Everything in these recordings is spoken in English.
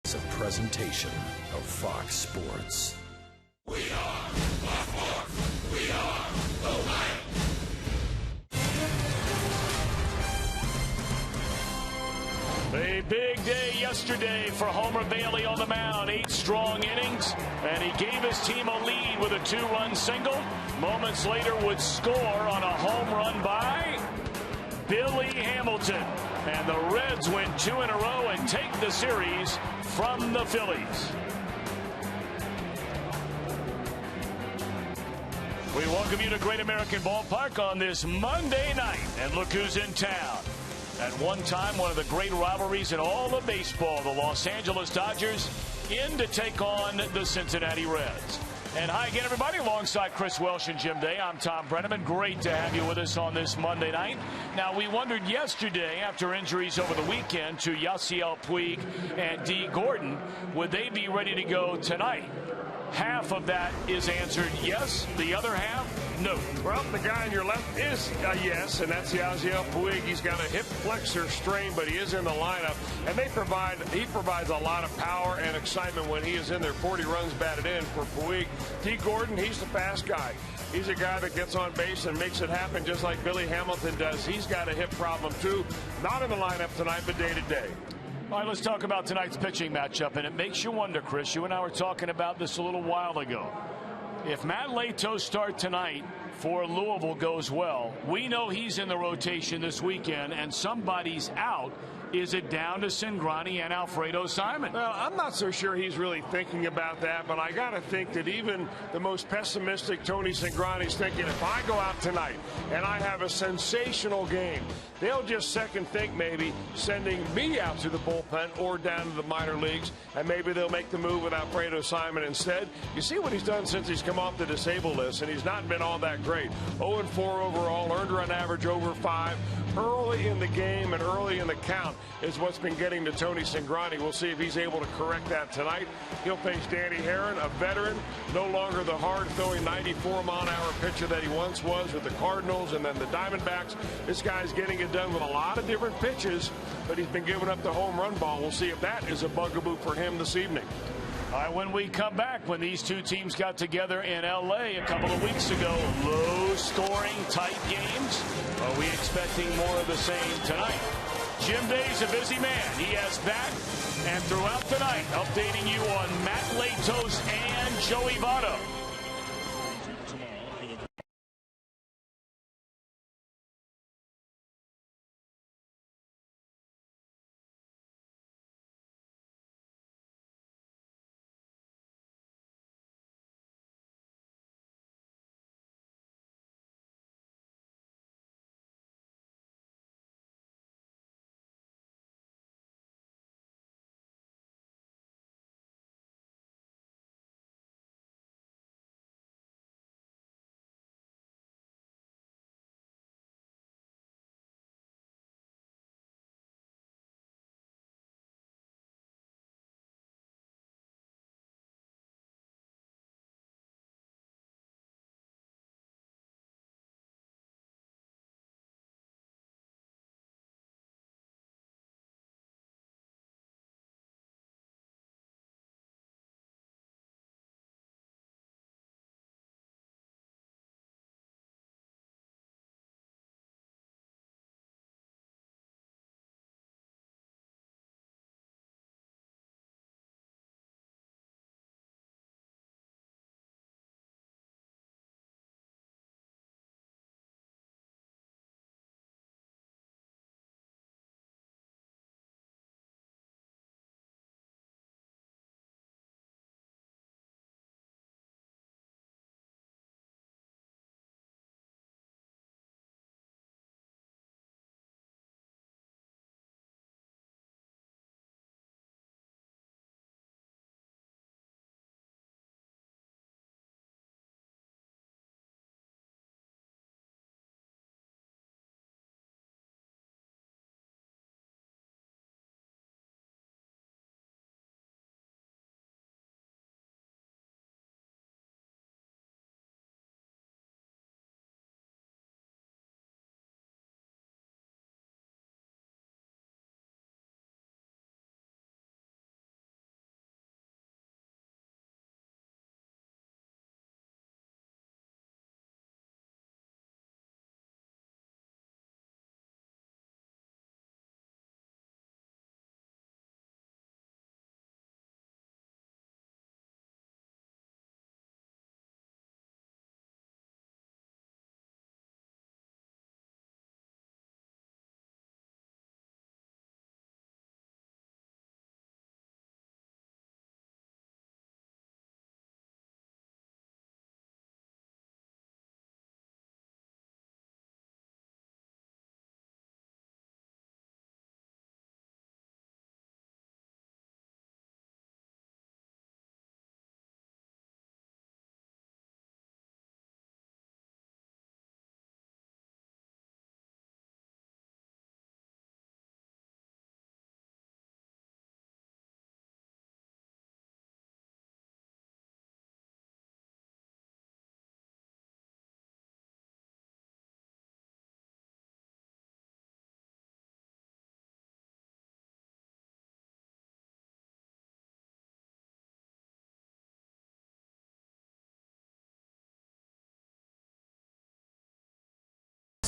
It's a presentation of Fox Sports. We are Baltimore. We are Ohio. A big day yesterday for Homer Bailey on the mound. 8 strong innings, and he gave his team a lead with a 2-run single. Moments later would score on a home run by Billy Hamilton. And the Reds win 2 in a row and take the series from the Phillies. We welcome you to Great American Ballpark on this Monday night. And look who's in town. At one time, one of the great rivalries in all of baseball, the Los Angeles Dodgers in to take on the Cincinnati Reds. And hi again, everybody. Alongside Chris Welsh and Jim Day, I'm Tom Brenneman. Great to have you with us on this Monday night. Now, we wondered yesterday, after injuries over the weekend to Yasiel Puig and D. Gordon, would they be ready to go tonight? Half of that is answered yes. The other half, no. Well, the guy on your left is a yes, and that's Yasiel Puig. He's got a hip flexor strain, but he is in the lineup. And he provides a lot of power and excitement when he is in there. 40 runs batted in for Puig. D. Gordon, he's the fast guy. He's a guy that gets on base and makes it happen just like Billy Hamilton does. He's got a hip problem, too. Not in the lineup tonight, but day to day. All right, let's talk about tonight's pitching matchup. And it makes you wonder, Chris, you and I were talking about this a little while ago. If Matt Lato's start tonight for Louisville goes well, we know he's in the rotation this weekend, and somebody's out. Is it down to Cingrani and Alfredo Simon? Well, I'm not so sure he's really thinking about that, but I got to think that even the most pessimistic Tony Cingrani's thinking, if I go out tonight and I have a sensational game, they'll just second think maybe sending me out to the bullpen or down to the minor leagues, and maybe they'll make the move with Alfredo Simon instead. You see what he's done since he's come off the disabled list, and he's not been all that great. 0-4 overall, earned run average over 5. Early in the game and early in the count is what's been getting to Tony Cingrani. We'll see if he's able to correct that tonight. He'll face Danny Herron, a veteran, no longer the hard-throwing 94-mile-an-hour pitcher that he once was with the Cardinals and then the Diamondbacks. This guy's getting it done with a lot of different pitches, but he's been giving up the home run ball. We'll see if that is a bugaboo for him this evening. All right, when we come back, when these two teams got together in L.A. a couple of weeks ago, low-scoring, tight games. Are we expecting more of the same tonight? Jim Day's a busy man. He has back and throughout the night updating you on Matt Latos and Joey Votto.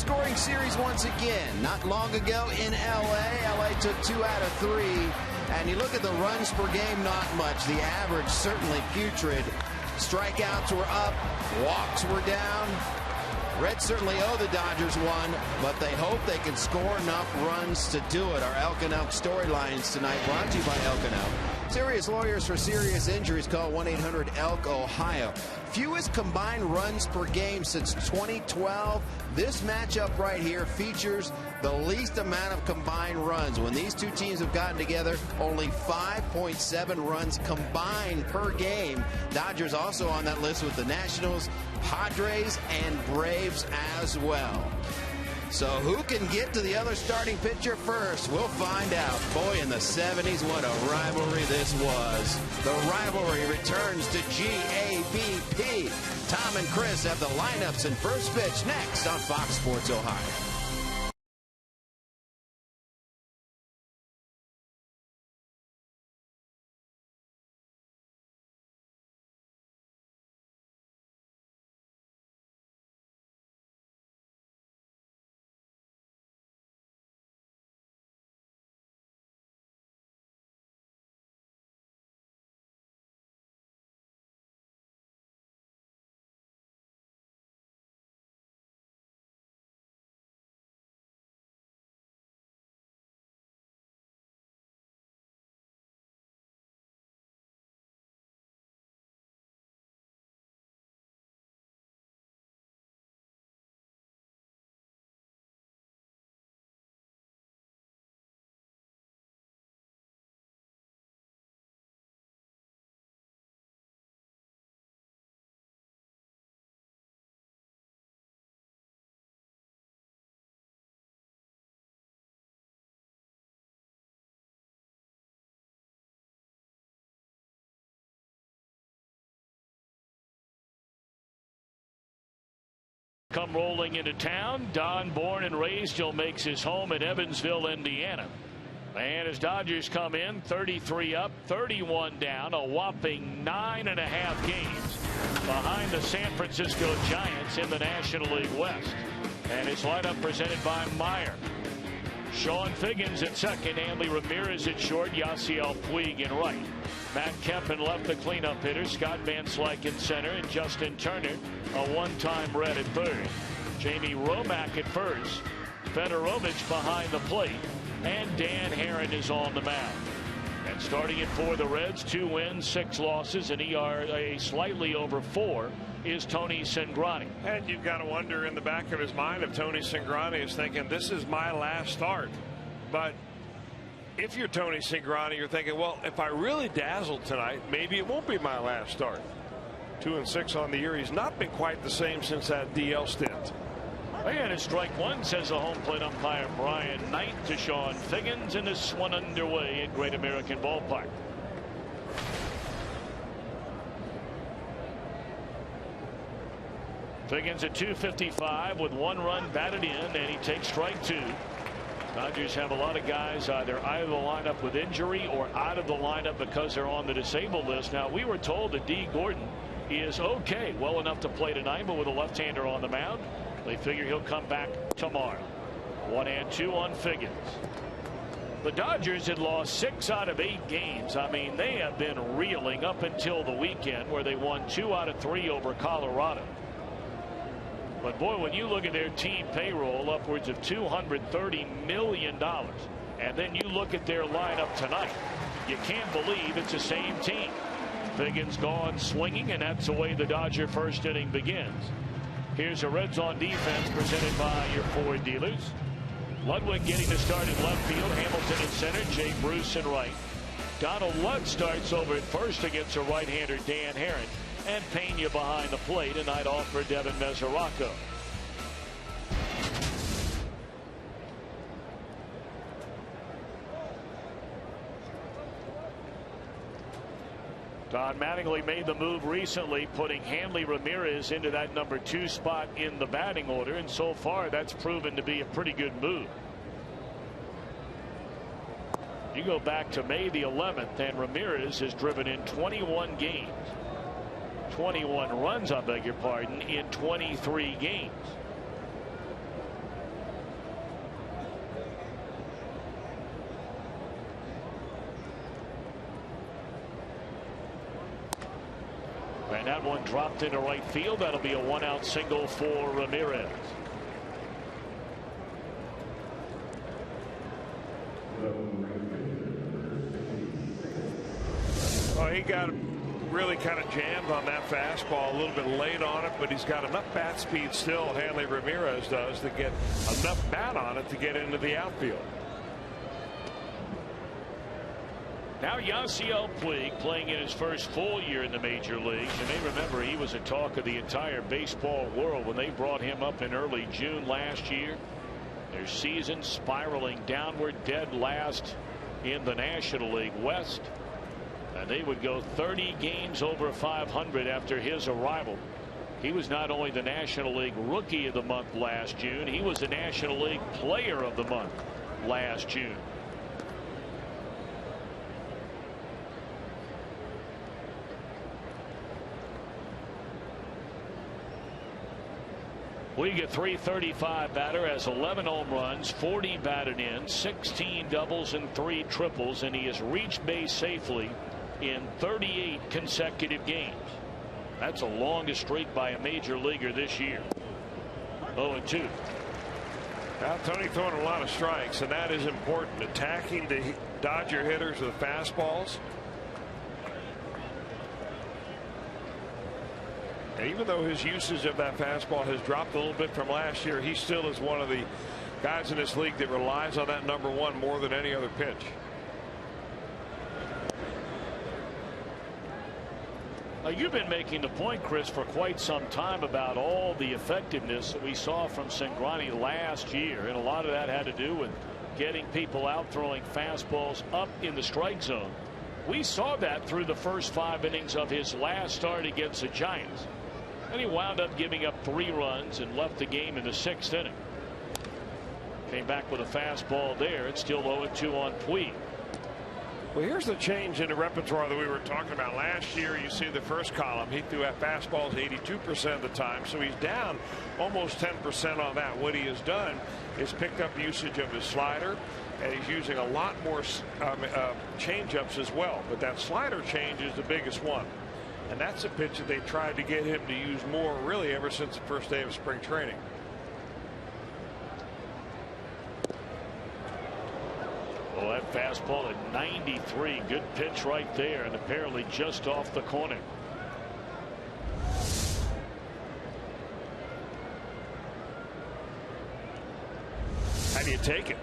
low-scoring series once again. Not long ago in L.A., L.A. took 2 out of 3. And you look at the runs per game, not much. The average certainly putrid. Strikeouts were up. Walks were down. Reds certainly owe the Dodgers one, but they hope they can score enough runs to do it. Our Elk and Elk storylines tonight brought to you by Elk and Elk. Serious lawyers for serious injuries. Call 1-800-ELK, Ohio. Fewest combined runs per game since 2012. This matchup right here features the least amount of combined runs. When these two teams have gotten together, only 5.7 runs combined per game. Dodgers also on that list with the Nationals, Padres, and Braves as well. So who can get to the other starting pitcher first? We'll find out. Boy, in the 70s, what a rivalry this was. The rivalry returns to GABP. Tom and Chris have the lineups and first pitch next on Fox Sports Ohio. Come rolling into town. Don, born and raised, still makes his home in Evansville, Indiana. And as Dodgers come in, 33 up, 31 down, a whopping 9.5 games behind the San Francisco Giants in the National League West. And his lineup presented by Meyer. Sean Figgins at second, Hanley Ramirez at short, Yasiel Puig in right. Matt Kemp left, the cleanup hitter, Scott Van Slyke in center, and Justin Turner, a one-time Red at third. Jamie Romack at first, Fedorovich behind the plate, and Dan Herron is on the mound. And starting it for the Reds, 2 wins, 6 losses, an ERA slightly over 4, is Tony Cingrani. And you've got to wonder in the back of his mind if Tony Cingrani is thinking, this is my last start. But if you're Tony Cingrani, you're thinking, well, if I really dazzle tonight, maybe it won't be my last start. 2-6 on the year. He's not been quite the same since that DL stint. And it's strike one, says the home plate umpire Brian Knight to Sean Figgins, and this one underway at Great American Ballpark. Figgins at 255 with 1 run batted in, and he takes strike 2. Dodgers have a lot of guys either out of the lineup with injury or out of the lineup because they're on the disabled list. Now, we were told that D. Gordon is okay, well enough to play tonight, but with a left-hander on the mound, they figure he'll come back tomorrow. 1-2 on Figgins. The Dodgers had lost 6 out of 8 games. I mean, they have been reeling up until the weekend where they won 2 out of 3 over Colorado. But boy, when you look at their team payroll, upwards of $230 million, and then you look at their lineup tonight, you can't believe it's the same team. Figgins gone swinging, and that's the way the Dodger first inning begins. Here's the Reds on defense, presented by your Ford dealers. Ludwig getting the start in left field, Hamilton in center, Jay Bruce in right. Donald Ludd starts over at first against a right-hander Dan Herron, and Pena behind the plate, a night off for Devin Mesoraco. Don Mattingly made the move recently, putting Hanley Ramirez into that number 2 spot in the batting order, and so far that's proven to be a pretty good move. You go back to May the 11th, and Ramirez has driven in 21 games. 21 runs, I beg your pardon, in 23 games. And that one dropped into right field. That'll be a 1-out single for Ramirez. Well, he got really kind of jammed on that fastball, a little bit late on it, but he's got enough bat speed still, Hanley Ramirez does, to get enough bat on it to get into the outfield. Now Yasiel Puig playing in his first full year in the major leagues. You may remember he was a talk of the entire baseball world when they brought him up in early June last year. Their season spiraling downward, dead last in the National League West. And they would go 30 games over 500 after his arrival. He was not only the National League Rookie of the Month last June, he was the National League Player of the Month last June. Puig, a .335 batter, has 11 home runs, 40 batted in, 16 doubles and 3 triples, and he has reached base safely in 38 consecutive games. That's the longest streak by a major leaguer this year. 0-2. Now, Tony throwing a lot of strikes, and that is important. Attacking the Dodger hitters with fastballs. And even though his usage of that fastball has dropped a little bit from last year, he still is one of the guys in this league that relies on that number one more than any other pitch. You've been making the point, Chris, for quite some time about all the effectiveness that we saw from Cingrani last year, and a lot of that had to do with getting people out throwing fastballs up in the strike zone. We saw that through the first 5 innings of his last start against the Giants, and he wound up giving up 3 runs and left the game in the 6th inning. Came back with a fastball there. It's still 0-2 on Puig. Well, here's the change in the repertoire that we were talking about last year. You see the first column, he threw at fastballs 82% of the time, so he's down almost 10% on that. What he has done is picked up usage of his slider, and he's using a lot more change-ups as well. But that slider change is the biggest one, and that's a pitch that they tried to get him to use more really ever since the first day of spring training. Well, that fastball at 93, good pitch right there, and apparently just off the corner. How do you take it?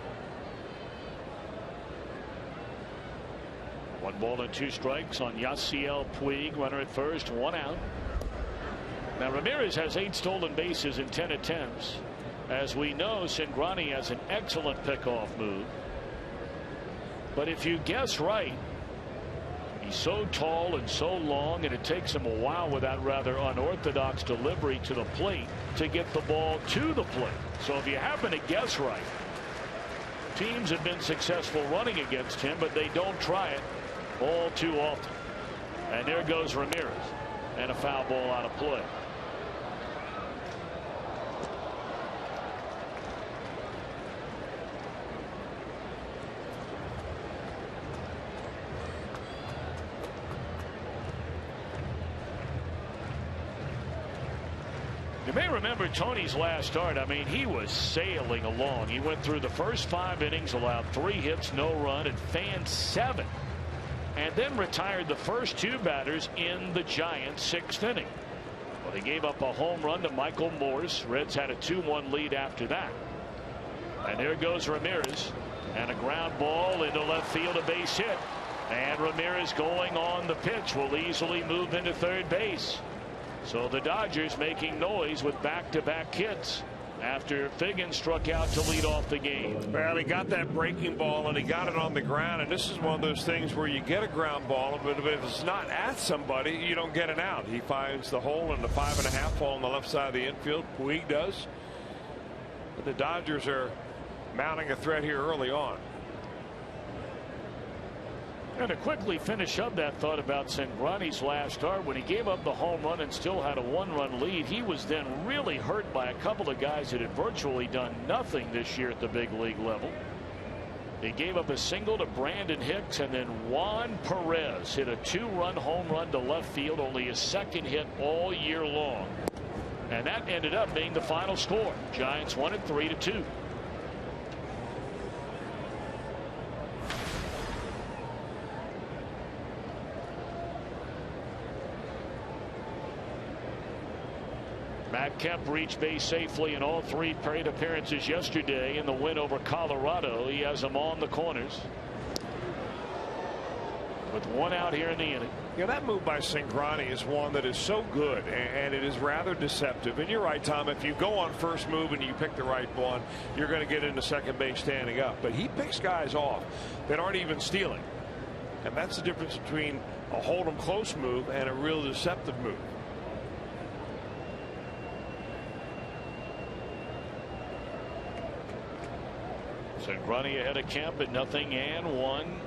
1 ball and 2 strikes on Yasiel Puig. Runner at first, 1 out. Now Ramirez has 8 stolen bases in 10 attempts. As we know, Cingrani has an excellent pickoff move. But if you guess right, he's so tall and so long, and it takes him a while with that rather unorthodox delivery to the plate to get the ball to the plate. So if you happen to guess right, teams have been successful running against him, but they don't try it all too often. And there goes Ramirez, and a foul ball out of play. You may remember Tony's last start. I mean, he was sailing along. He went through the first 5 innings, allowed 3 hits, no run, and fanned 7. And then retired the first 2 batters in the Giants' 6th inning. Well, they gave up a home run to Michael Morse. Reds had a 2-1 lead after that. And there goes Ramirez. And a ground ball into left field, a base hit. And Ramirez going on the pitch will easily move into third base. So the Dodgers making noise with back-to-back hits after Figgins struck out to lead off the game. Well, he got that breaking ball and he got it on the ground, and this is one of those things where you get a ground ball, but if it's not at somebody, you don't get it out. He finds the hole in the 5.5 hole on the left side of the infield. Puig does. But the Dodgers are mounting a threat here early on. And to quickly finish up that thought about Cingrani's last start, when he gave up the home run and still had a 1-run lead, he was then really hurt by a couple of guys that had virtually done nothing this year at the big league level. He gave up a single to Brandon Hicks, and then Juan Perez hit a 2-run home run to left field, only his second hit all year long. And that ended up being the final score. Giants won it 3-2. Matt Kemp reached base safely in all 3 plate appearances yesterday in the win over Colorado. He has them on the corners with 1 out here in the inning. Yeah, that move by Cingrani is one that is so good, and it is rather deceptive. And you're right, Tom, if you go on first move and you pick the right one, you're going to get into second base standing up. But he picks guys off that aren't even stealing. And that's the difference between a hold 'em close move and a real deceptive move. Cingrani ahead of Kemp at 0-1.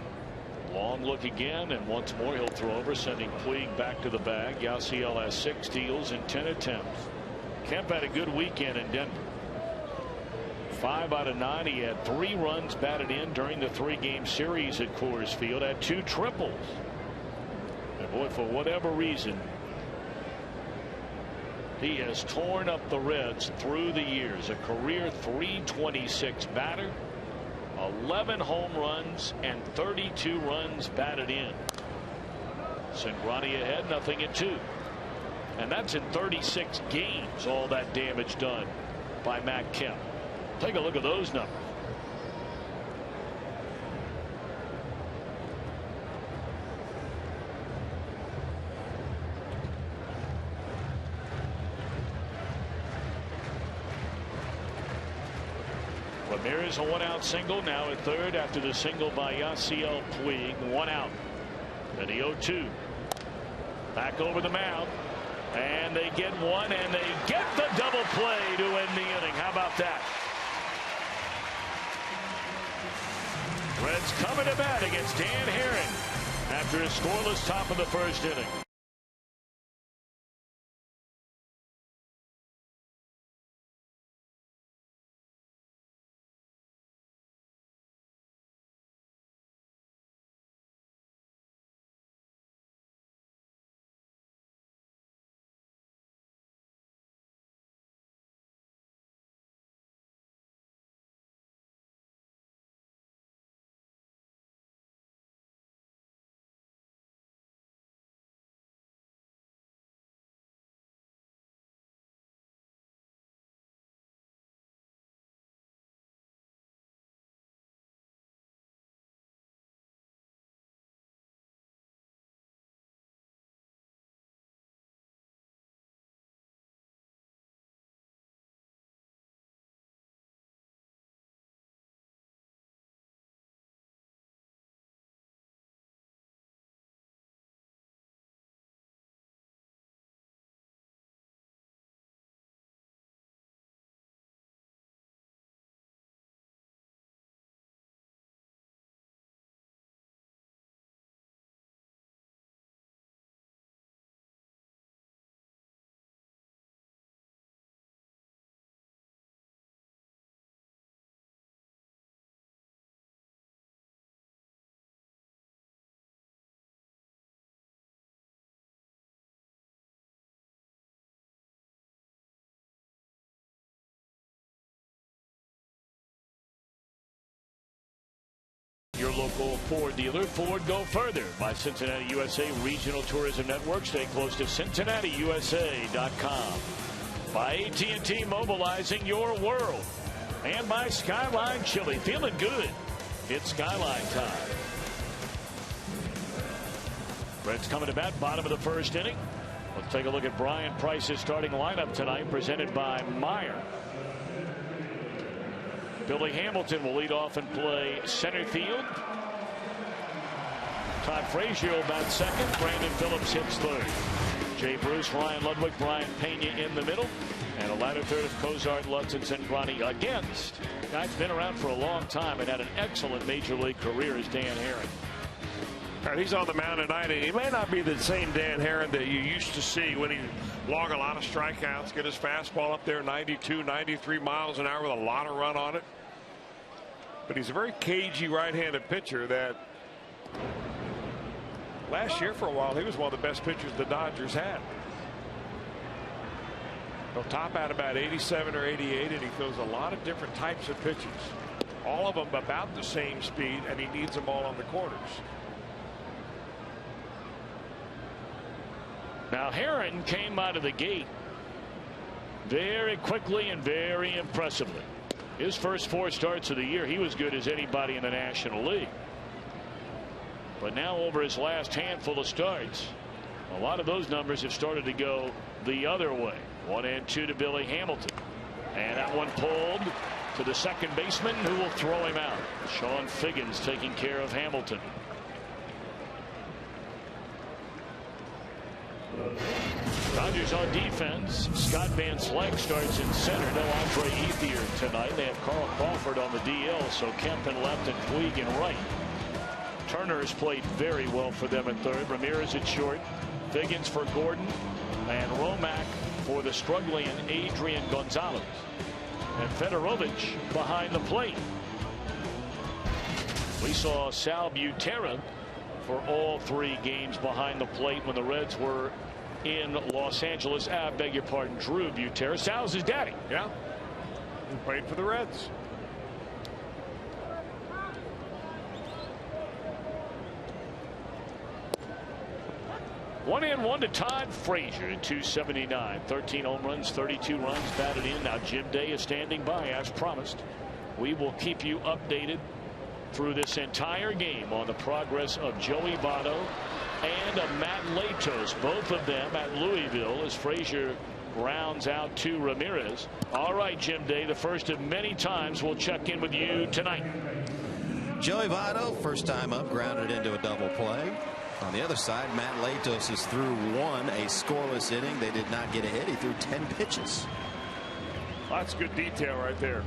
Long look again, and once more he'll throw over, sending Puig back to the bag. Yasiel has 6 steals in 10 attempts. Kemp had a good weekend in Denver. 5 out of 9. He had 3 runs batted in during the 3-game series at Coors Field. Had 2 triples. And boy, for whatever reason, he has torn up the Reds through the years. A career .326 batter, 11 home runs, and 32 runs batted in. Cingrani ahead, 0-2. And that's in 36 games, all that damage done by Matt Kemp. Take a look at those numbers. Ramirez, a 1-out single, now at third after the single by Yasiel Puig. 1 out. And the 0-2. Back over the mound. And they get one, and they get the double play to end the inning. How about that? Reds coming to bat against Dan Herring after a scoreless top of the first inning. Your local Ford dealer. Ford Go Further by Cincinnati USA Regional Tourism Network. Stay close to CincinnatiUSA.com. By AT&T, mobilizing your world. And by Skyline Chili. Feeling good. It's Skyline time. Reds coming to bat, bottom of the first inning. Let's take a look at Brian Price's starting lineup tonight, presented by Meyer. Billy Hamilton will lead off and play center field. Todd Frazier will bat second. Brandon Phillips hits third. Jay Bruce, Ryan Ludwig, Brian Pena in the middle. And a ladder third of Cozart, Lutz, and Cingrani against. The guy's been around for a long time and had an excellent major league career as Dan Herring. And he's on the mound tonight, and he may not be the same Dan Herring that you used to see when he logged a lot of strikeouts, get his fastball up there 92, 93 miles an hour with a lot of run on it. But he's a very cagey right-handed pitcher that last year for a while he was one of the best pitchers the Dodgers had. He'll top out about 87 or 88, and he throws a lot of different types of pitches. All of them about the same speed, and he needs them all on the corners. Now Herron came out of the gate very quickly and very impressively. His first 4 starts of the year, he was good as anybody in the National League. But now over his last handful of starts, a lot of those numbers have started to go the other way. 1-2 to Billy Hamilton. And that one pulled to the second baseman, who will throw him out. Sean Figgins taking care of Hamilton. Dodgers on defense. Scott Van Slyke starts in center. No Andre Ethier tonight. They have Carl Crawford on the DL, so Kemp in left and Puig in right. Turner has played very well for them at third. Ramirez at short. Figgins for Gordon. And Romack for the struggling Adrian Gonzalez. And Fedorovich behind the plate. We saw Sal Butera for all 3 games behind the plate when the Reds were in Los Angeles. I beg your pardon, Drew Butera. Sal's his daddy. Yeah. He played for the Reds. One and one to Todd Frazier at 279. 13 home runs, 32 runs batted in. Now Jim Day is standing by as promised. We will keep you updated through this entire game on the progress of Joey Votto and of Matt Latos, both of them at Louisville, as Frazier grounds out to Ramirez. All right, Jim Day, the first of many times we'll check in with you tonight. Joey Votto, first time up, grounded into a double play. On the other side, Matt Latos is through 1, a scoreless inning. They did not get a hit. He threw 10 pitches. That's good detail right there.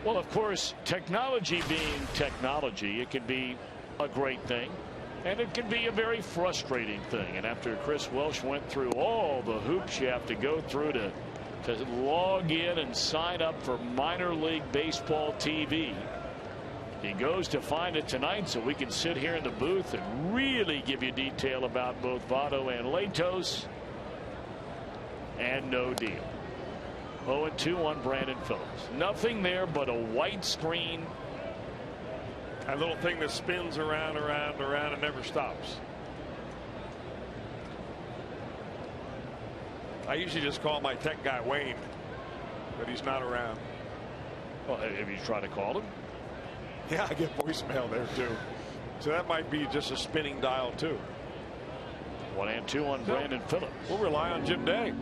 Well, of course, technology being technology, it can be a great thing, and it can be a very frustrating thing. And after Chris Welsh went through all the hoops you have to go through to log in and sign up for minor league baseball TV, he goes to find it tonight so we can sit here in the booth and really give you detail about both Votto and Latos. And no deal. 0-2 on Brandon Phillips. Nothing there but a white screen. That little thing that spins around and never stops. I usually just call my tech guy Wayne, but he's not around. Well, have you tried to call him? Yeah, I get voicemail there too. So that might be just a spinning dial too. 1-2 on Brandon Phillips. We'll rely on Jim Day.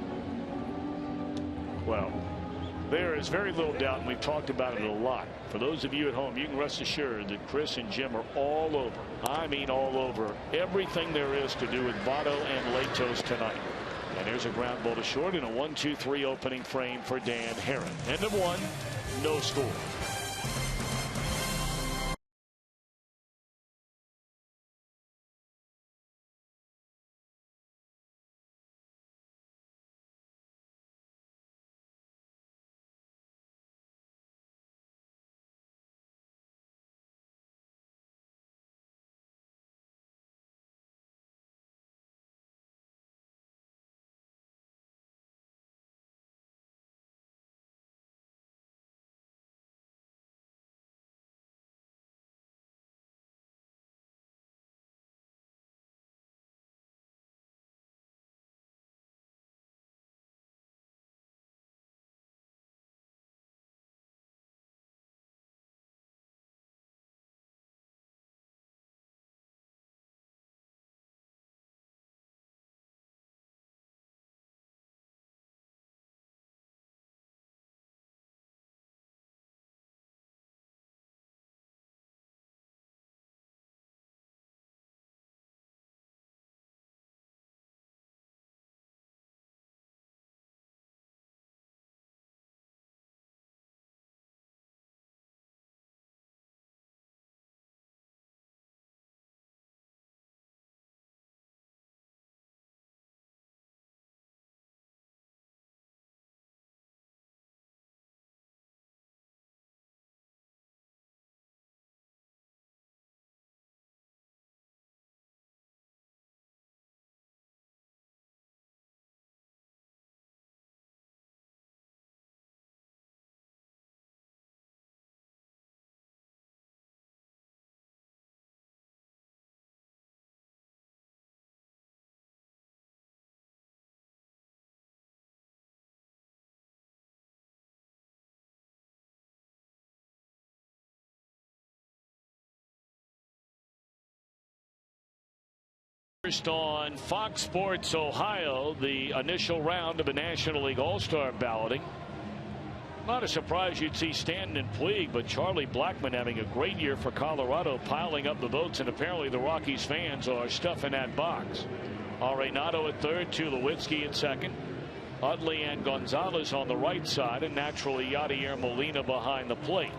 Well, there is very little doubt, and we've talked about it a lot. For those of you at home, you can rest assured that Chris and Jim are all over. I mean all over everything there is to do with Votto and Latos tonight. And there's a ground ball to short and a 1-2-3 opening frame for Dan Herron. End of 1, no score. First on Fox Sports Ohio, the initial round of the National League All-Star balloting. Not a surprise you'd see Stanton and Puig, but Charlie Blackmon having a great year for Colorado, piling up the votes, and apparently the Rockies fans are stuffing that box. Arenado at third, Tulowitzki at second, Utley and Gonzalez on the right side, and naturally Yadier Molina behind the plate.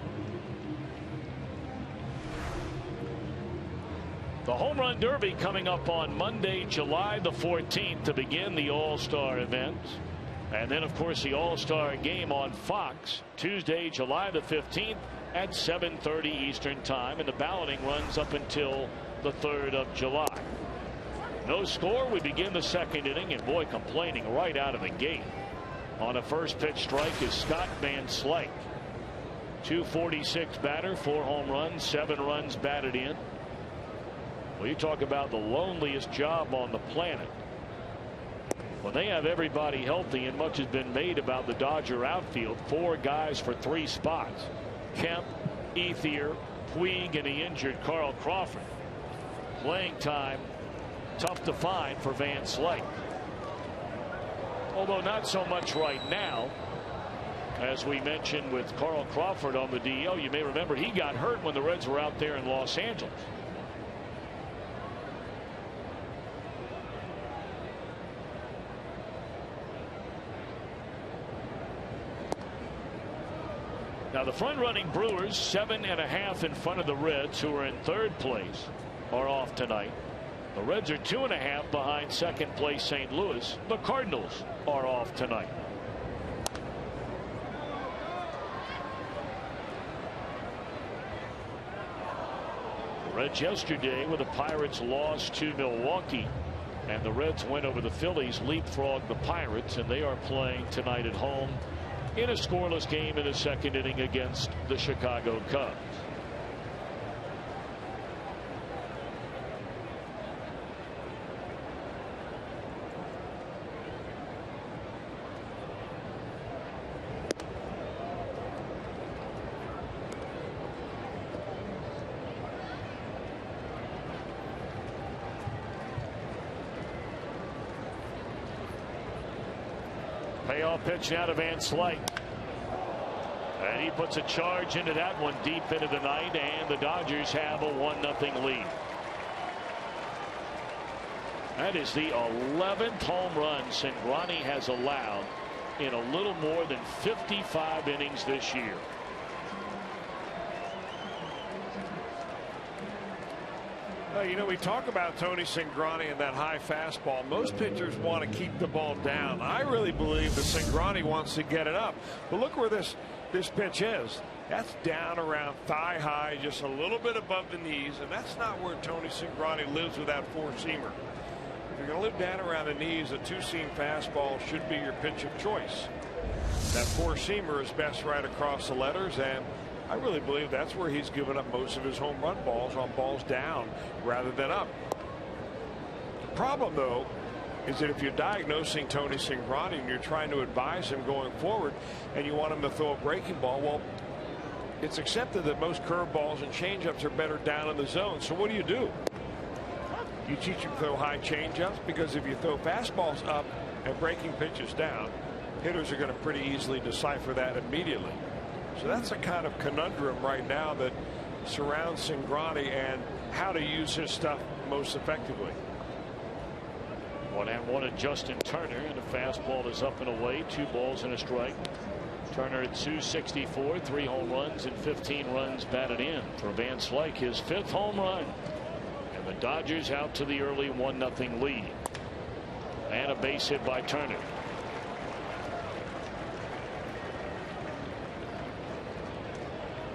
The Home Run Derby coming up on Monday, July the 14th to begin the All-Star event. And then, of course, the All-Star game on Fox Tuesday, July the 15th at 7:30 Eastern Time. And the balloting runs up until the 3rd of July. No score. We begin the second inning, and boy, complaining right out of the gate. On a first pitch strike is Scott Van Slyke. 246 batter, 4 home runs, 7 runs batted in. Well, you talk about the loneliest job on the planet. Well, they have everybody healthy, and much has been made about the Dodger outfield. 4 guys for 3 spots. Kemp, Ethier, Puig, and the injured Carl Crawford. Playing time tough to find for Van Slyke. Although not so much right now. As we mentioned with Carl Crawford on the DL, you may remember he got hurt when the Reds were out there in Los Angeles. Now the front-running Brewers, 7.5 in front of the Reds, who are in 3rd place, are off tonight. The Reds are 2.5 behind 2nd place St. Louis. The Cardinals are off tonight. The Reds yesterday with the Pirates loss to Milwaukee, and the Reds win over the Phillies, leapfrogged the Pirates, and they are playing tonight at home in a scoreless game in the second inning against the Chicago Cubs. Payoff pitch now to Van Slyke. And he puts a charge into that one deep into the night, and the Dodgers have a 1-0 lead. That is the 11th home run Cingrani has allowed in a little more than 55 innings this year. Well, you know, we talk about Tony Cingrani and that high fastball. Most pitchers want to keep the ball down. I really believe that Cingrani wants to get it up. But look where this pitch is. That's down around thigh high, just a little bit above the knees, and that's not where Tony Cingrani lives with that 4-seamer. If you're going to live down around the knees, a 2-seam fastball should be your pitch of choice. That 4-seamer is best right across the letters, and I really believe that's where he's given up most of his home run balls, on balls down rather than up. The problem, though, is that if you're diagnosing Tony Cingrani and you're trying to advise him going forward and you want him to throw a breaking ball, well, it's accepted that most curveballs and changeups are better down in the zone. So what do? You teach him to throw high changeups, because if you throw fastballs up and breaking pitches down, hitters are going to pretty easily decipher that immediately. So that's a kind of conundrum right now that surrounds Cingrani and how to use his stuff most effectively. 1-1 at Justin Turner, and the fastball is up and away. 2 balls and a strike. Turner at 264, 3 home runs and 15 runs batted in for Van Slyke, his 5th home run. And the Dodgers out to the early 1-0 lead. And a base hit by Turner.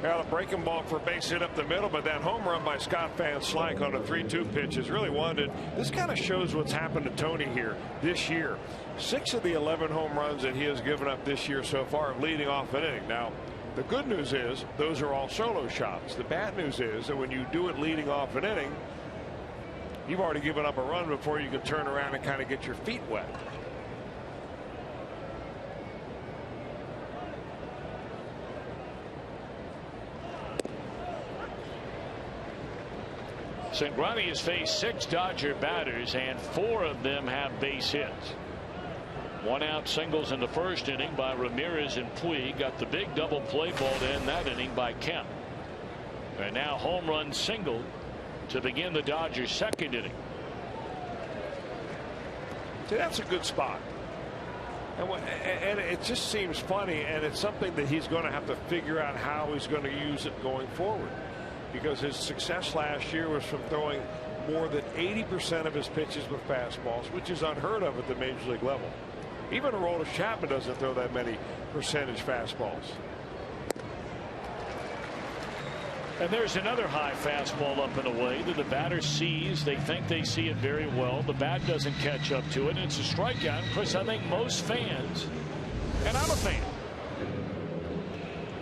Well, a breaking ball for a base hit up the middle, but that home run by Scott Van Slyke on a 3-2 pitch is really wanted. This kind of shows what's happened to Tony here this year. 6 of the 11 home runs that he has given up this year so far are leading off an inning. Now, the good news is those are all solo shots. The bad news is that when you do it leading off an inning, you've already given up a run before you can turn around and kind of get your feet wet. Cingrani has faced 6 Dodger batters, and 4 of them have base hits. 1 out singles in the first inning by Ramirez and Puig. Got the big double play ball to end that inning by Kemp. And now home run single to begin the Dodgers' second inning. See, that's a good spot. And it just seems funny, and it's something that he's going to have to figure out how he's going to use it going forward. Because his success last year was from throwing more than 80% of his pitches with fastballs, which is unheard of at the major league level. Even Aroldis Chapman doesn't throw that many percentage fastballs. And there's another high fastball up and away that the batter sees. They think they see it very well. The bat doesn't catch up to it. And it's a strikeout. Chris, I think most fans, and I'm a fan,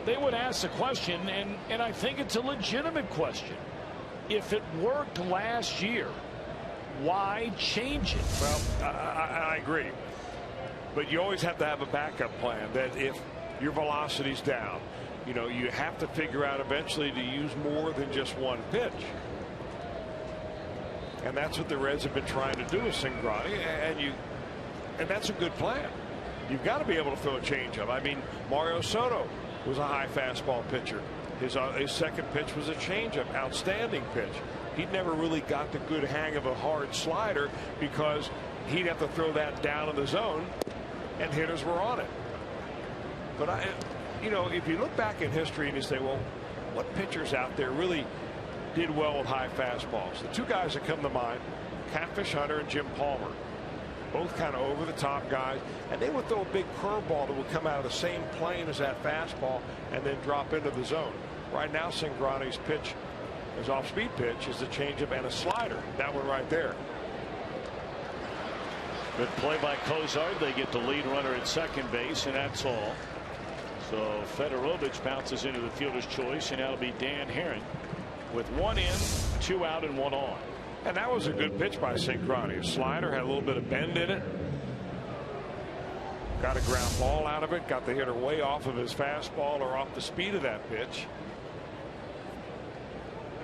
they would ask the question, and I think it's a legitimate question. If it worked last year, why change it? Well, I agree. But you always have to have a backup plan that if your velocity's down, you know, you have to figure out eventually to use more than just one pitch. And that's what the Reds have been trying to do with Cingrani, and that's a good plan. You've got to be able to throw a changeup. I mean, Mario Soto was a high fastball pitcher. His second pitch was a changeup, outstanding pitch. He never really got the good hang of a hard slider because he'd have to throw that down in the zone, and hitters were on it. But you know, if you look back in history and you say, well, what pitchers out there really did well with high fastballs? The 2 guys that come to mind, Catfish Hunter and Jim Palmer, both kind of over the top guys, and they would throw a big curveball that would come out of the same plane as that fastball and then drop into the zone. Right now, Cingrani's pitch, his off-speed pitch, is a changeup and a slider. That one right there. Good play by Cozart. They get the lead runner at second base, and that's all. So Fedorovich bounces into the fielder's choice, and that'll be Dan Herron with 1 in, 2 out, and 1 on. And that was a good pitch by Cingrani. A slider had a little bit of bend in it. Got a ground ball out of it. Got the hitter way off of his fastball or off the speed of that pitch.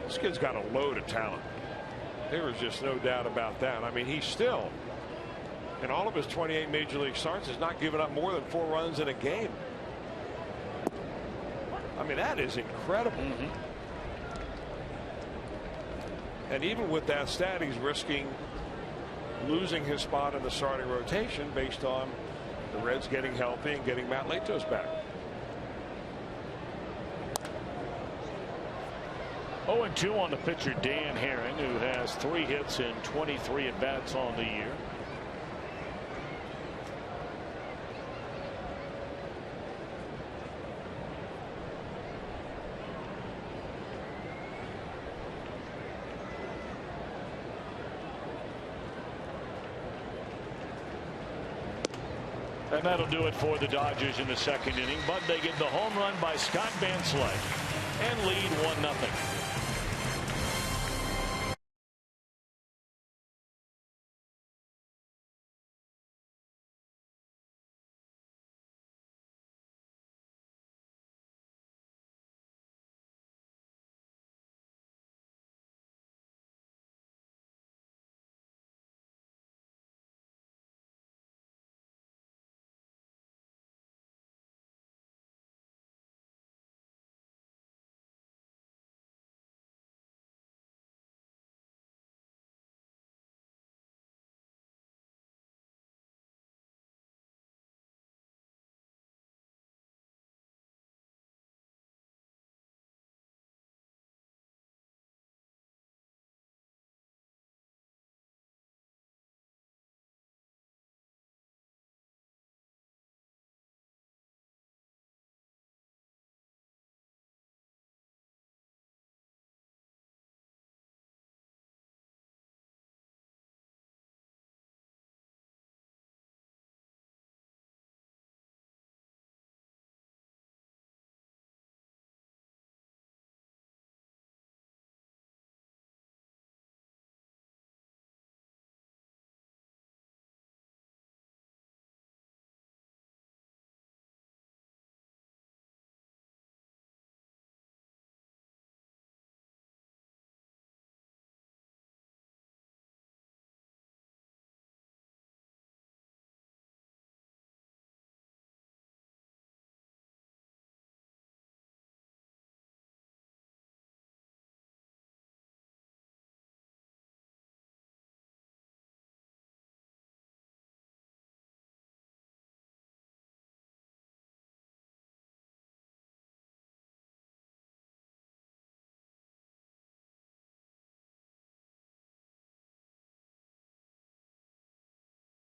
This kid's got a load of talent. There was just no doubt about that. I mean, he's still, in all of his 28 major league starts, has not given up more than 4 runs in a game. I mean, that is incredible. And even with that stat, he's risking losing his spot in the starting rotation based on the Reds getting healthy and getting Matt Latos back. 0-2 on the pitcher Dan Herron, who has 3 hits and 23 at bats on the year. And that'll do it for the Dodgers in the second inning, but they get the home run by Scott Van Slyke and lead 1-0.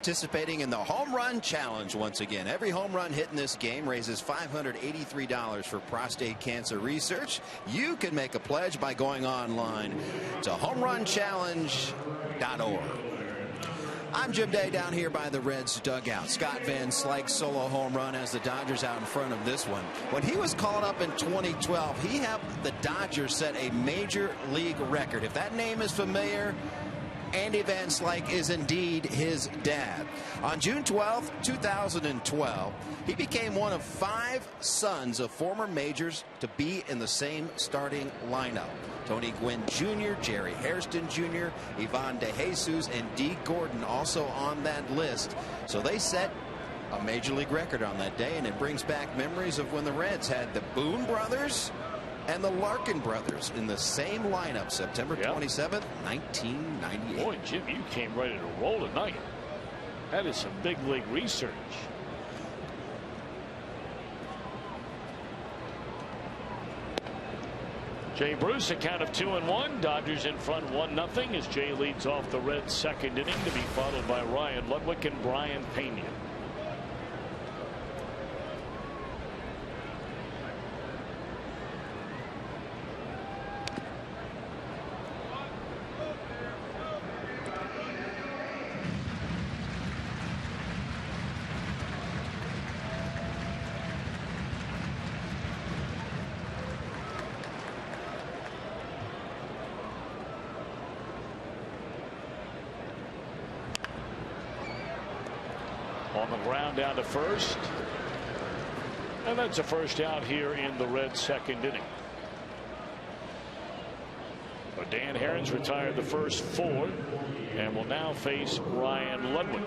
participating in the Home Run Challenge once again. Every home run hit in this game raises $583 for prostate cancer research. You can make a pledge by going online to homerunchallenge.org. I'm Jim Day down here by the Reds dugout. Scott Van Slyke's solo home run has the Dodgers out in front of this one. When he was called up in 2012, he helped the Dodgers set a major league record. If that name is familiar, Andy Van Slyke is indeed his dad. On June 12, 2012, he became one of 5 sons of former majors to be in the same starting lineup. Tony Gwynn Jr., Jerry Hairston Jr., Ivan DeJesus, and Dee Gordon also on that list. So they set a major league record on that day, and it brings back memories of when the Reds had the Boone brothers and the Larkin brothers in the same lineup, September 27th, 1998. Boy, Jim, you came ready to roll tonight. That is some big league research. Jay Bruce, a count of 2-1. Dodgers in front 1-0 as Jay leads off the Reds' second inning, to be followed by Ryan Ludwig and Brian Pena. On the ground down to first. And that's a first out here in the Reds' second inning. But Dan Herron's retired the first 4 and will now face Ryan Ludwig.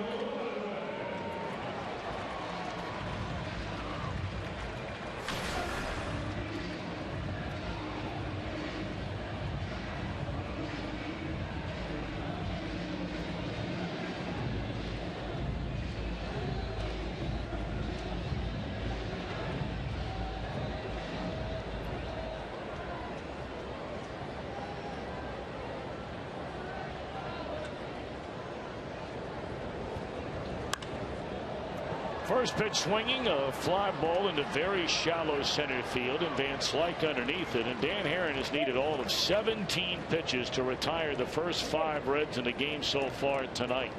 First pitch swinging, a fly ball into very shallow center field, and Van Slyke underneath it. And Dan Herron has needed all of 17 pitches to retire the first 5 Reds in the game so far tonight.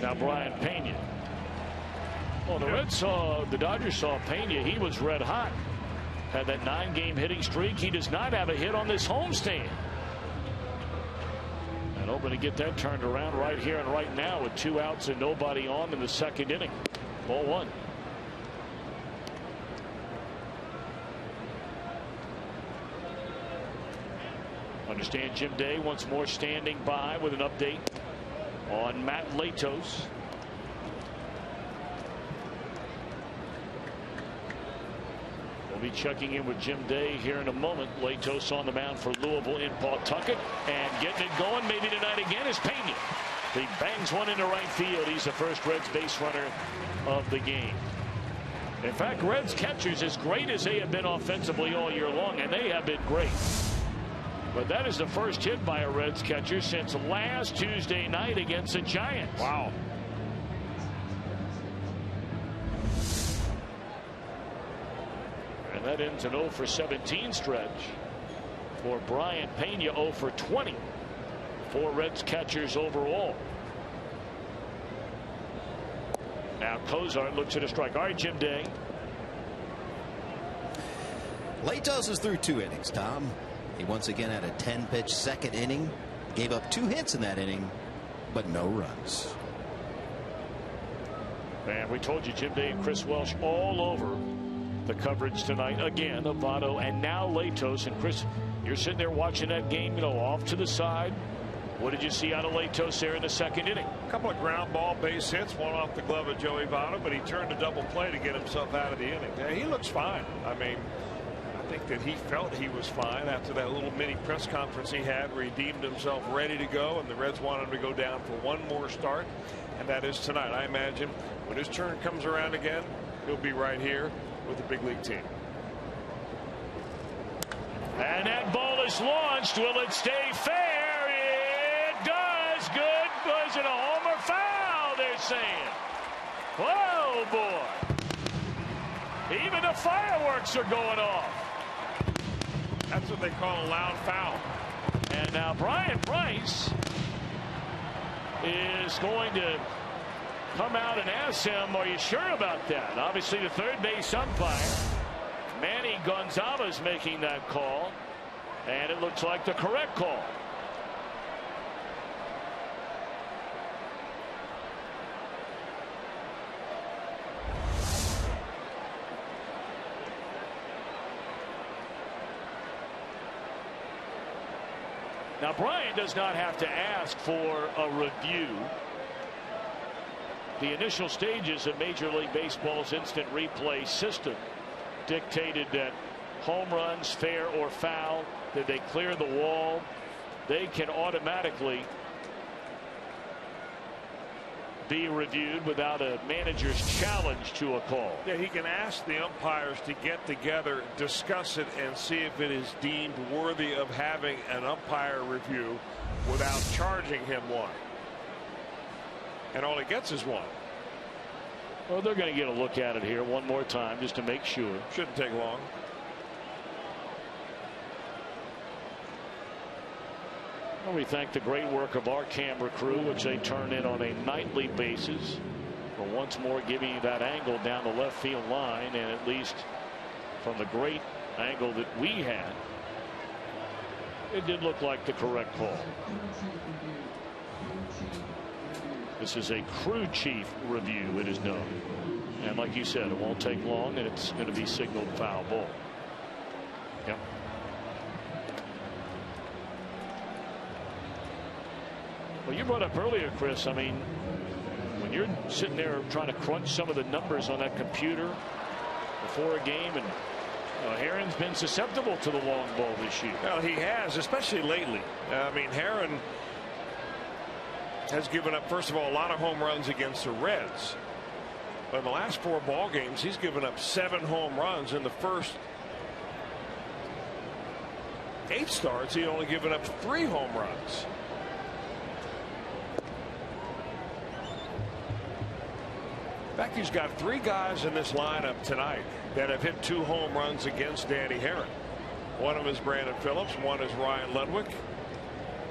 Now Brian Pena. Well, the Dodgers saw Pena. He was red hot. Had that 9-game hitting streak. He does not have a hit on this homestand. Hoping to get that turned around right here and right now with 2 outs and nobody on in the second inning. Ball 1. Understand Jim Day once more standing by with an update on Matt Latos. We'll be checking in with Jim Day here in a moment. Latos on the mound for Louisville in Pawtucket, and getting it going maybe tonight again is Pena. He bangs one into right field. He's the first Reds base runner of the game. In fact, Reds catchers, as great as they have been offensively all year long, and they have been great, but that is the first hit by a Reds catcher since last Tuesday night against the Giants. Wow. And that ends an 0 for 17 stretch for Brian Pena. 0 for 20 for Reds catchers overall. Now Cozart looks at a strike. All right, Jim Day. Latos is through 2 innings, Tom. He once again had a 10-pitch second inning. Gave up 2 hits in that inning, but no runs. And we told you Jim Day and Chris Welsh all over the coverage tonight again of Votto and now Latos. And Chris, you're sitting there watching that game, you know, off to the side. What did you see out of Latos there in the second inning? A couple of ground ball base hits, one off the glove of Joey Votto, but he turned a double play to get himself out of the inning. Yeah, he looks fine. I mean, I think that he felt he was fine after that little mini press conference he had where he deemed himself ready to go, and the Reds wanted him to go down for one more start, and that is tonight. I imagine when his turn comes around again, he'll be right here with the big league team. And that ball is launched. Will it stay fair? It does. Good. Was it a home or foul, they're saying? Whoa, boy. Even the fireworks are going off. That's what they call a loud foul. And now Brian Price is going to come out and ask him, are you sure about that? Obviously, the third base umpire, Manny Gonzalez, making that call. And it looks like the correct call. Now, Brian does not have to ask for a review. The initial stages of Major League Baseball's instant replay system dictated that home runs, fair or foul, did they clear the wall, they can automatically be reviewed without a manager's challenge to a call. Yeah, he can ask the umpires to get together, discuss it, and see if it is deemed worthy of having an umpire review without charging him one. And all he gets is one. Well, they're going to get a look at it here one more time just to make sure. Shouldn't take long. Well, we thank the great work of our camera crew, which they turn in on a nightly basis, for once more giving you that angle down the left field line, and at least from the great angle that we had, it did look like the correct call. This is a crew chief review, it is known, and like you said, it won't take long, and it's going to be signaled foul ball. Yep. Well, you brought up earlier, Chris, I mean, when you're sitting there trying to crunch some of the numbers on that computer before a game, and Herron's been susceptible to the long ball this year. Well, he has, especially lately. I mean, Herron has given up, first of all, a lot of home runs against the Reds. But in the last 4 ball games, he's given up 7 home runs. In the first 8 starts, he'd only given up 3 home runs. In fact, he's got 3 guys in this lineup tonight that have hit 2 home runs against Danny Herron. One of them is Brandon Phillips, one is Ryan Ludwig,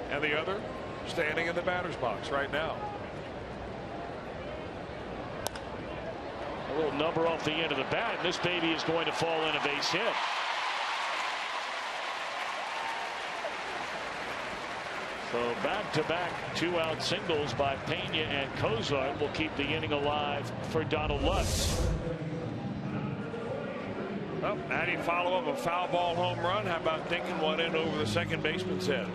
and the other standing in the batter's box right now. A little number off the end of the bat, and this baby is going to fall in a base hit. So back-to-back 2-out singles by Pena and Cozart will keep the inning alive for Donald Lutz. Well, how do you follow up a foul ball home run? How about thinking one in over the second baseman's head?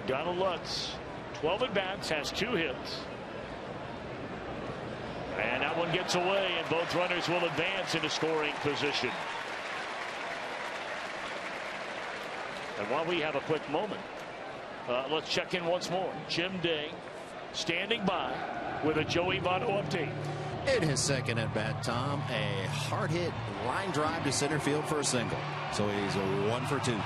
Donald Lutz, 12 at bats, has 2 hits. And that one gets away, and both runners will advance into scoring position. And while we have a quick moment, let's check in once more. Jim Day standing by with a Joey Votto update. In his second at bat, Tom, a hard hit line drive to center field for a single. So he's a 1 for 2.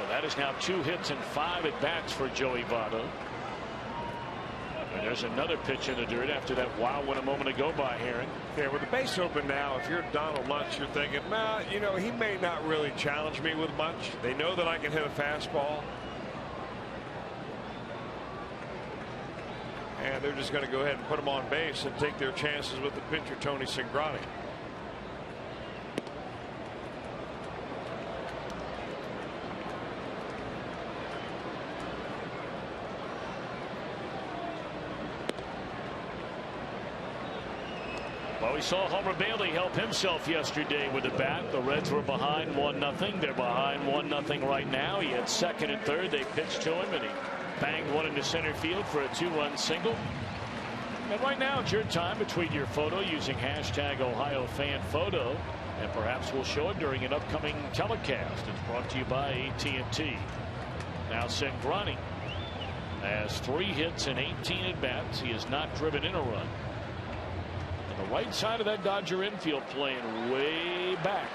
That is now 2 hits and 5 at bats for Joey Votto. And there's another pitch in the dirt after that wow went a moment ago by Herron. Yeah, with the base open now, if you're Donald Lutz, you're thinking, nah, you know, he may not really challenge me with much. They know that I can hit a fastball. And they're just going to go ahead and put him on base and take their chances with the pitcher, Tony Cingrani. Well, we saw Homer Bailey help himself yesterday with the bat. The Reds were behind 1-0. They're behind 1-0 right now. He had second and third. They pitched to him, and he banged one into center field for a 2-run single. And right now it's your time to tweet your photo using hashtag #OhioFanPhoto, and perhaps we'll show it during an upcoming telecast. It's brought to you by AT&T. Now Cingrani has 3 hits and 18 at-bats. He has not driven in a run. The right side of that Dodger infield playing way back.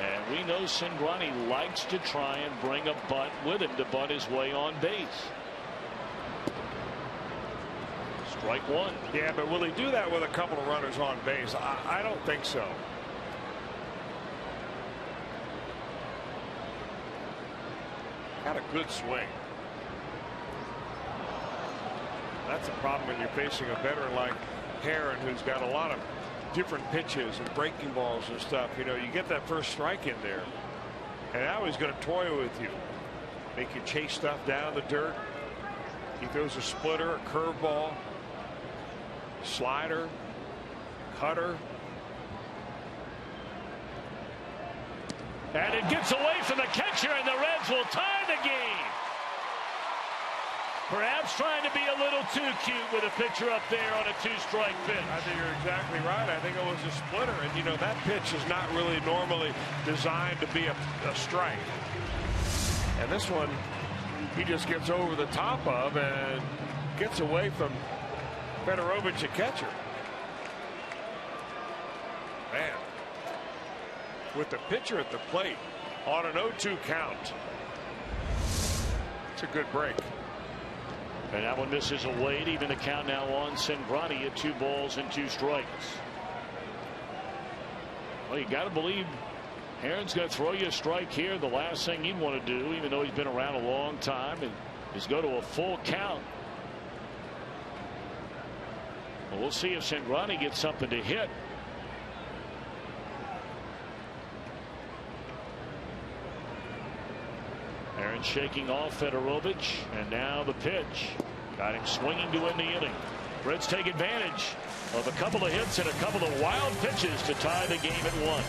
And we know Cingrani likes to try and bring a bunt with him to bunt his way on base. Strike one. Yeah, but will he do that with a couple of runners on base? I don't think so. Got a good swing. That's a problem when you're facing a veteran like Heron, who's got a lot of different pitches and breaking balls and stuff. You know, you get that first strike in there, and now he's going to toy with you, make you chase stuff down the dirt. He throws a splitter, a curveball, slider, cutter. And it gets away from the catcher, and the Reds will tie the game. Perhaps trying to be a little too cute with a pitcher up there on a 2-strike pitch. I think you're exactly right. I think it was a splitter, and you know that pitch is not really normally designed to be a strike. And this one, he just gets over the top of and gets away from Fedorovich, a catcher. Man, with the pitcher at the plate on an 0-2 count. It's a good break. And that one misses a weight. Even the count now on Cingrani at 2 balls and 2 strikes. Well, you got to believe Heron's going to throw you a strike here. The last thing he'd want to do, even though he's been around a long time, is go to a full count. Well, we'll see if Cingrani gets something to hit. Aaron shaking off Fedorovich, and now the pitch. Got him swinging to end the inning. Reds take advantage of a couple of hits and a couple of wild pitches to tie the game at 1.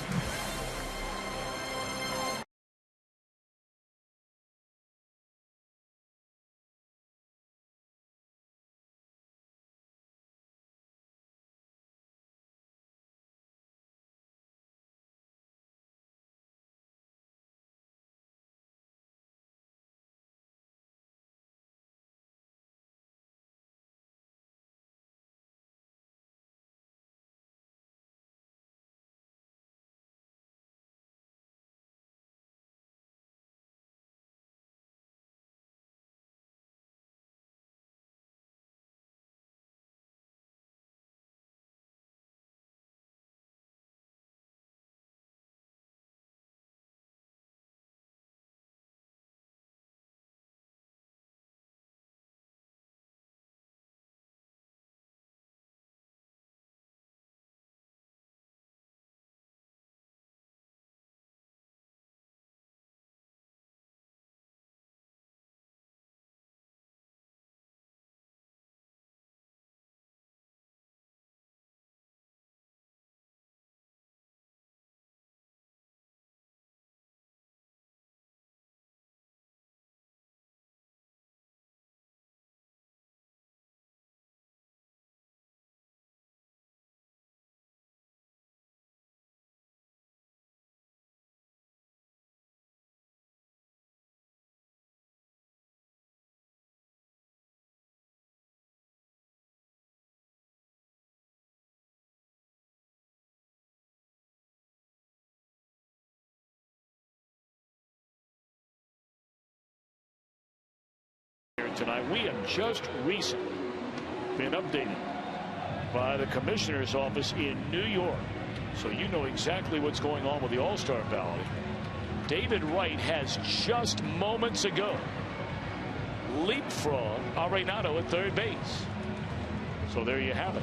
Tonight, we have just recently been updated by the commissioner's office in New York, so you know exactly what's going on with the All-Star ballot. David Wright has just moments ago leapfrogged Arenado at third base. So there you have it.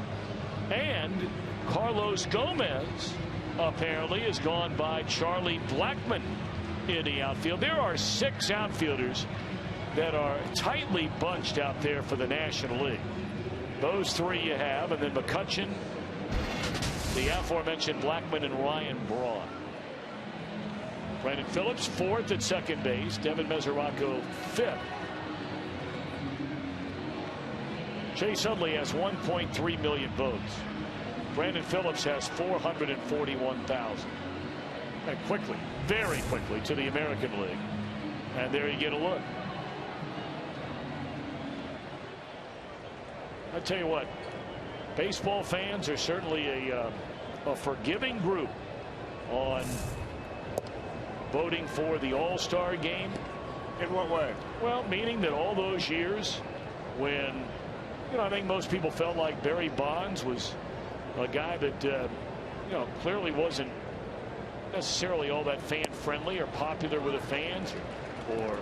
And Carlos Gomez apparently has gone by Charlie Blackmon in the outfield. There are 6 outfielders that are tightly bunched out there for the National League. Those 3 you have, and then McCutchen, the aforementioned Blackmon and Ryan Braun. Brandon Phillips fourth at second base. Devin Mesoraco fifth. Chase Utley has 1.3 million votes. Brandon Phillips has 441,000. And quickly, very quickly, to the American League. And there you get a look. I tell you what, baseball fans are certainly a forgiving group on voting for the All-Star game. In what way? Well, meaning that all those years when, I think most people felt like Barry Bonds was a guy that, clearly wasn't necessarily all that fan-friendly or popular with the fans, or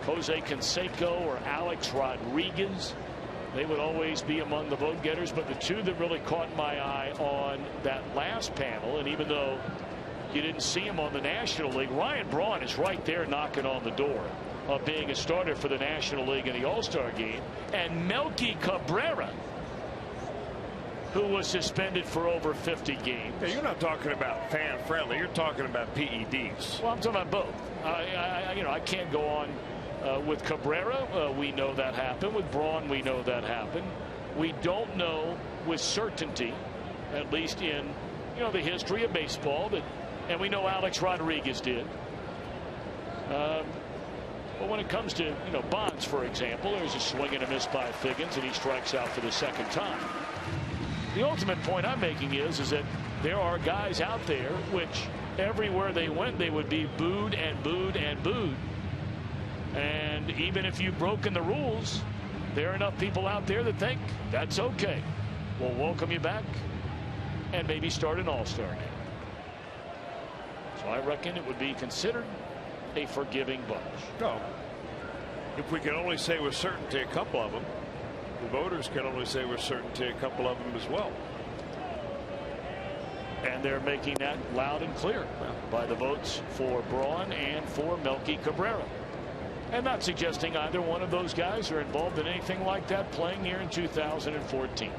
Jose Canseco or Alex Rodriguez. They would always be among the vote getters. But the two that really caught my eye on that last panel, and even though you didn't see him on the National League, Ryan Braun is right there knocking on the door of being a starter for the National League in the All-Star game. And Melky Cabrera, who was suspended for over 50 games. Yeah, you're not talking about fan-friendly. You're talking about PEDs. Well, I'm talking about both. I can't go on with Cabrera. We know that happened. With Braun, we know that happened. We don't know with certainty, at least in the history of baseball, that, and we know Alex Rodriguez did. But when it comes to Bonds, for example, there's a swing and a miss by Figgins, and he strikes out for the second time. The ultimate point I'm making is that there are guys out there which everywhere they went they would be booed and booed and booed. And even if you've broken the rules, there are enough people out there that think that's okay. We'll welcome you back and maybe start an All-Star game. So I reckon it would be considered a forgiving bunch. No. If we can only say with certainty a couple of them, the voters can only say with certainty a couple of them as well. And they're making that loud and clear by the votes for Braun and for Melky Cabrera. And not suggesting either one of those guys are involved in anything like that playing here in 2014.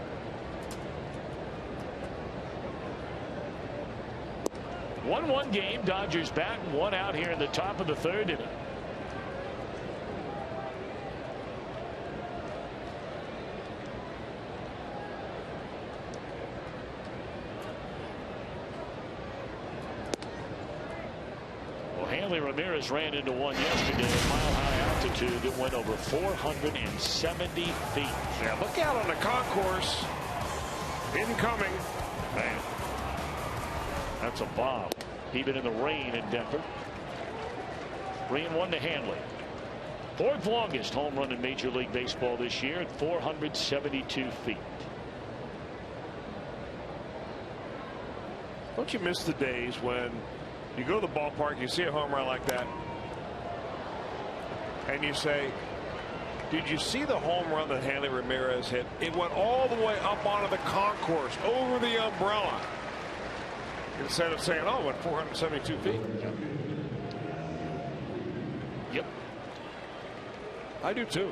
One game. Dodgers bat, one out here in the top of the third inning. Hanley Ramirez ran into one yesterday at mile-high altitude that went over 470 feet. Yeah, look out on the concourse. Incoming. Man, that's a bomb. Even in the rain in Denver. 3-1 to Hanley. Fourth longest home run in Major League Baseball this year at 472 feet. Don't you miss the days when you go to the ballpark, you see a home run like that, and you say, did you see the home run that Hanley Ramirez hit? It went all the way up onto the concourse, over the umbrella. Instead of saying, oh, it went 472 feet. Yep. I do too.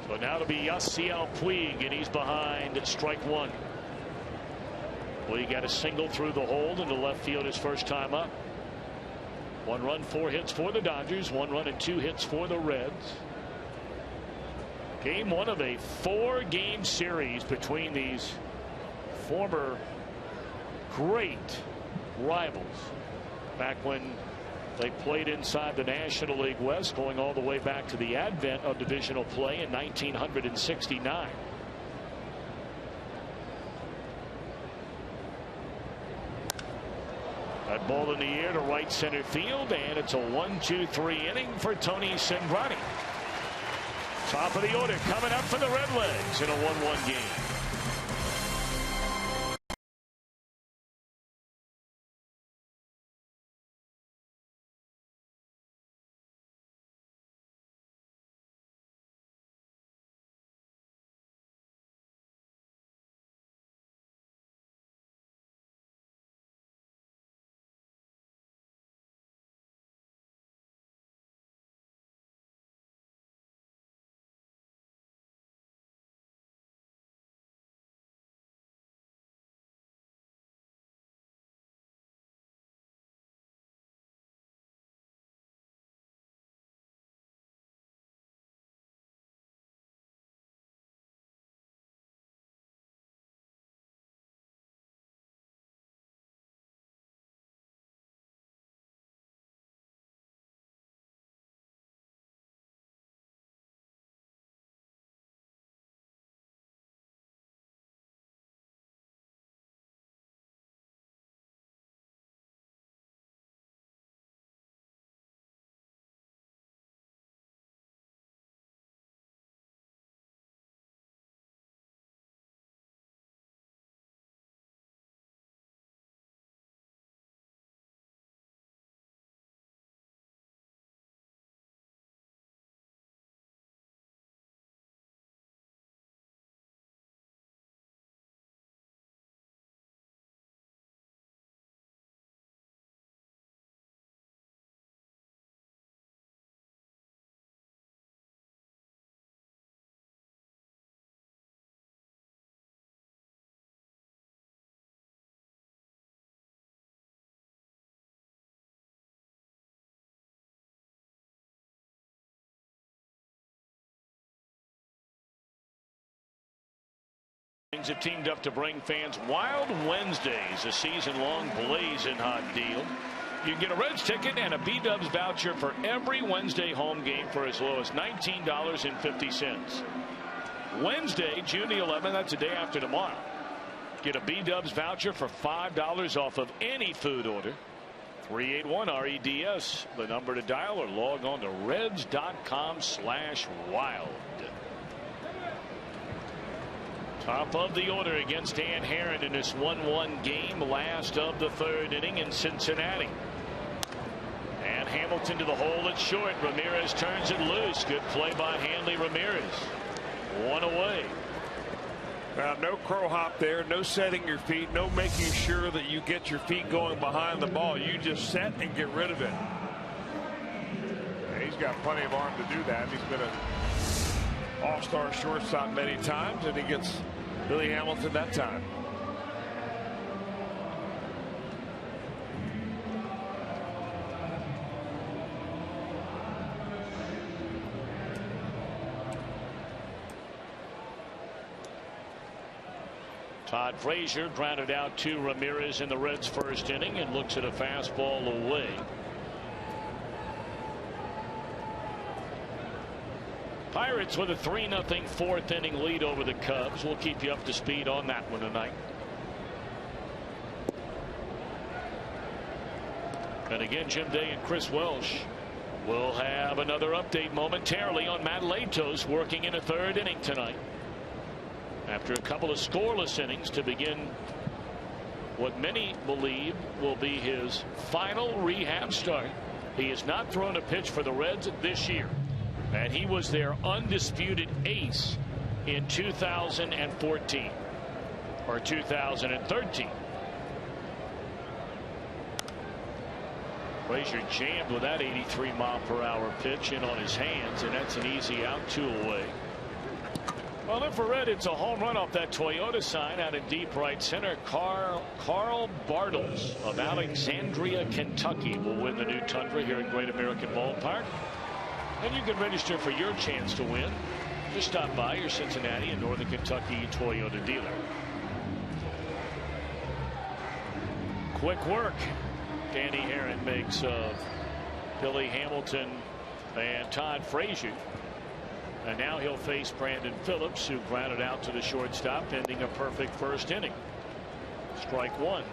So now to be Yasiel Puig, and he's behind strike one. Puig got a single through the hole into left field his first time up. 1 run, 4 hits for the Dodgers. 1 run and 2 hits for the Reds. Game 1 of a 4-game series between these former great rivals. Back when they played inside the National League West, going all the way back to the advent of divisional play in 1969. That ball in the air to right center field, and it's a 1-2-3 inning for Tony Cingrani. Top of the order coming up for the Redlegs in a 1-1 game. Have teamed up to bring fans Wild Wednesdays, a season-long blazing hot deal. You can get a Reds ticket and a B-Dubs voucher for every Wednesday home game for as low as $19.50. Wednesday, June the 11th, that's the day after tomorrow. Get a B-Dubs voucher for $5 off of any food order. 381-REDS, the number to dial, or log on to reds.com/wild. Top of the order against Dan Herron in this 1-1 game, last of the third inning in Cincinnati. And Hamilton to the hole at short. Ramirez turns it loose. Good play by Hanley Ramirez. One away. Now, no crow hop there, no setting your feet, no making sure that you get your feet going behind the ball. You just set and get rid of it. He's got plenty of arm to do that. He's been an all-star shortstop many times, and he gets Billy Hamilton that time. Todd Frazier grounded out to Ramirez in the Reds' first inning and looks at a fastball away. Pirates with a 3-0 fourth inning lead over the Cubs. We'll keep you up to speed on that one tonight. And again, Jim Day and Chris Welsh will have another update momentarily on Matt Latos working in a third inning tonight. After a couple of scoreless innings to begin what many believe will be his final rehab start. He has not thrown a pitch for the Reds this year. And he was their undisputed ace in 2014 or 2013. Frazier jammed with that 83-mile-per-hour pitch in on his hands, and that's an easy out, 2 away. Well, infrared, it's a home run off that Toyota sign out in deep right center. Carl Bartles of Alexandria, Kentucky will win the new Tundra here at Great American Ballpark. And you can register for your chance to win. Just stop by your Cincinnati and Northern Kentucky Toyota dealer. Quick work Danny Herron makes of Billy Hamilton and Todd Frazier. And now he'll face Brandon Phillips, who grounded out to the shortstop, ending a perfect first inning. Strike one.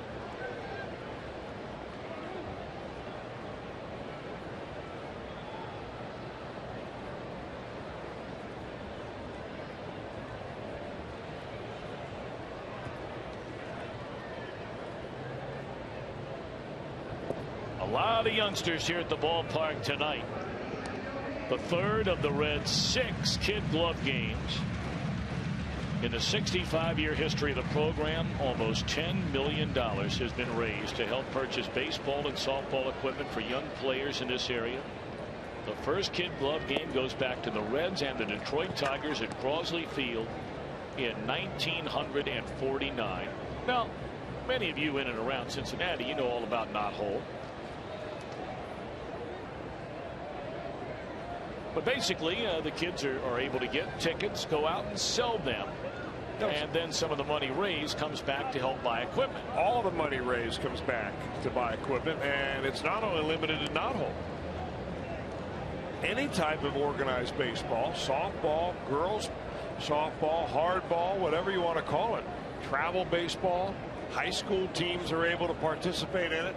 A lot of youngsters here at the ballpark tonight. The third of the Reds' 6 kid glove games. In the 65-year history of the program, almost $10 million has been raised to help purchase baseball and softball equipment for young players in this area. The first kid glove game goes back to the Reds and the Detroit Tigers at Crosley Field in 1949. Now, many of you in and around Cincinnati, you know all about Knot Hole. But basically, the kids are able to get tickets, go out and sell them. And then some of the money raised comes back to help buy equipment. All the money raised comes back to buy equipment, and it's not only limited to Knot Hole. Any type of organized baseball, softball, girls softball, hardball, whatever you want to call it. Travel baseball, high school teams are able to participate in it.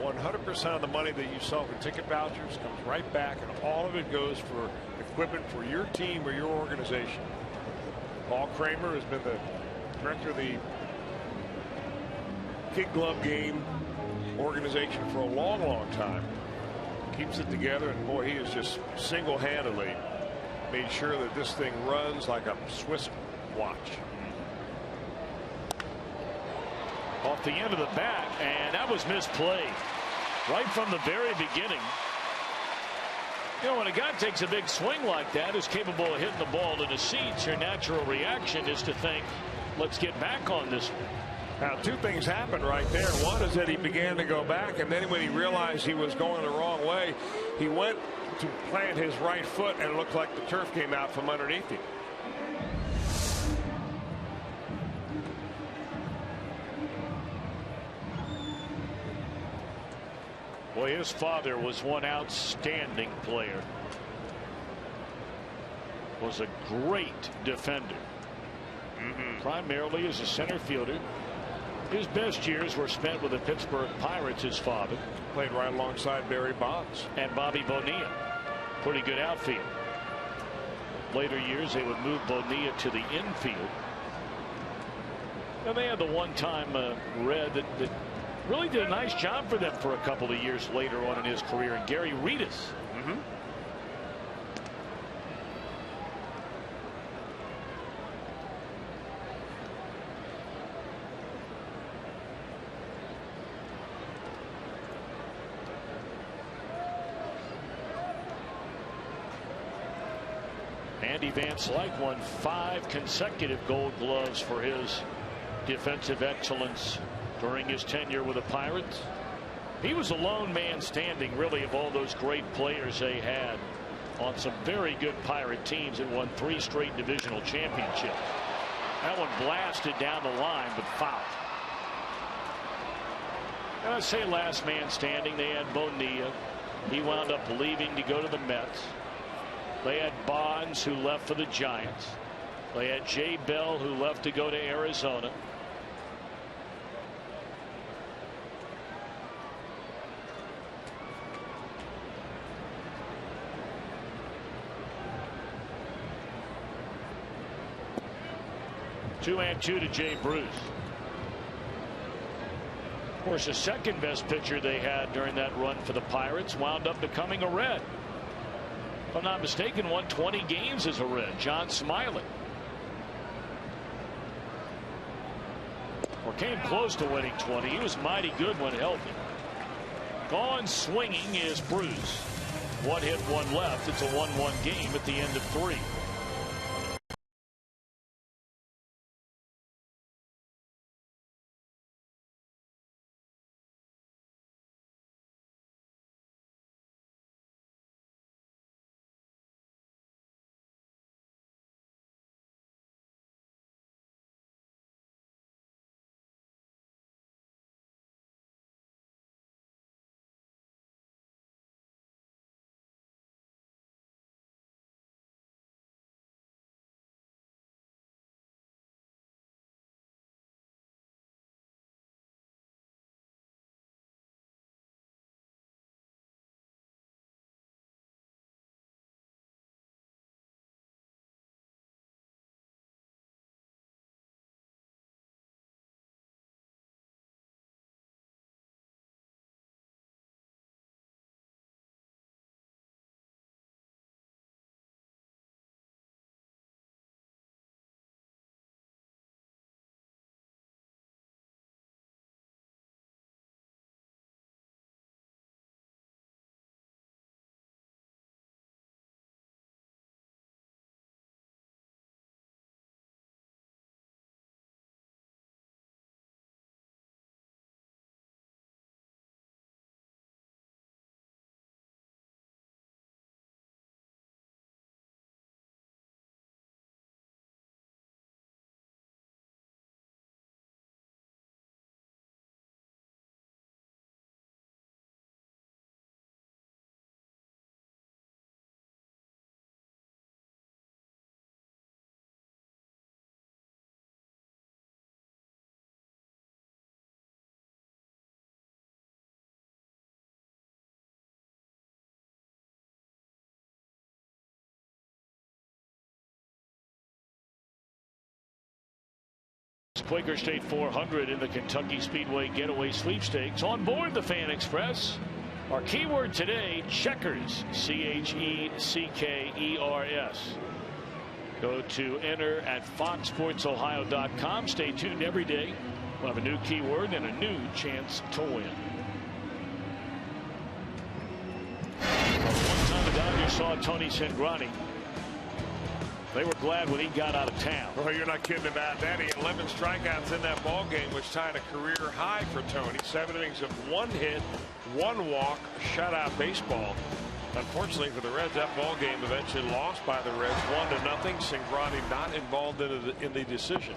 100% of the money that you sell for ticket vouchers comes right back, and all of it goes for equipment for your team or your organization. Paul Kramer has been the director of the Kid Glove Game organization for a long time. Keeps it together, and boy, he has just single-handedly made sure that this thing runs like a Swiss watch. Off the end of the bat, and that was misplayed right from the very beginning. You know, when a guy takes a big swing like that, is capable of hitting the ball to the seats, your natural reaction is to think, let's get back on this one. Now, 2 things happened right there. One is that he began to go back, and then when he realized he was going the wrong way, he went to plant his right foot, and it looked like the turf came out from underneath him. Boy, his father was one outstanding player. Was a great defender. Primarily as a center fielder. His best years were spent with the Pittsburgh Pirates, his father. Played right alongside Barry Bonds. And Bobby Bonilla. Pretty good outfield. Later years, they would move Bonilla to the infield. And they had the one-time Red that really did a nice job for them for a couple of years later on in his career, and Gary Reedus. Andy Van Slyke won 5 consecutive Gold Gloves for his defensive excellence during his tenure with the Pirates. He was a lone man standing, really, of all those great players they had on some very good Pirate teams that won 3 straight divisional championships. That one blasted down the line, but fouled. And I'd say last man standing, they had Bonilla. He wound up leaving to go to the Mets. They had Bonds, who left for the Giants. They had Jay Bell, who left to go to Arizona. Two and two to Jay Bruce. Of course, the second best pitcher they had during that run for the Pirates wound up becoming a Red. If I'm not mistaken, won 20 games as a Red. John Smiley. Or came close to winning 20. He was mighty good when healthy. Gone swinging is Bruce. 1 hit, 1 left. It's a 1-1 game at the end of 3. Quaker State 400 in the Kentucky Speedway Getaway Sweepstakes. On board the Fan Express. Our keyword today, checkers. CHECKERS. Go to enter at foxsportsohio.com. Stay tuned every day. We'll have a new keyword and a new chance to win. One time the Dodgers saw Tony Cingrani. They were glad when he got out of town. Well, you're not kidding about that. He had 11 strikeouts in that ball game, which tied a career high for Tony. 7 innings of 1 hit, 1 walk, shutout baseball. Unfortunately for the Reds, that ball game eventually lost by the Reds 1-0. Cingrani not involved in the decision.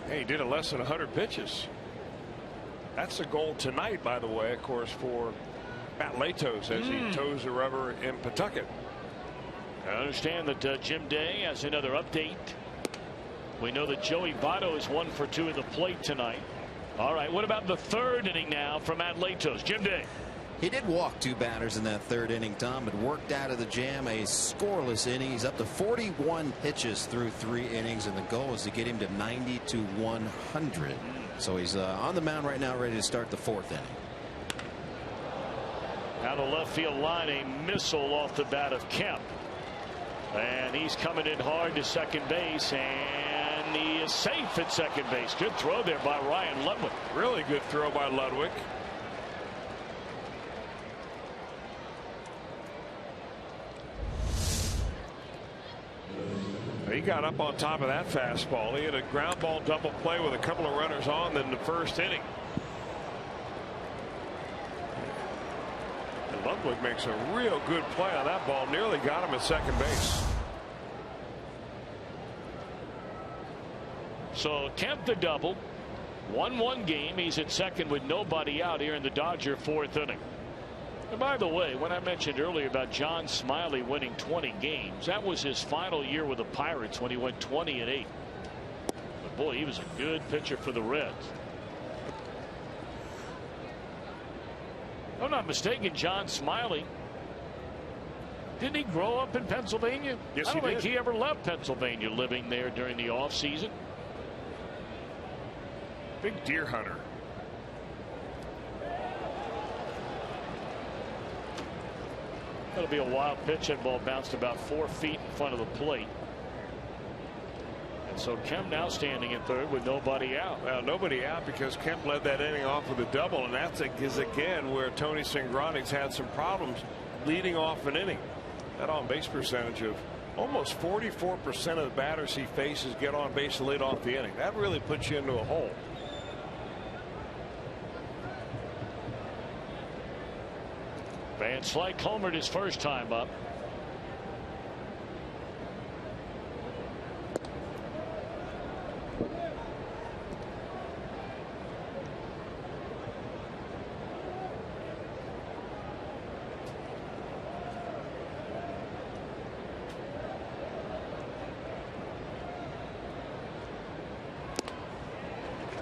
Hey, he did it less than 100 pitches. That's the goal tonight, by the way, of course, for Matt Latos as he toes the rubber in Pawtucket. I understand that Jim Day has another update. We know that Joey Votto is 1 for 2 at the plate tonight. All right, what about the third inning now for Matt Latos? Jim Day. He did walk 2 batters in that third inning, Tom, but worked out of the jam a scoreless inning. He's up to 41 pitches through 3 innings, and the goal is to get him to 90 to 100. So he's on the mound right now, ready to start the 4th inning. Out of left field line, a missile off the bat of Kemp. And he's coming in hard to second base, and he is safe at second base. Good throw there by Ryan Ludwig. Really good throw by Ludwig. He got up on top of that fastball. He had a ground ball double play with a couple of runners on in the first inning. And Ludwig makes a real good play on that ball. Nearly got him at second base. So Kemp the double. 1-1 game. He's at second with nobody out here in the Dodger 4th inning. And by the way, when I mentioned earlier about John Smiley winning 20 games, that was his final year with the Pirates when he went 20-8. But boy, he was a good pitcher for the Reds. If I'm not mistaken, John Smiley, didn't he grow up in Pennsylvania? Yes, I don't think did. he ever left Pennsylvania, living there during the off season. Big deer hunter. That'll be a wild pitch. That ball bounced about 4 feet in front of the plate. And so Kemp now standing at third with nobody out. Well, nobody out because Kemp led that inning off with a double, and that is again where Tony Cingrani's had some problems leading off an inning. That on base percentage of almost 44% of the batters he faces get on base and lead off the inning. That really puts you into a hole. Van Slyke homered his first time up.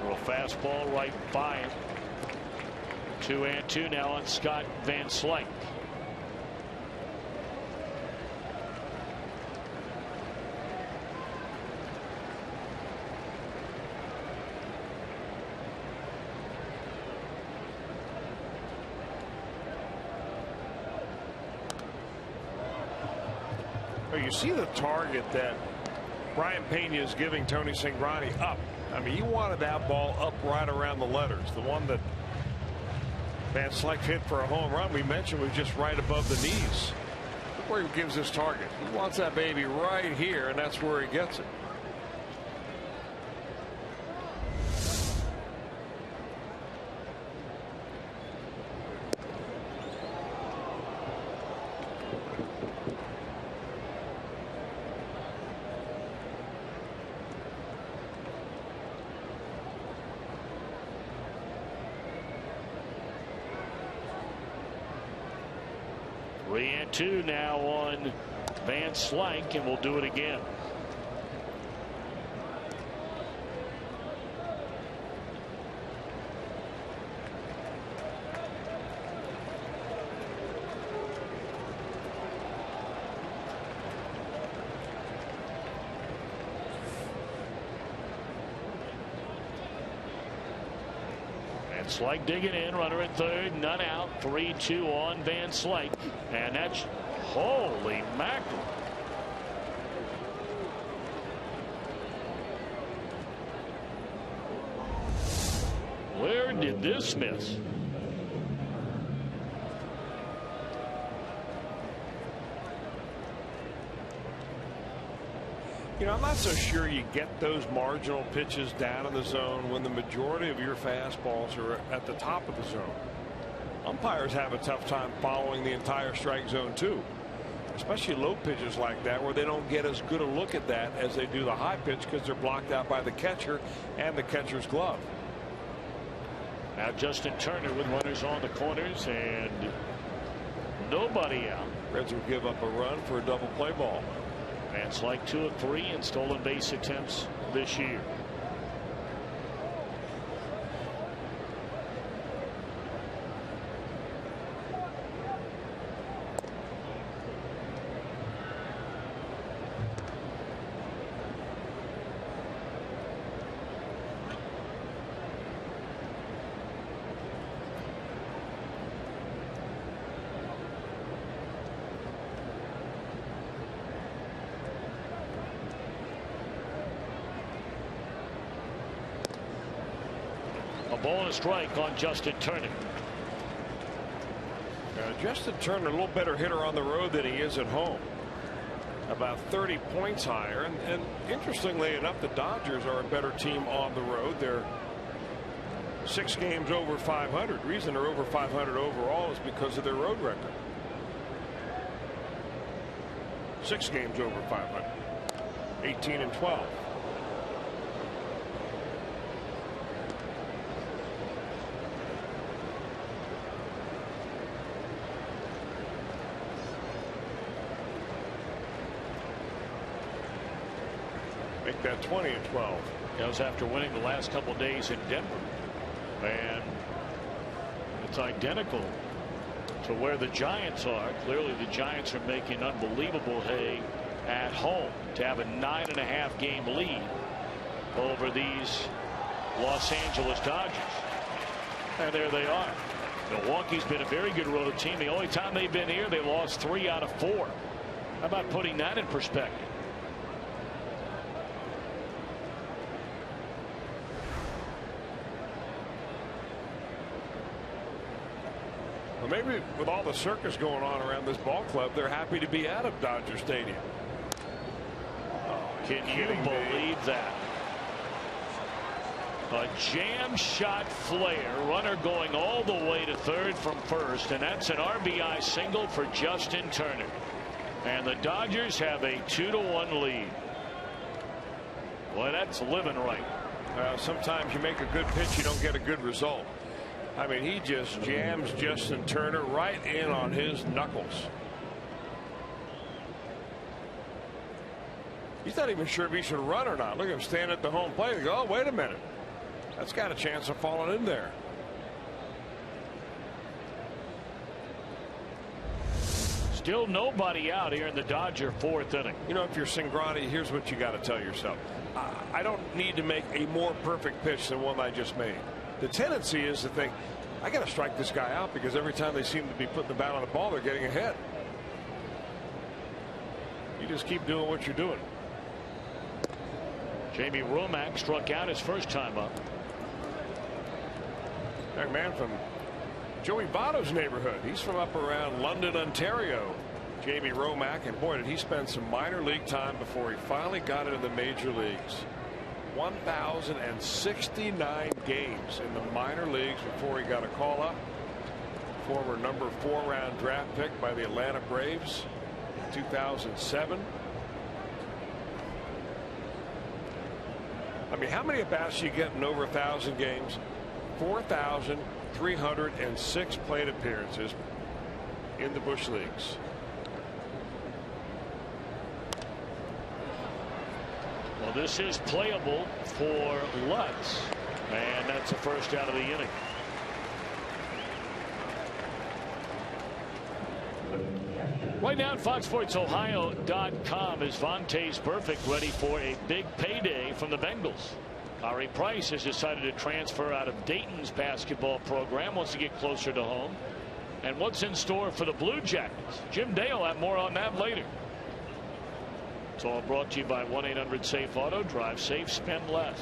Little fastball right by him. 2-2 now on Scott Van Slyke. You see the target that Brian Pena is giving Tony Cingrani up. I mean, he wanted that ball up right around the letters. The one that Van Slyke hit for a home run we mentioned was just right above the knees. Look where he gives his target. He wants that baby right here, and that's where he gets it. Two now on Van Slyke, and we'll do it again. Van Slyke digging in, runner at third, none out, 3-2 on Van Slyke. And that's, holy mackerel. Where did this miss? You know, I'm not so sure you get those marginal pitches down in the zone when the majority of your fastballs are at the top of the zone. Umpires have a tough time following the entire strike zone too. especially low pitches like that, where they don't get as good a look at that as they do the high pitch because they're blocked out by the catcher and the catcher's glove. Now Justin Turner with runners on the corners and nobody out. Reds will give up a run for a double play ball. That's like 2 of 3 in stolen base attempts this year. A ball and a strike on Justin Turner. Justin Turner, a little better hitter on the road than he is at home. About 30 points higher. And interestingly enough, the Dodgers are a better team on the road. They're 6 games over 500. The reason they're over 500 overall is because of their road record. 6 games over 500. 18-12. Make that 20-12. That was after winning the last couple of days in Denver. And it's identical to where the Giants are. Clearly the Giants are making unbelievable hay at home to have a 9.5 game lead over these Los Angeles Dodgers. And there they are. Milwaukee's been a very good road team. The only time they've been here, they lost 3 out of 4. How about putting that in perspective? Well, maybe with all the circus going on around this ball club, they're happy to be out of Dodger Stadium. Can you believe that? A jam shot flare, runner going all the way to third from first, and that's an RBI single for Justin Turner. And the Dodgers have a 2-1 lead. Boy, that's living right. Sometimes you make a good pitch, you don't get a good result. I mean, he just jams Justin Turner right in on his knuckles. He's not even sure if he should run or not. Look at him stand at the home plate and go, oh, wait a minute. That's got a chance of falling in there. Still nobody out here in the Dodger 4th inning. You know, if you're Cingrani, here's what you got to tell yourself. I don't need to make a more perfect pitch than one I just made. The tendency is to think, I got to strike this guy out because every time they seem to be putting the bat on the ball, they're getting ahead. You just keep doing what you're doing. Jamie Romack struck out his first time up. Young man from Joey Votto's neighborhood. He's from up around London, Ontario. Jamie Romack, and boy, did he spend some minor league time before he finally got into the major leagues. 1,069 games in the minor leagues before he got a call up. Former number 4 round draft pick by the Atlanta Braves in 2007. I mean, how many at-bats do you get in over 1,000 games? 4,306 plate appearances in the Busch Leagues. Well, this is playable for Lutz, and that's the first out of the inning. Right now at FoxSportsOhio.com is Vontaze Burfict ready for a big payday from the Bengals. Ari Price has decided to transfer out of Dayton's basketball program, wants to get closer to home. And what's in store for the Blue Jackets? Jim Day will have more on that later. It's all brought to you by 1-800-SAFE-AUTO. Drive safe, spend less.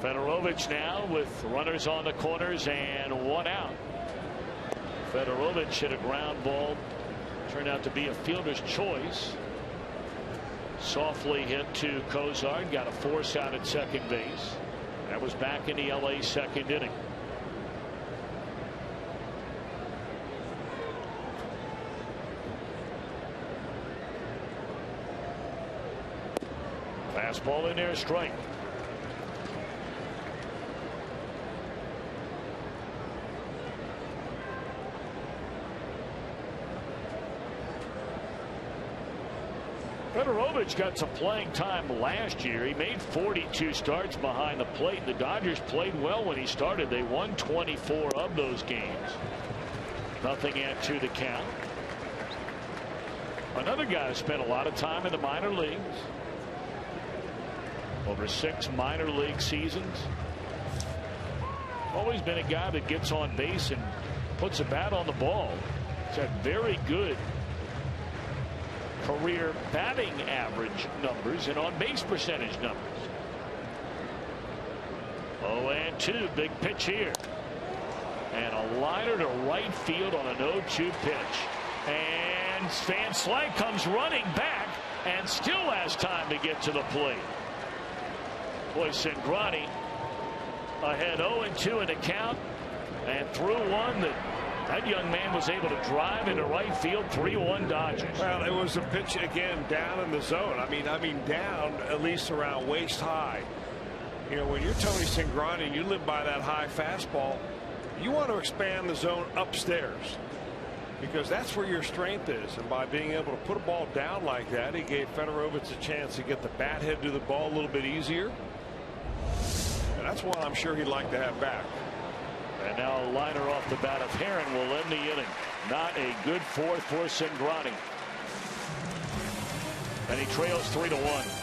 Fedorovich now with runners on the corners and 1 out. Fedorovich hit a ground ball. Turned out to be a fielder's choice. Softly hit to Cozart, got a force out at second base. That was back in the LA second inning. Fastball in there, strike. Fedorovich got some playing time last year. He made 42 starts behind the plate. The Dodgers played well when he started. They won 24 of those games. Nothing at 2 the count. Another guy who spent a lot of time in the minor leagues. Over 6 minor league seasons. Always been a guy that gets on base and puts a bat on the ball. He's had very good career batting average numbers and on base percentage numbers. 0-2, big pitch here. And a liner to right field on an 0-2 pitch. And Van Slyke comes running back and still has time to get to the plate. Boy, Cingrani ahead 0-2 in the count, and threw one that young man was able to drive into right field. 3-1 Dodgers. Well, it was a pitch again down in the zone. I mean down at least around waist high. You know, when you're Tony Cingrani and you live by that high fastball, you want to expand the zone upstairs, because that's where your strength is. And by being able to put a ball down like that, he gave Fedorovich a chance to get the bat head to the ball a little bit easier. And that's what I'm sure he'd like to have back. And now a liner off the bat of Herron will end the inning. Not a good fourth for Cingrani. And he trails 3-1.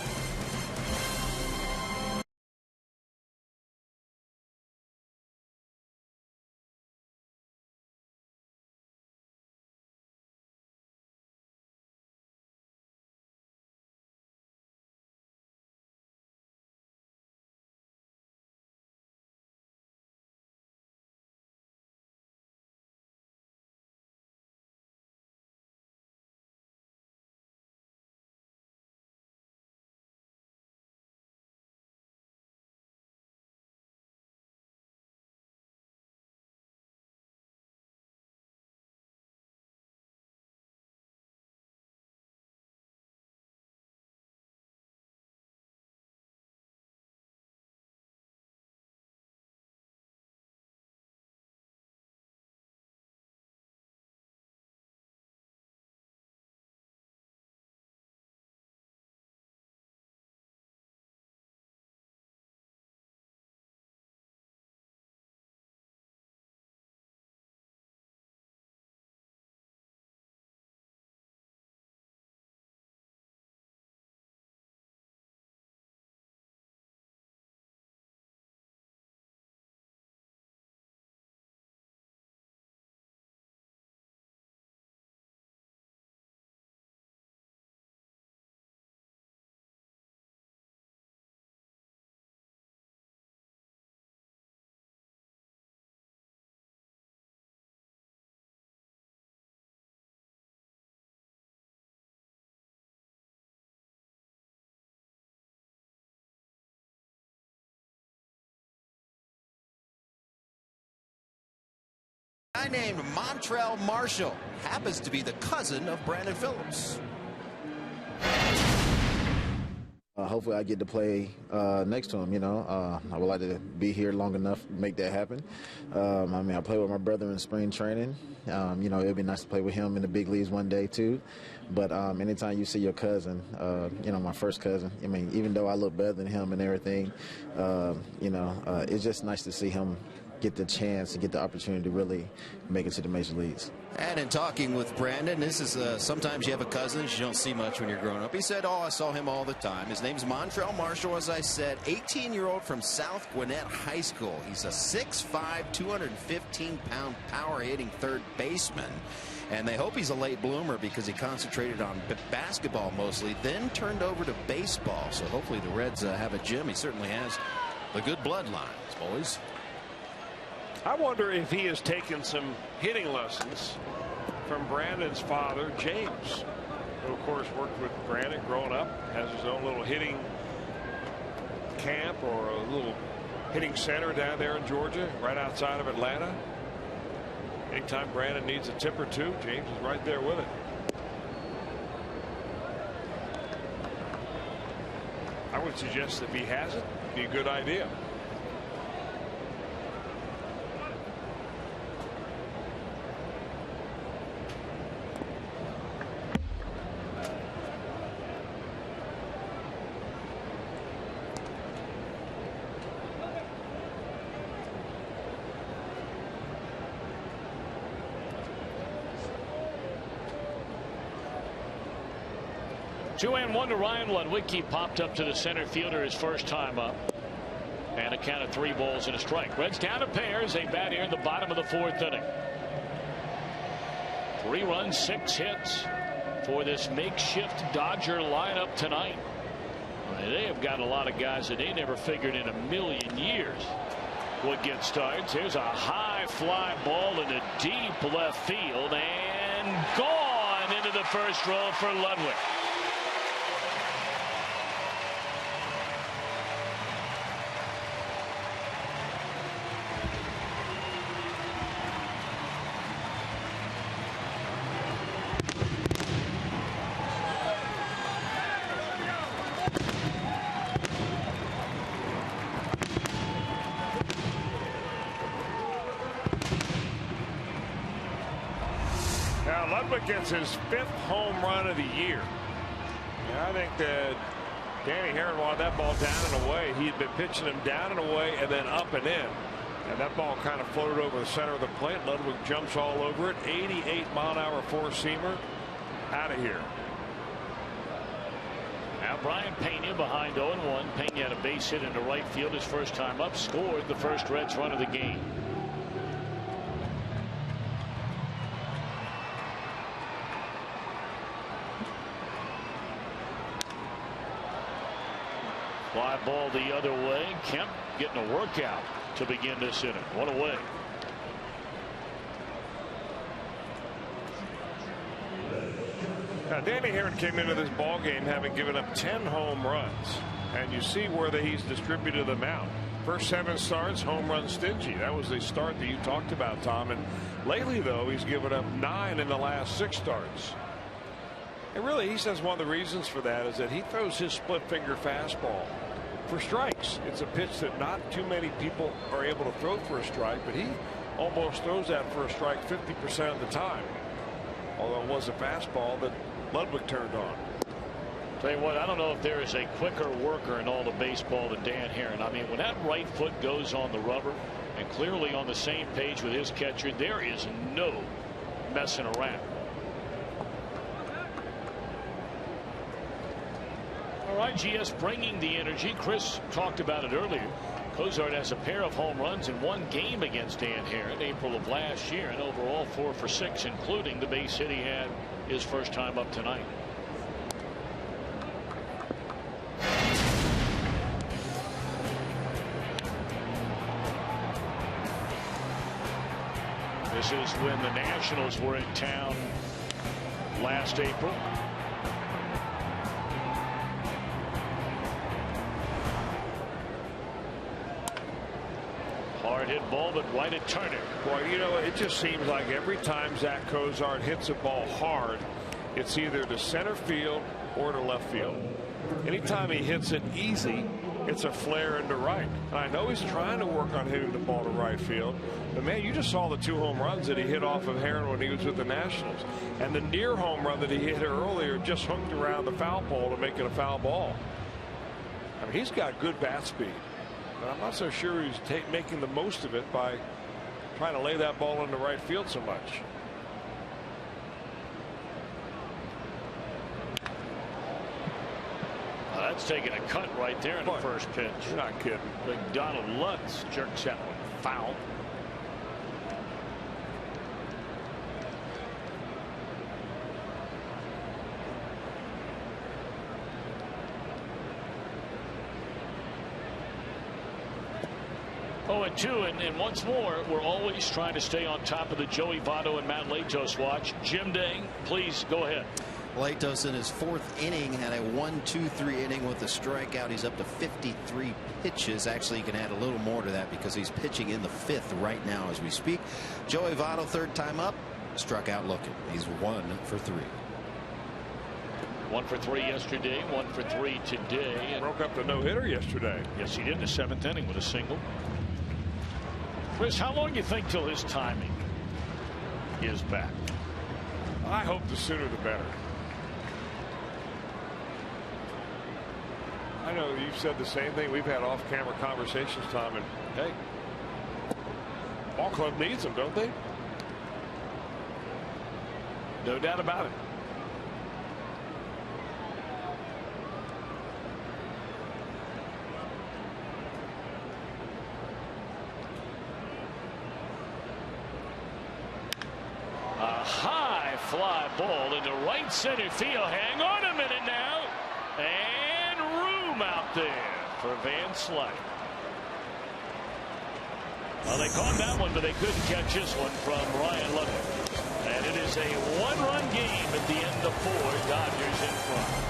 A guy named Montrell Marshall happens to be the cousin of Brandon Phillips. Hopefully I get to play next to him. You know, I would like to be here long enough to make that happen. I mean, I play with my brother in spring training. You know, it'd be nice to play with him in the big leagues one day too. But anytime you see your cousin, you know, my first cousin, I mean, even though I look better than him and everything, you know, it's just nice to see him get the chance to get the opportunity to really make it to the major leagues. And in talking with Brandon, this is sometimes you have a cousin you don't see much when you're growing up. He said, oh, I saw him all the time. His name's Montrell Marshall, as I said, 18-year-old from South Gwinnett High School. He's a 6'5", 215-pound power-hitting third baseman. And they hope he's a late bloomer because he concentrated on basketball mostly, then turned over to baseball. So hopefully the Reds have a gym. He certainly has the good bloodlines, boys. I wonder if he has taken some hitting lessons from Brandon's father, James. who of course worked with Granite growing up, has his own little hitting camp or a little hitting center down there in Georgia, right outside of Atlanta. Anytime Brandon needs a tip or two, James is right there with it. I would suggest if he has it, it'd be a good idea. Two and one to Ryan Ludwig. He popped up to the center fielder his first time up. And a count of 3 balls and a strike. Reds down a pair as they bat here in the bottom of the 4th inning. 3 runs, 6 hits for this makeshift Dodger lineup tonight. They have got a lot of guys that they never figured in a million years would get starts. Here's a high fly ball into deep left field and gone into the first row for Ludwig. Ludwig gets his 5th home run of the year. Yeah, I think that Danny Herron wanted that ball down and away. He had been pitching him down and away and then up and in. And that ball kind of floated over the center of the plate. Ludwig jumps all over it. 88-mile-an-hour four-seamer out of here. Now Brian Pena behind 0-1. Pena had a base hit into right field his first time up. Scored the first Reds run of the game. Fly ball the other way. Kemp getting a workout to begin this inning. 1 away. Now Danny Herron came into this ball game having given up 10 home runs, and you see where he's distributed them out. First 7 starts, home run stingy. That was the start that you talked about, Tom. And lately, though, he's given up 9 in the last 6 starts. And really, he says one of the reasons for that is that he throws his split finger fastball for strikes. It's a pitch that not too many people are able to throw for a strike, but he almost throws that for a strike 50% of the time. Although it was a fastball that Ludwig turned on. Tell you what, I don't know if there is a quicker worker in all the baseball than Dan Herron. I mean, when that right foot goes on the rubber and clearly on the same page with his catcher, there is no messing around. All right, GS bringing the energy. Chris talked about it earlier. Cozart has a pair of home runs in 1 game against Dan Herron, April of last year, and overall 4 for 6, including the base hit he had his first time up tonight. This is when the Nationals were in town last April. Hard hit ball, but right at Turner. Boy, you know, it just seems like every time Zach Cozart hits a ball hard, it's either to center field or to left field. Anytime he hits it easy, it's a flare into right. And I know he's trying to work on hitting the ball to right field, but man, you just saw the 2 home runs that he hit off of Herron when he was with the Nationals. And the near home run that he hit earlier just hooked around the foul pole to make it a foul ball. I mean, he's got good bat speed. But I'm not so sure he's making the most of it by trying to lay that ball into right field so much. Well, that's taking a cut right there in the first pitch. You're not kidding. Big Donald Lutz jerks that one foul. Oh, and 2, and once more, we're always trying to stay on top of the Joey Votto and Matt Latos watch. Jim Day, please go ahead. Latos in his 4th inning had a 1-2-3 inning with a strikeout. He's up to 53 pitches. Actually, he can add a little more to that because he's pitching in the 5th right now as we speak. Joey Votto, 3rd time up, struck out looking. He's 1 for 3. 1 for 3 yesterday, 1 for 3 today. And broke up the no-hitter yesterday. Yes, he did in the 7th inning with a single. Chris, how long do you think till his timing is back? I hope the sooner the better. I know you've said the same thing. We've had off-camera conversations, Tom, and hey, ball club needs them, don't they? No doubt about it. A high fly ball into right center field. Hang on a minute now. And room out there for Van Slyke. Well, they caught that one, but they couldn't catch this one from Ryan Ludwig. And it is a 1-run game at the end of 4. Dodgers in front.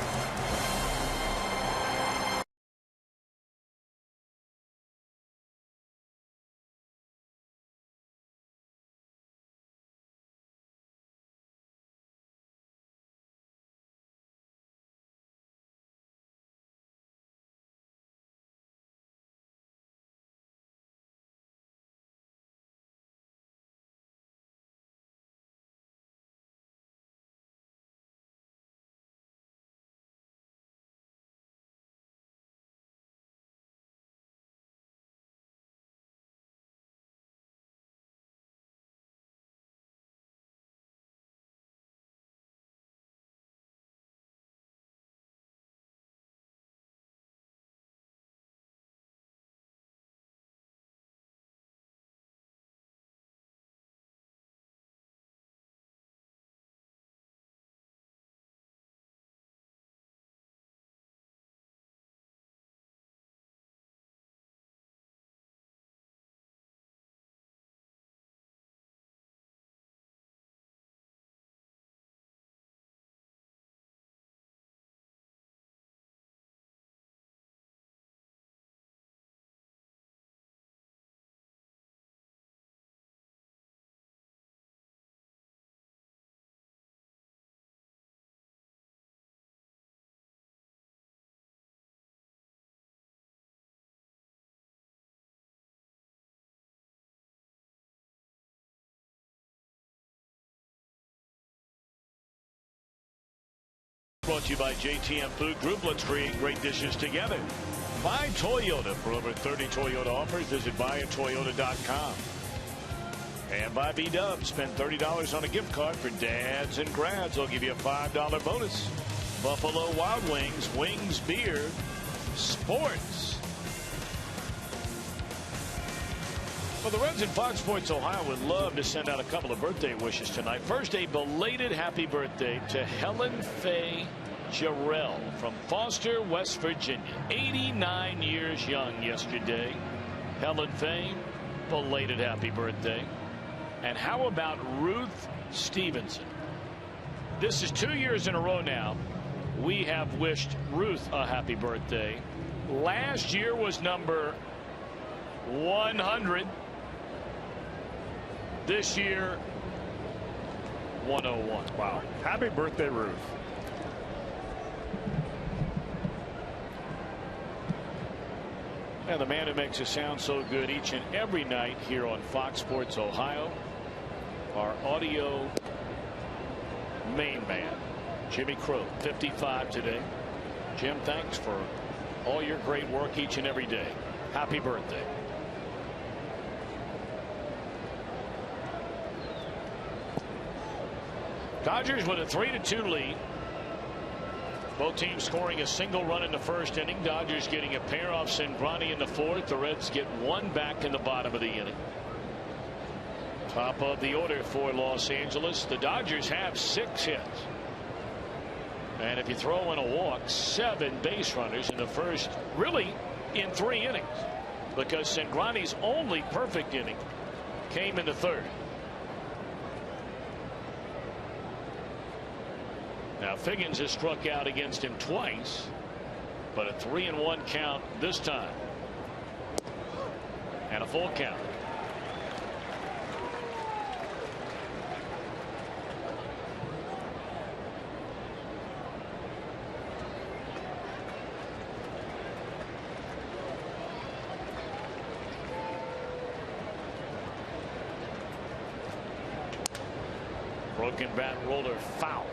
Brought to you by JTM Food Group. Let's create great dishes together. Buy Toyota. For over 30 Toyota offers, visit buyatoyota.com. And by B-Dubs. Spend $30 on a gift card for dads and grads. They'll give you a $5 bonus. Buffalo Wild Wings, wings, beer, sports. Well, the Reds in Fox Sports Ohio would love to send out a couple of birthday wishes tonight. First, a belated happy birthday to Helen Faye Jarrell from Foster, West Virginia. 89 years young yesterday. Helen Faye, belated happy birthday. And how about Ruth Stevenson? This is 2 years in a row now. We have wished Ruth a happy birthday. Last year was number 100. This year, 101. Wow. Happy birthday, Ruth. And the man who makes us sound so good each and every night here on Fox Sports Ohio, our audio main man, Jimmy Crow, 55 today. Jim, thanks for all your great work each and every day. Happy birthday. Dodgers with a 3-2 lead. Both teams scoring a single run in the first inning. Dodgers getting a pair off Cingrani in the 4th. The Reds get one back in the bottom of the inning. Top of the order for Los Angeles. The Dodgers have 6 hits. And if you throw in a walk, 7 base runners in the first, really in 3 innings. Because Cingrani's only perfect inning came in the 3rd. Now Figgins has struck out against him twice, but a 3-1 count this time, and a full count. Broken bat roller foul.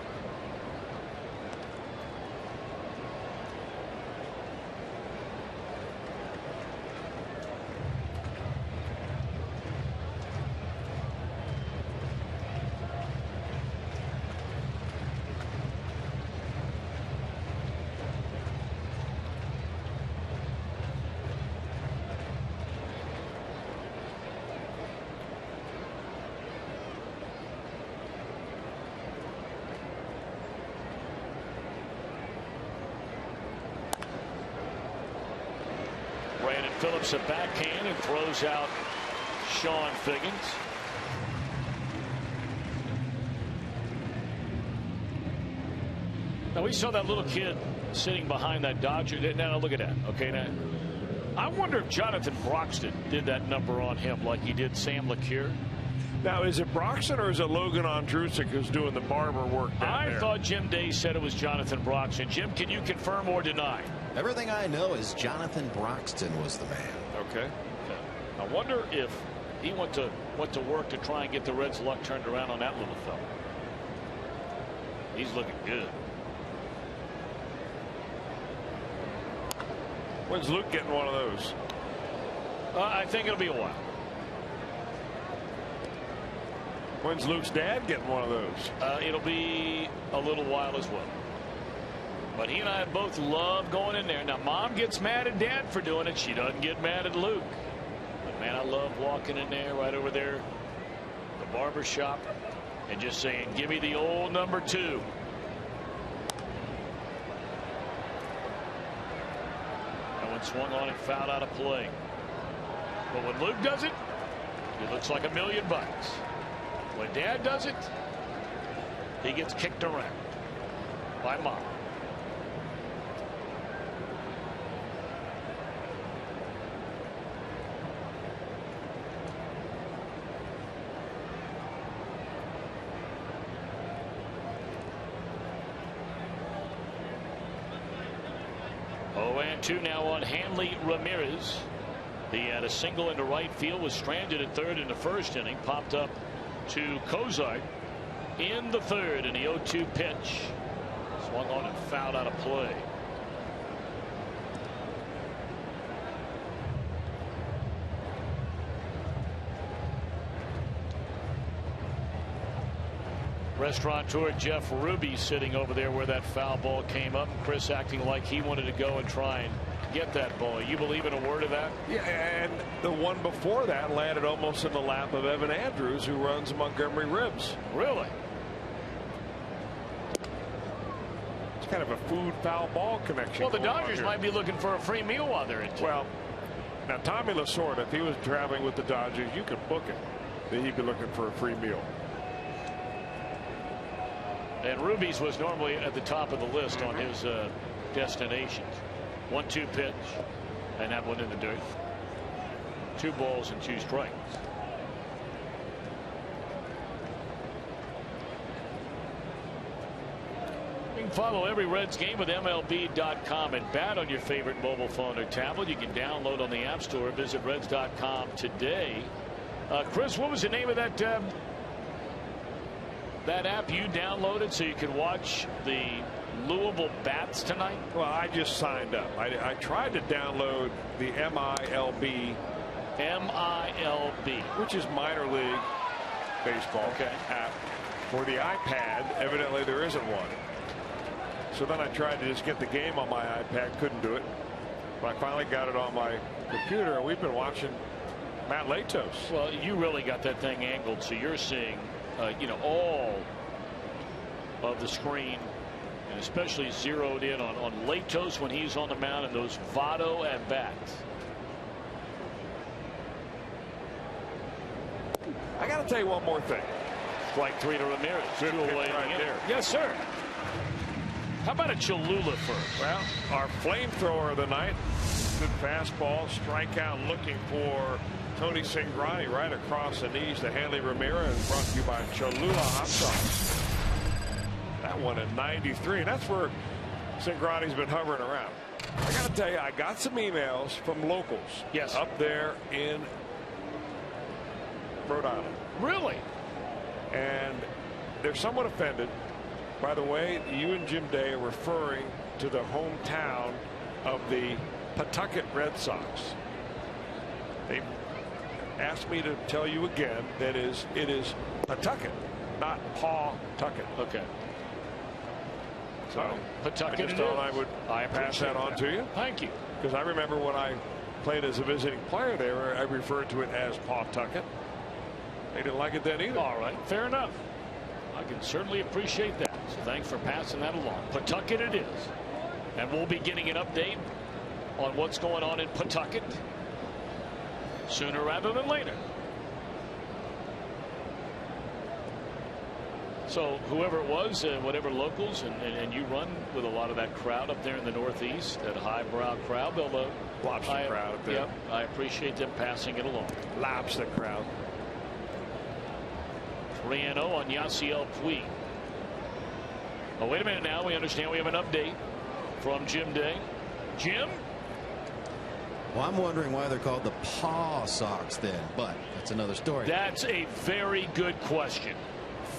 Phillips a backhand and throws out Sean Figgins. Now we saw that little kid sitting behind that Dodger. Now look at that. Okay, now I wonder if Jonathan Broxton did that number on him like he did Sam LeCure. Now, is it Broxton or is it Logan Ondrusek who's doing the barber work down there? I thought Jim Day said it was Jonathan Broxton. Jim, can you confirm or deny? Everything I know is Jonathan Broxton was the man. Okay. I wonder if he went to work to try and get the Reds' luck turned around on that little fella. He's looking good. When's Luke getting one of those? I think it'll be a while. When's Luke's dad getting one of those? It'll be a little while as well. But he and I both love going in there. Now, Mom gets mad at Dad for doing it. She doesn't get mad at Luke. But, man, I love walking in there, right over there, the barber shop, and just saying, give me the old number 2. That one swung on and fouled out of play. But when Luke does it, it looks like $1 million. When Dad does it, he gets kicked around by Mom. Oh, and 2 now on Hanley Ramirez. He had a single into right field, was stranded at third in the first inning, popped up to Cozart in the third, and the 0-2 pitch swung on and fouled out of play. Restaurateur Jeff Ruby sitting over there where that foul ball came up. Chris acting like he wanted to go and try and get that ball. You believe in a word of that? Yeah, and the one before that landed almost in the lap of Evan Andrews, who runs Montgomery Ribs. Really? It's kind of a food foul ball connection. Well, the Dodgers might be looking for a free meal while they're in town. Well, now Tommy Lasorda, if he was traveling with the Dodgers, you could book it that he'd be looking for a free meal. And Ruby's was normally at the top of the list on his destinations. 1-2 pitch, and that one in the dirt. 2 balls and 2 strikes. You can follow every Reds game with MLB.com and bat on your favorite mobile phone or tablet. You can download on the App Store. Visit Reds.com today. Chris, what was the name of that app you downloaded so you could watch the Louisville Bats tonight? Well, I just signed up. I tried to download the MILB. MILB. Which is minor league baseball app for the iPad. Evidently there isn't one. So then I tried to just get the game on my iPad. Couldn't do it. But I finally got it on my computer, and we've been watching Matt Latos. Well, you really got that thing angled, so you're seeing all of the screen, and especially zeroed in on Latos when he's on the mound and those Votto at bats. I got to tell you one more thing. Strike 3 to Ramirez. 2 away right there. Yes, sir. How about a Cholula first? Well, our flamethrower of the night. Good fastball, strikeout, looking for Tony Cingrani right across the knees to Hanley Ramirez. Brought to you by Cholula Hot Sauce. That one at 93. That's where Cingrani's been hovering around. I got to tell you, I got some emails from locals. Yes. Up there in Rhode Island. Really? And they're somewhat offended by the way you and Jim Day are referring to the hometown of the Pawtucket Red Sox. They asked me to tell you again that it is Pawtucket, not Pawtucket. Okay. So Pawtucket, I just thought I would pass that on to you. Thank you. Because I remember when I played as a visiting player there, I referred to it as Pawtucket. They didn't like it then either. All right, fair enough. I can certainly appreciate that. So thanks for passing that along. Pawtucket it is. And we'll be getting an update on what's going on in Pawtucket sooner rather than later. So whoever it was, whatever locals, and you run with a lot of that crowd up there in the Northeast, that highbrow crowd, they'll lobster crowd up there. Yep, I appreciate them passing it along. Lobster crowd. 3-0 on Yasiel Puig. Oh, wait a minute now. We understand we have an update from Jim Day. Jim? Well, I'm wondering why they're called the Paw Sox then, but that's another story. That's a very good question.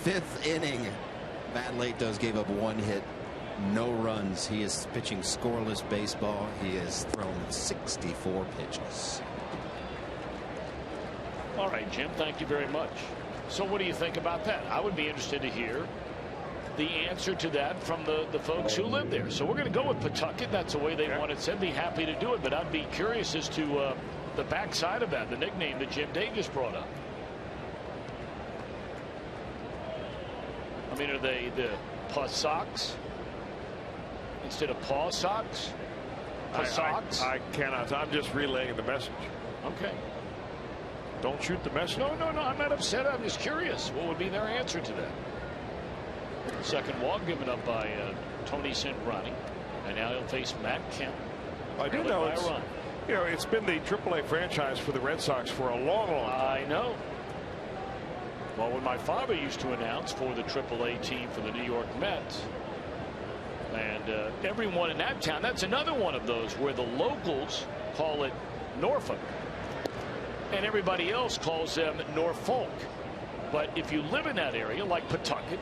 5th inning. Matt Latos gave up 1 hit, no runs. He is pitching scoreless baseball. He has thrown 64 pitches. All right, Jim, thank you very much. So what do you think about that? I would be interested to hear the answer to that from the folks who live there. So we're going to go with Pawtucket. That's the way they want it said. Be happy to do it, but I'd be curious as to the backside of that, the nickname that Jim Day just brought up. I mean, are they the Paw Sox instead of Paw Sox? Paw Sox? I cannot. I'm just relaying the message. Okay. Don't shoot the message. No, I'm not upset. I'm just curious. What would be their answer to that? Second walk given up by Tony Cingrani. And now he'll face Matt Kemp. I do know it's been the AAA franchise for the Red Sox for a long time. I know. Well, when my father used to announce for the AAA team for the New York Mets, and everyone in that town, that's another one of those where the locals call it Norfolk. And everybody else calls them Norfolk. But if you live in that area, like Pawtucket,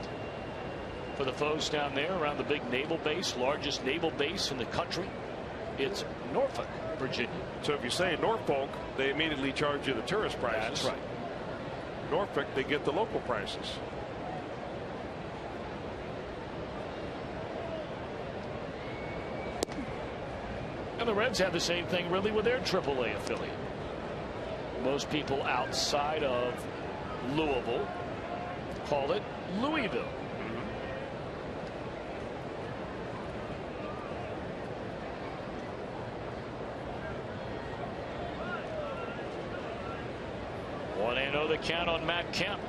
for the folks down there around the big naval base, largest naval base in the country, it's Norfolk, Virginia. So if you say Norfolk, they immediately charge you the tourist prices. That's right. Norfolk, they get the local prices. And the Reds have the same thing really with their AAA affiliate. Most people outside of Louisville call it Louisville. One and oh the count on Matt Kemp.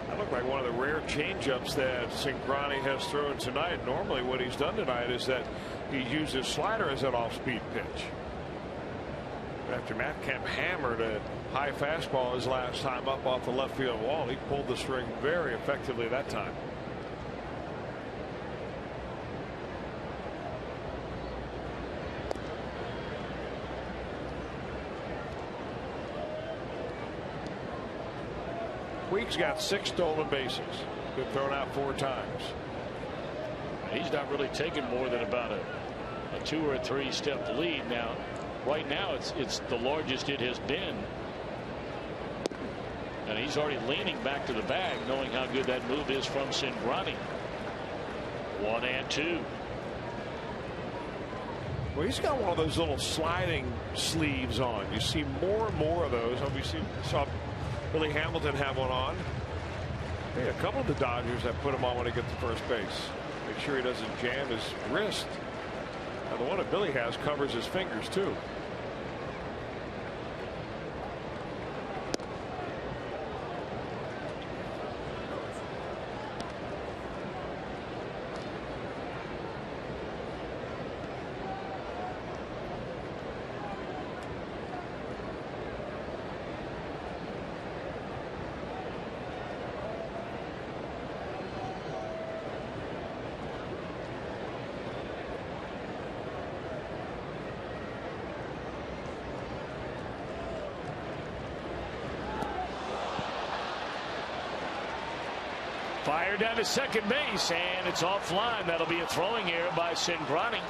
That looked like one of the rare changeups that Cingrani has thrown tonight. Normally what he's done tonight is that he uses slider as an off-speed pitch. After Matt Kemp hammered a high fastball his last time up off the left field wall, he pulled the string very effectively that time. Puig's got 6 stolen bases. Been thrown out 4 times. He's not really taken more than about a 2 or 3 step lead now. Right now it's the largest it has been. And he's already leaning back to the bag, knowing how good that move is from Cingrani. 1-2. Well, he's got one of those little sliding sleeves on. You see more and more of those. Obviously, saw Billy Hamilton have one on. Hey, a couple of the Dodgers have put him on when he gets to first base. Make sure he doesn't jam his wrist. Now, the one that Billy has covers his fingers, too. Fired down to second base, and it's offline. That'll be a throwing error by Cingrani.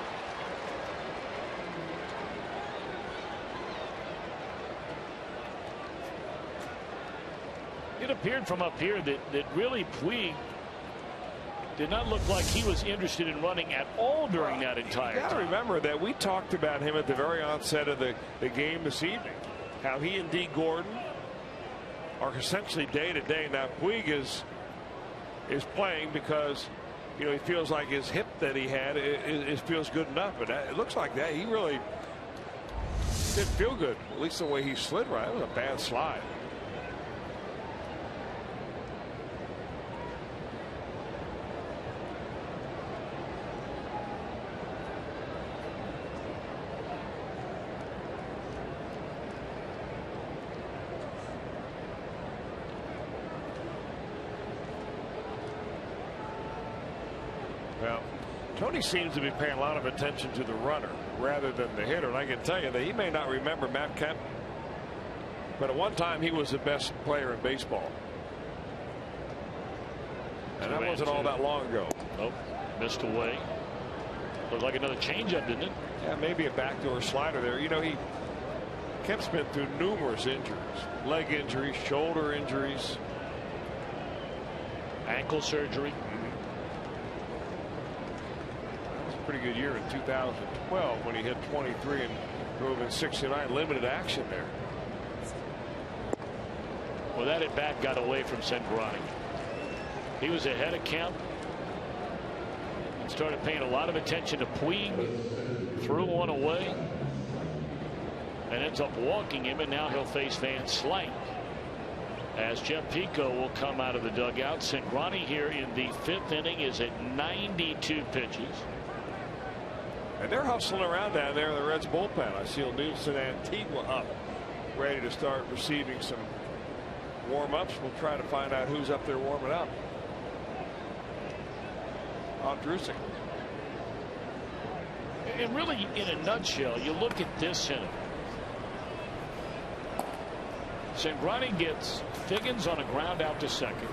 It appeared from up here that really Puig did not look like he was interested in running at all during that entire time. You got to remember that we talked about him at the very onset of the game this evening. How he and D. Gordon are essentially day to day. Now Puig is playing because, you know, he feels like his hip that he had it feels good enough, but it looks like that he really didn't feel good, at least the way he slid right. It was a bad slide. Well, Tony seems to be paying a lot of attention to the runner rather than the hitter. And I can tell you that he may not remember Matt Kemp, but at one time he was the best player in baseball. And that wasn't all that long ago. Nope. Missed away. Looked like another changeup, didn't it? Yeah, maybe a backdoor slider there. You know, Kemp's been through numerous injuries. Leg injuries, shoulder injuries. Ankle surgery. Pretty good year in 2012 when he hit 23 and drove in 69. Limited action there. Well, that at bat got away from Cingrani. He was ahead of Kemp and started paying a lot of attention to Puig. Threw one away and ends up walking him, and now he'll face Van Slyke as Jeff Pico will come out of the dugout. Cingrani here in the 5th inning is at 92 pitches. And they're hustling around down there in the Reds bullpen. I see Nielsen Antigua up, ready to start receiving some warm-ups. We'll try to find out who's up there warming up. Andrusik. And really, in a nutshell, you look at this inning. Cingrani gets Figgins on a ground out to second.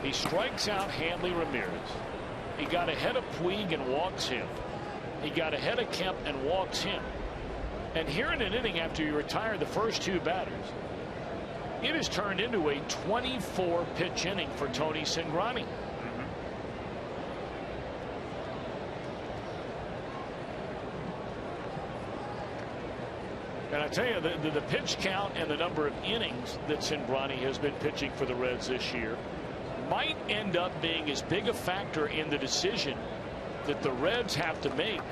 He strikes out Hanley Ramirez. He got ahead of Puig and walks him. He got ahead of Kemp and walks him. And here in an inning after you retire the first 2 batters, it has turned into a 24 pitch inning for Tony Cingrani. And I tell you, the pitch count and the number of innings that Cingrani has been pitching for the Reds this year might end up being as big a factor in the decision that the Reds have to make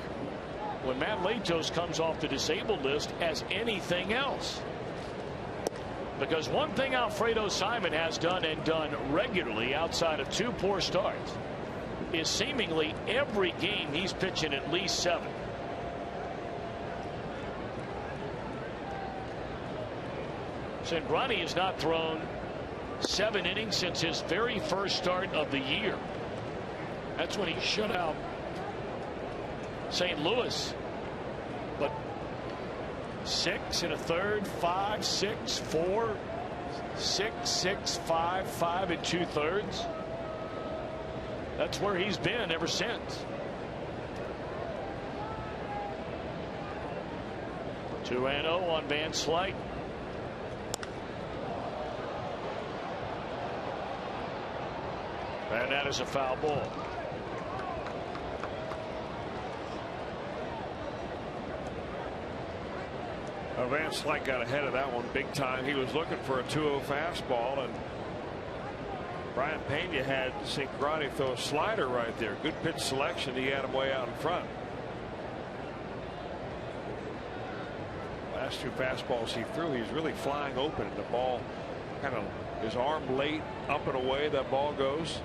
when Matt Latos comes off the disabled list as anything else. Because one thing Alfredo Simon has done and done regularly outside of 2 poor starts is seemingly every game he's pitching at least 7. Cingrani has not thrown 7 innings since his very first start of the year. That's when he shut out St. Louis. But 6 1/3, 5, 6, 4, 6, 6, 5, 5 2/3. That's where he's been ever since. 2-0 on Van Slyke. And that is a foul ball. Van Slyke got ahead of that one big time. He was looking for a 2-0 fastball, and Brian Pena had Cingrani throw a slider right there. Good pitch selection. He had him way out in front. Last 2 fastballs he threw, he's really flying open. The ball kind of his arm late, up and away. That ball goes.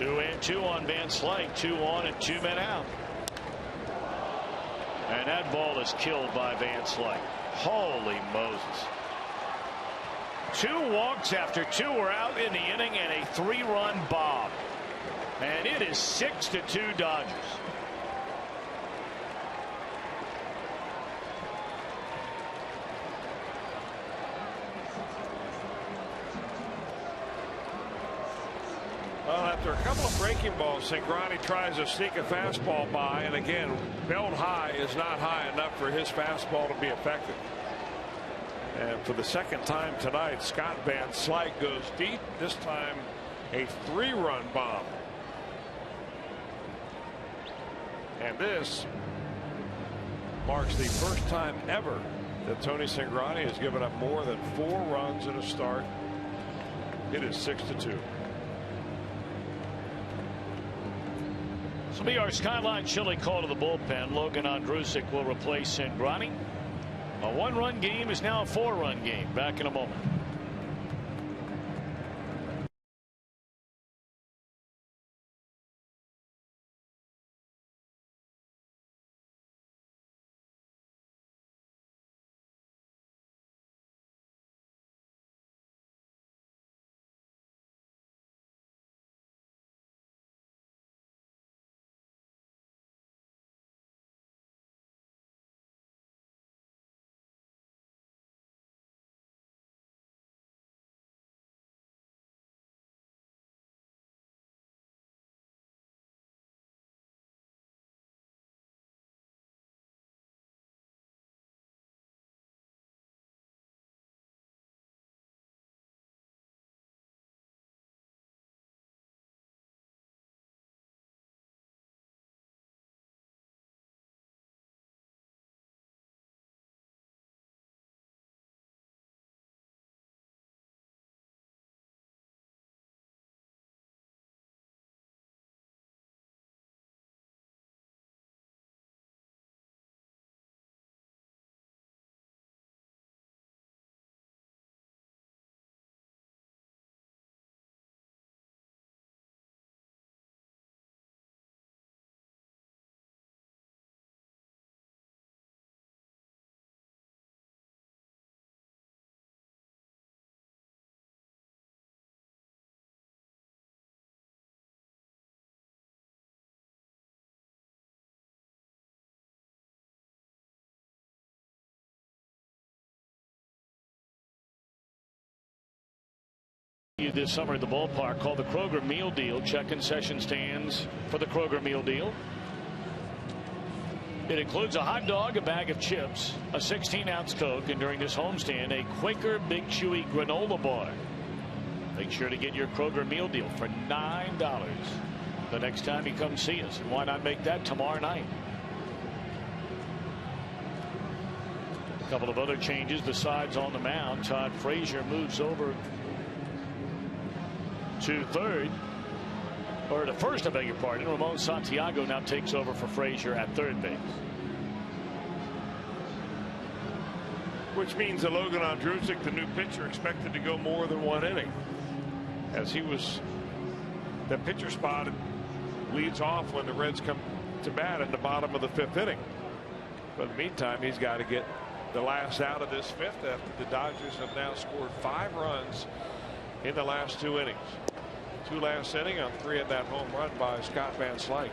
2-2 on Van Slyke. 2 on and 2 men out. And that ball is killed by Van Slyke. Holy Moses. 2 walks after 2 were out in the inning and a 3-run bomb. And it is 6-2 Dodgers. Well, after a couple of breaking balls, Cingrani tries to sneak a fastball by, and again, belt high is not high enough for his fastball to be effective. And for the second time tonight, Scott Van Slyke goes deep, this time a 3-run bomb. And this marks the first time ever that Tony Cingrani has given up more than 4 runs in a start. It is 6-2. This will be our Skyline Chili call to the bullpen. Logan Ondrusek will replace Cingrani. A 1-run game is now a 4-run game. Back in a moment. This summer at the ballpark called the Kroger Meal Deal. Check concession stands for the Kroger Meal Deal. It includes a hot dog, a bag of chips, a 16-ounce Coke, and during this homestand, a Quaker Big Chewy granola bar. Make sure to get your Kroger Meal Deal for $9 the next time you come see us. And why not make that tomorrow night? A couple of other changes besides on the mound. Todd Frazier moves over to third, or to first, I beg your pardon. Ramon Santiago now takes over for Frazier at third base. Which means that Logan Ondrusek, the new pitcher, expected to go more than 1 inning, as he was the pitcher spot leads off when the Reds come to bat in the bottom of the 5th inning. But in the meantime, he's got to get the last out of this 5th after the Dodgers have now scored 5 runs in the last 2 innings. 2 last inning on 3 of that home run by Scott Van Slyke.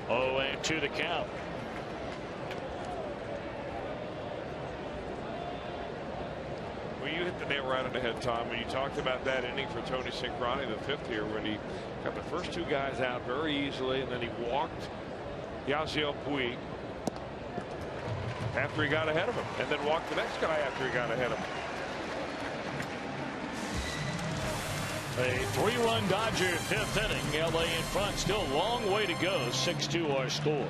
Oh, and 2 the count. Well, you hit the nail right on the head, Tom, when you talked about that inning for Tony Cingrani, the 5th here, when he got the first 2 guys out very easily, and then he walked Yasiel Puig after he got ahead of him, and then walked the next guy after he got ahead of him. A 3-run Dodger 5th inning. LA in front. Still a long way to go. 6-2 our score.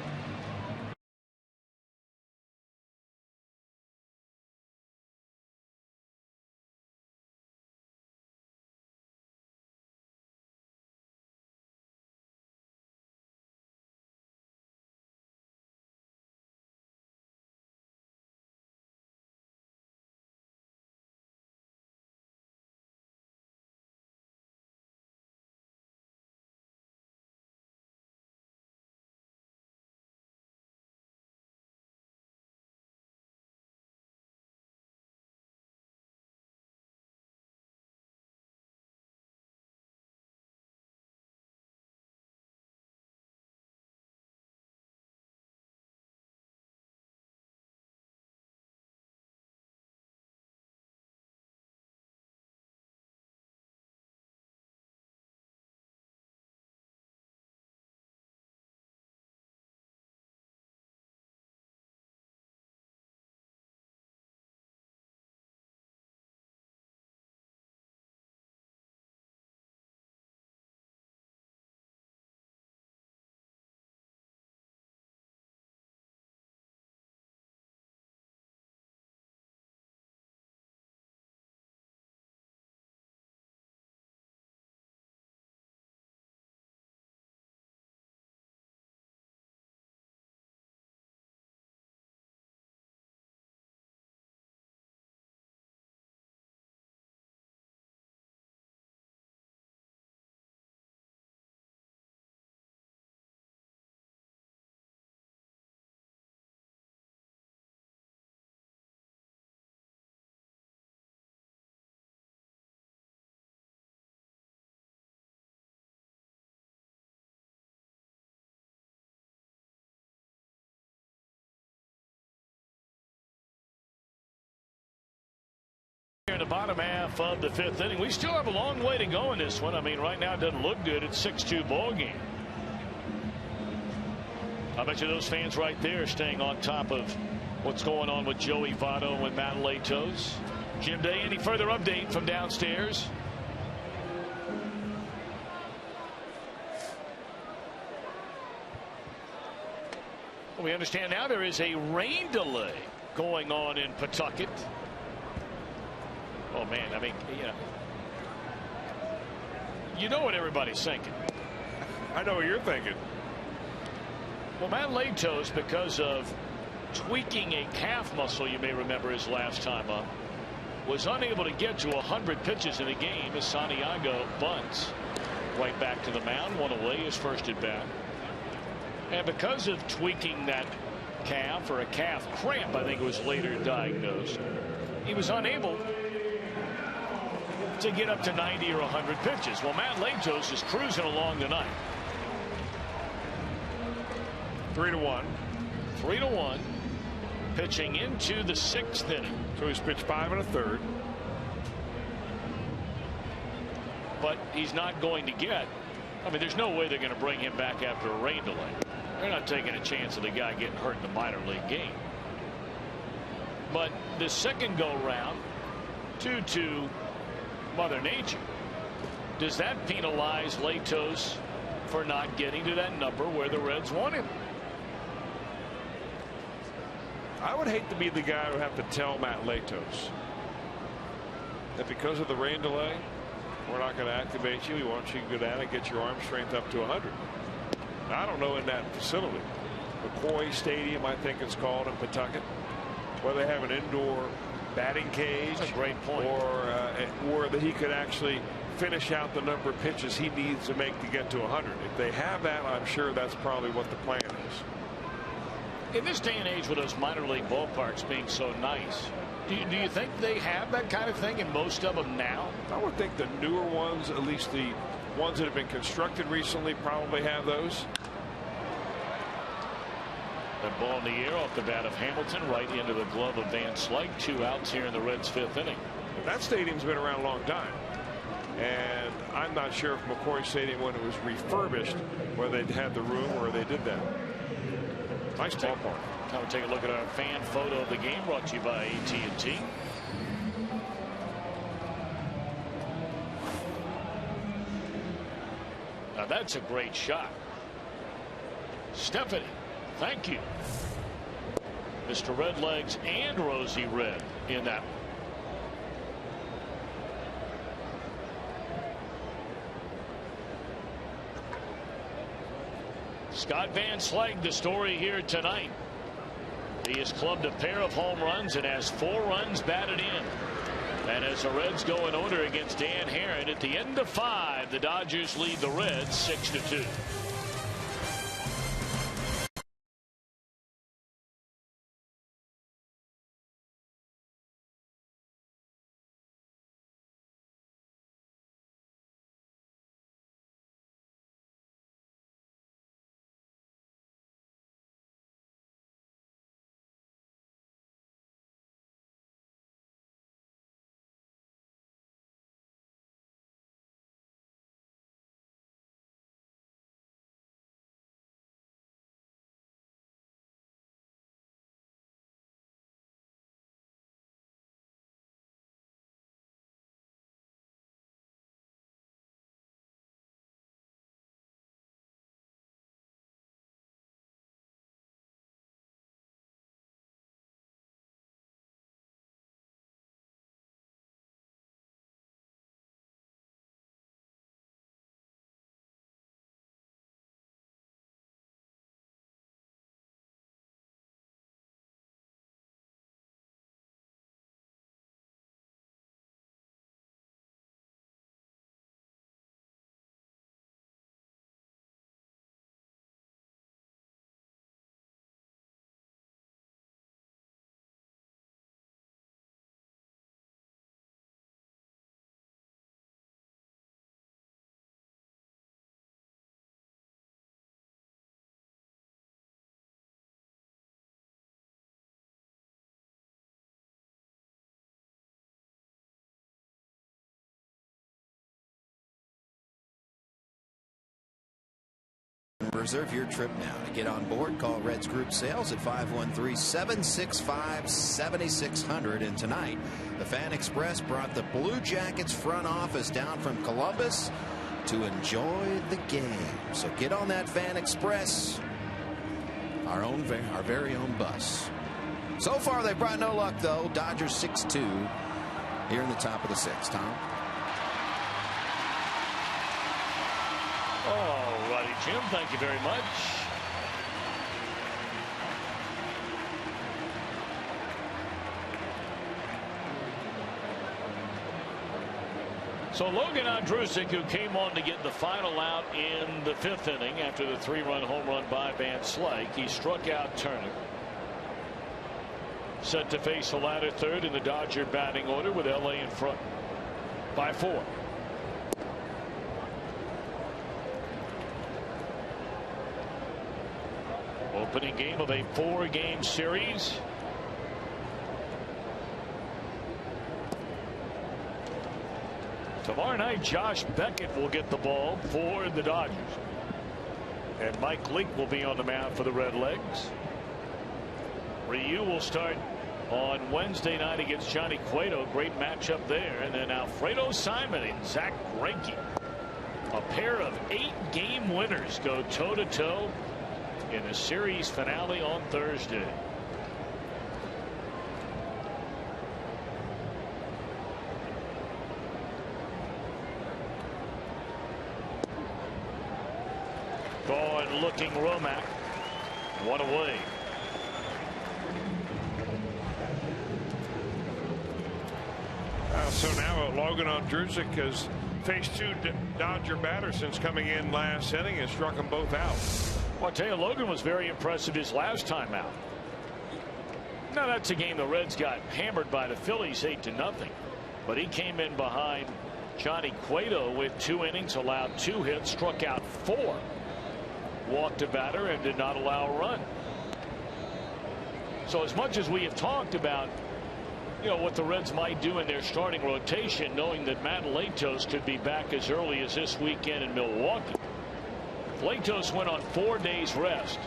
the bottom half of the 5th inning. We still have a long way to go in this one. I mean, right now it doesn't look good. It's 6-2 ball game. I bet you those fans right there are staying on top of what's going on with Joey Votto and Matt Latos. Jim Day, any further update from downstairs? We understand now there is a rain delay going on in Pawtucket. Oh man, I mean, you know what everybody's thinking. I know what you're thinking. Well, Matt Latos, because of tweaking a calf muscle, you may remember his last time up, was unable to get to 100 pitches in a game as Santiago bunts right back to the mound, one away, his first at bat. And because of tweaking that calf, or a calf cramp, I think it was later diagnosed, he was unable to get up to 90 or 100 pitches. Well, Matt Latos is cruising along tonight. 3-1. 3-1. Pitching into the 6th inning. So he's pitched 5 1/3. But he's not going to get. I mean, there's no way they're going to bring him back after a rain delay. They're not taking a chance of the guy getting hurt in the minor league game. But the second go round, due to Mother Nature, does that penalize Latos for not getting to that number where the Reds want him? I would hate to be the guy who would have to tell Matt Latos that because of the rain delay, we're not going to activate you. We want you to go down and get your arm strength up to 100. I don't know in that facility, McCoy Stadium, I think it's called in Pawtucket, where they have an indoor batting cage. That's a great point. Or that he could actually finish out the number of pitches he needs to make to get to 100. If they have that, I'm sure that's probably what the plan is. In this day and age with those minor league ballparks being so nice, do you think they have that kind of thing in most of them now? I would think the newer ones, at least the ones that have been constructed recently, probably have those. That ball in the air off the bat of Hamilton, right into the glove of Van Slyke. 2 outs here in the Reds' 5th inning. That stadium's been around a long time, and I'm not sure if McCoy Stadium, when it was refurbished, whether they had the room or they did that. Nice ballpark. Time to take a look at our fan photo of the game, brought to you by AT&T. Now that's a great shot. Stephanie, thank you. Mr. Redlegs and Rosie Red in that one. Scott Van Slyke, the story here tonight. He has clubbed a pair of home runs and has 4 runs batted in. And as the Reds go in order against Dan Herron, at the end of 5, the Dodgers lead the Reds 6-2. Reserve your trip now. To get on board, call Reds Group Sales at 513-765-7600. And tonight, the Fan Express brought the Blue Jackets front office down from Columbus to enjoy the game. So get on that Fan Express, our very own bus. So far, they brought no luck, though. Dodgers 6-2 here in the top of the sixth. Tom? All righty, Jim. Thank you very much. So Logan Ondrusek, who came on to get the final out in the 5th inning after the 3-run home run by Van Slyke, he struck out Turner. Set to face the latter third in the Dodger batting order with LA in front by 4. Opening game of a 4-game series. Tomorrow night, Josh Beckett will get the ball for the Dodgers. And Mike Leake will be on the mound for the Redlegs. Ryu will start on Wednesday night against Johnny Cueto. Great matchup there. And then Alfredo Simon and Zach Greinke. A pair of 8-game winners go toe-to-toe in the series finale on Thursday. Gone looking Romack. 1 away. So now Logan Ondrusek has faced 2 Dodger batters since coming in last inning and struck them both out. Well, I tell you, Logan was very impressive his last time out. Now that's a game the Reds got hammered by the Phillies 8-0, but he came in behind Johnny Cueto with 2 innings, allowed 2 hits, struck out 4, walked a batter, and did not allow a run. So as much as we have talked about, you know, what the Reds might do in their starting rotation, knowing that Matt Latos could be back as early as this weekend in Milwaukee. Latos went on 4 days rest.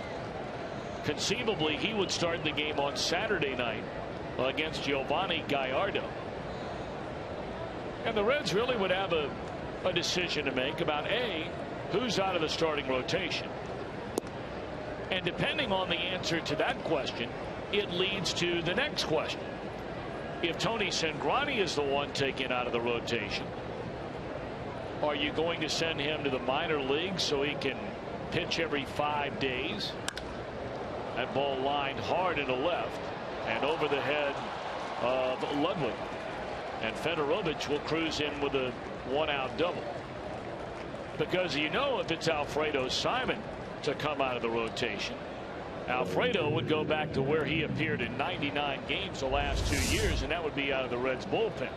Conceivably, he would start the game on Saturday night against Giovanni Gallardo. And the Reds really would have a decision to make about A, who's out of the starting rotation. And depending on the answer to that question, it leads to the next question. If Tony Cingrani is the one taken out of the rotation, are you going to send him to the minor leagues so he can pitch every 5 days? That ball lined hard into left and over the head of Ludwig. And Fedorovich will cruise in with a 1-out double. Because you know, if it's Alfredo Simon to come out of the rotation, Alfredo would go back to where he appeared in 99 games the last 2 years, and that would be out of the Reds bullpen.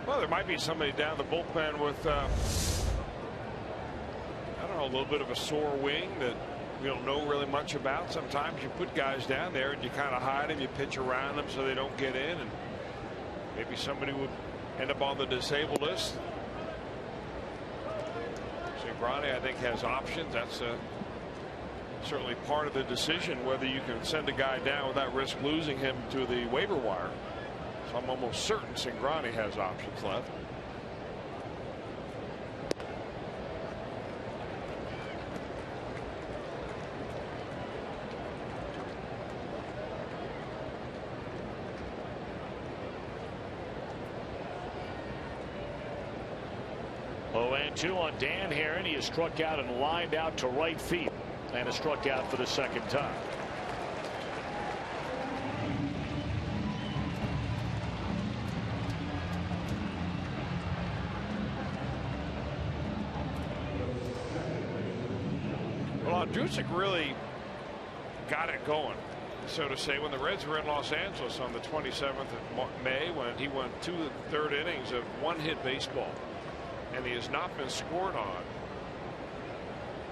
Well, there might be somebody down the bullpen with, I don't know, a little bit of a sore wing that we don't know really much about. Sometimes you put guys down there and you kind of hide them, you pitch around them so they don't get in, and maybe somebody would end up on the disabled list. Cingrani, I think, has options. That's certainly part of the decision, whether you can send a guy down without risk losing him to the waiver wire. So I'm almost certain Cingrani has options left. And 2 on Dan Herron. He is struck out and lined out to right field, and is struck out for the 2nd time. Well, Ondrusek really got it going, so to say, when the Reds were in Los Angeles on the 27th of May, when he went 2 1/3 innings of 1-hit baseball. And he has not been scored on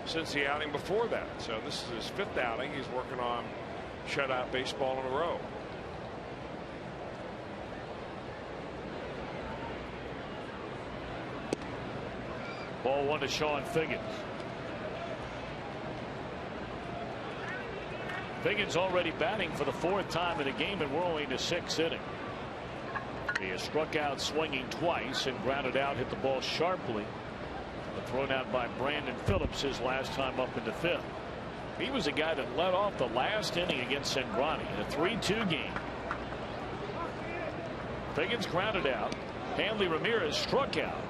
since the outing before that. So this is his 5th outing. He's working on shutout baseball in a row. Ball 1 to Sean Figgins. Figgins already batting for the 4th time in the game, and we're only in the 6th inning. He has struck out swinging twice and grounded out, hit the ball sharply. Thrown out by Brandon Phillips his last time up in the 5th. He was the guy that led off the last inning against Cingrani in a 3-2 game. Figgins grounded out. Hanley Ramirez struck out,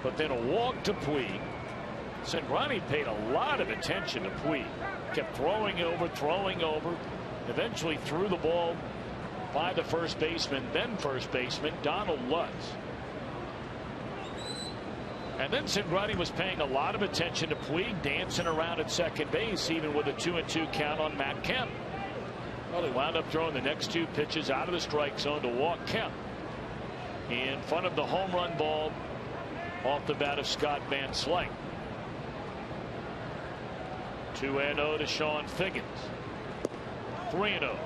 but then a walk to Puig. Cingrani paid a lot of attention to Puig. Kept throwing over. Eventually threw the ball by the first baseman, then first baseman Donald Lutz. And then Cingrani was paying a lot of attention to Puig, dancing around at second base, even with a 2-2 count on Matt Kemp. Well, he wound up throwing the next 2 pitches out of the strike zone to walk Kemp in front of the home run ball off the bat of Scott Van Slyke. 2-0 to Sean Figgins. 3-0.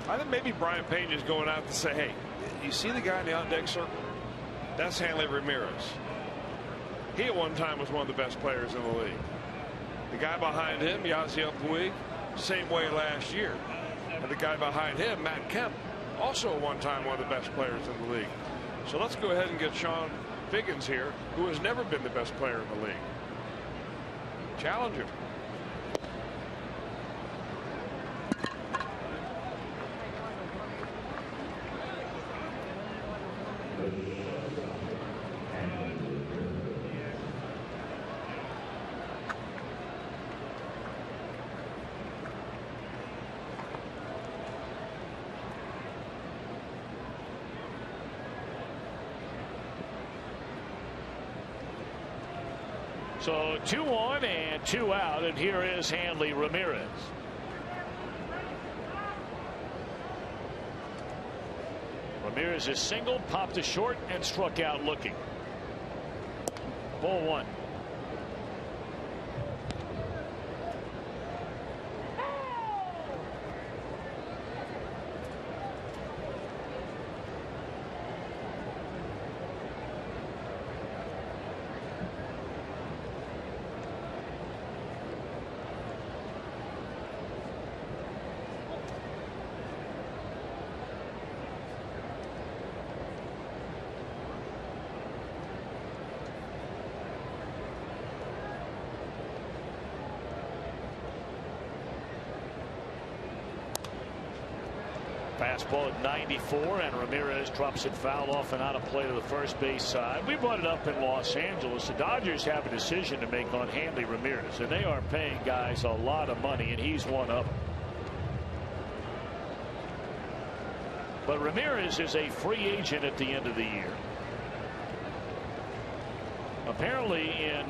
I think maybe Brian Payne is going out to say, hey, you see the guy in the on-deck circle? That's Hanley Ramirez. He at one time was one of the best players in the league. The guy behind him, Yasiel Puig, same way last year. And the guy behind him, Matt Kemp, also at one time one of the best players in the league. So let's go ahead and get Sean Figgins here, who has never been the best player in the league. Challenge him. So 2 on and 2 out, and here is Hanley Ramirez. Ramirez is single, popped to short, and struck out looking. Ball 1. Fastball at 94, and Ramirez drops it foul off and out of play to the first base side. We brought it up in Los Angeles. The Dodgers have a decision to make on Hanley Ramirez, and they are paying guys a lot of money, and he's one of them. But Ramirez is a free agent at the end of the year. Apparently, in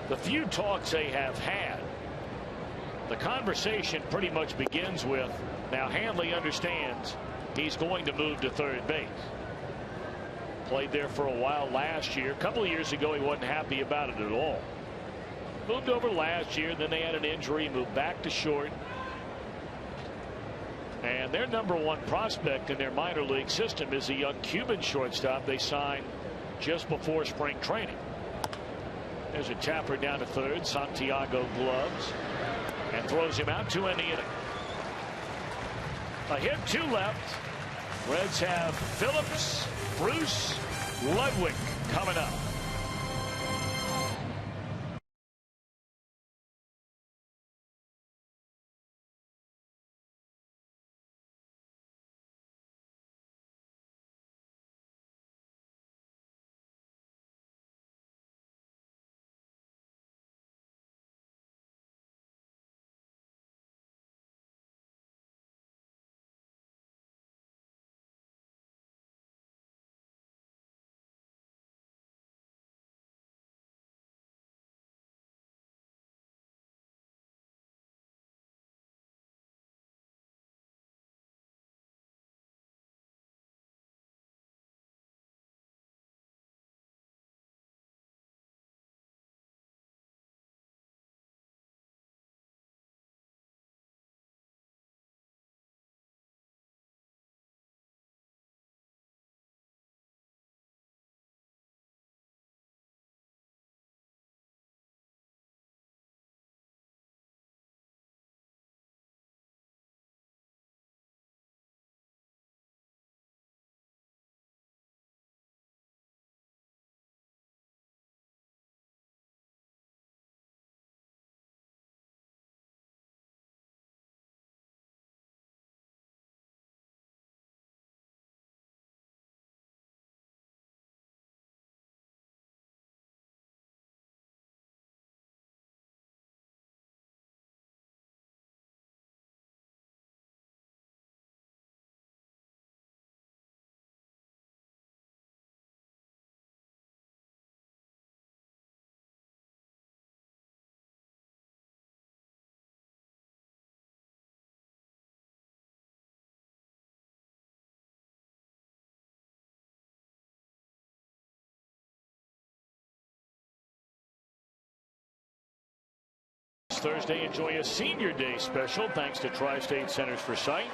the few talks they have had, the conversation pretty much begins with, now Hanley understands he's going to move to third base. Played there for a while last year. A couple of years ago, he wasn't happy about it at all. Moved over last year, then they had an injury, moved back to short. And their #1 prospect in their minor league system is a young Cuban shortstop they signed just before spring training. There's a tapper down to third. Santiago gloves and throws him out to end the inning. A hit, 2 left. Reds have Phillips, Bruce, Ludwig coming up. Thursday, enjoy a Senior Day special thanks to Tri-State Centers for Sight.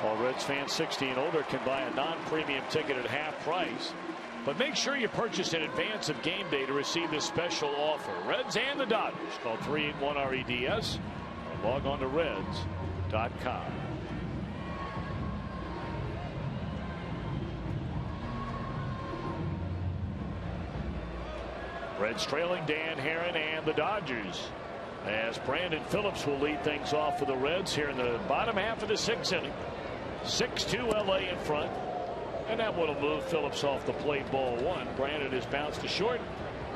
All Reds fans 60 and older can buy a non-premium ticket at half price. But make sure you purchase in advance of game day to receive this special offer. Reds and the Dodgers. Call 381-REDS or log on to Reds.com. Reds trailing Dan Herron and the Dodgers, as Brandon Phillips will lead things off for the Reds here in the bottom half of the 6th inning. 6-2 LA in front, and that will move Phillips off the plate, ball one. Brandon is bounced to short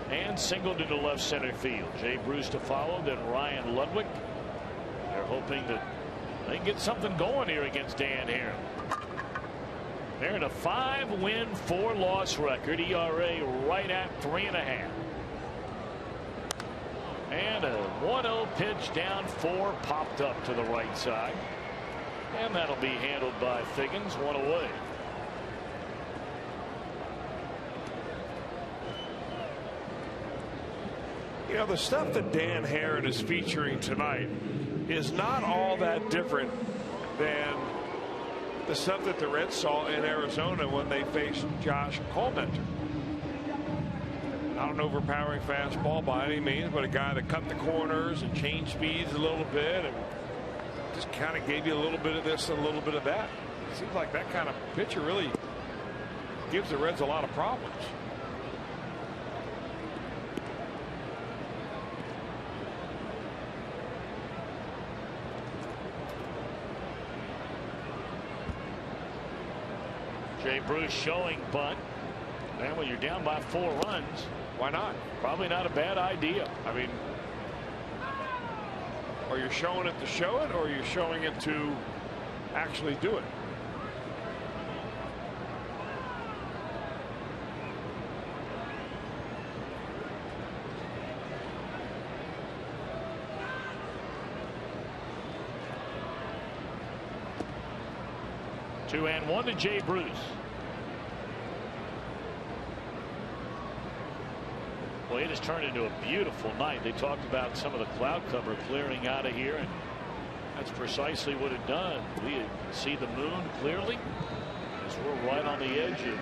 and singled into left center field. Jay Bruce to follow, then Ryan Ludwig. They're hoping that they can get something going here against Dan Herron. They're in a 5-win, 4-loss record, ERA right at 3.5. And a 1-0 pitch down 4, popped up to the right side. And that'll be handled by Figgins, 1 away. You know, the stuff that Dan Herron is featuring tonight is not all that different than the stuff that the Reds saw in Arizona when they faced Josh Colmenter. Not an overpowering fastball by any means, but a guy that cut the corners and changed speeds a little bit and just kind of gave you a little bit of this and a little bit of that. It seems like that kind of pitcher really gives the Reds a lot of problems. Jay Bruce showing bunt. And when you're down by 4 runs, why not? Probably not a bad idea. I mean, are you showing it to show it, or are you showing it to actually do it? Two and one to Jay Bruce. Well, it has turned into a beautiful night. They talked about some of the cloud cover clearing out of here, and that's precisely what it done. We see the moon clearly as we're right on the edge of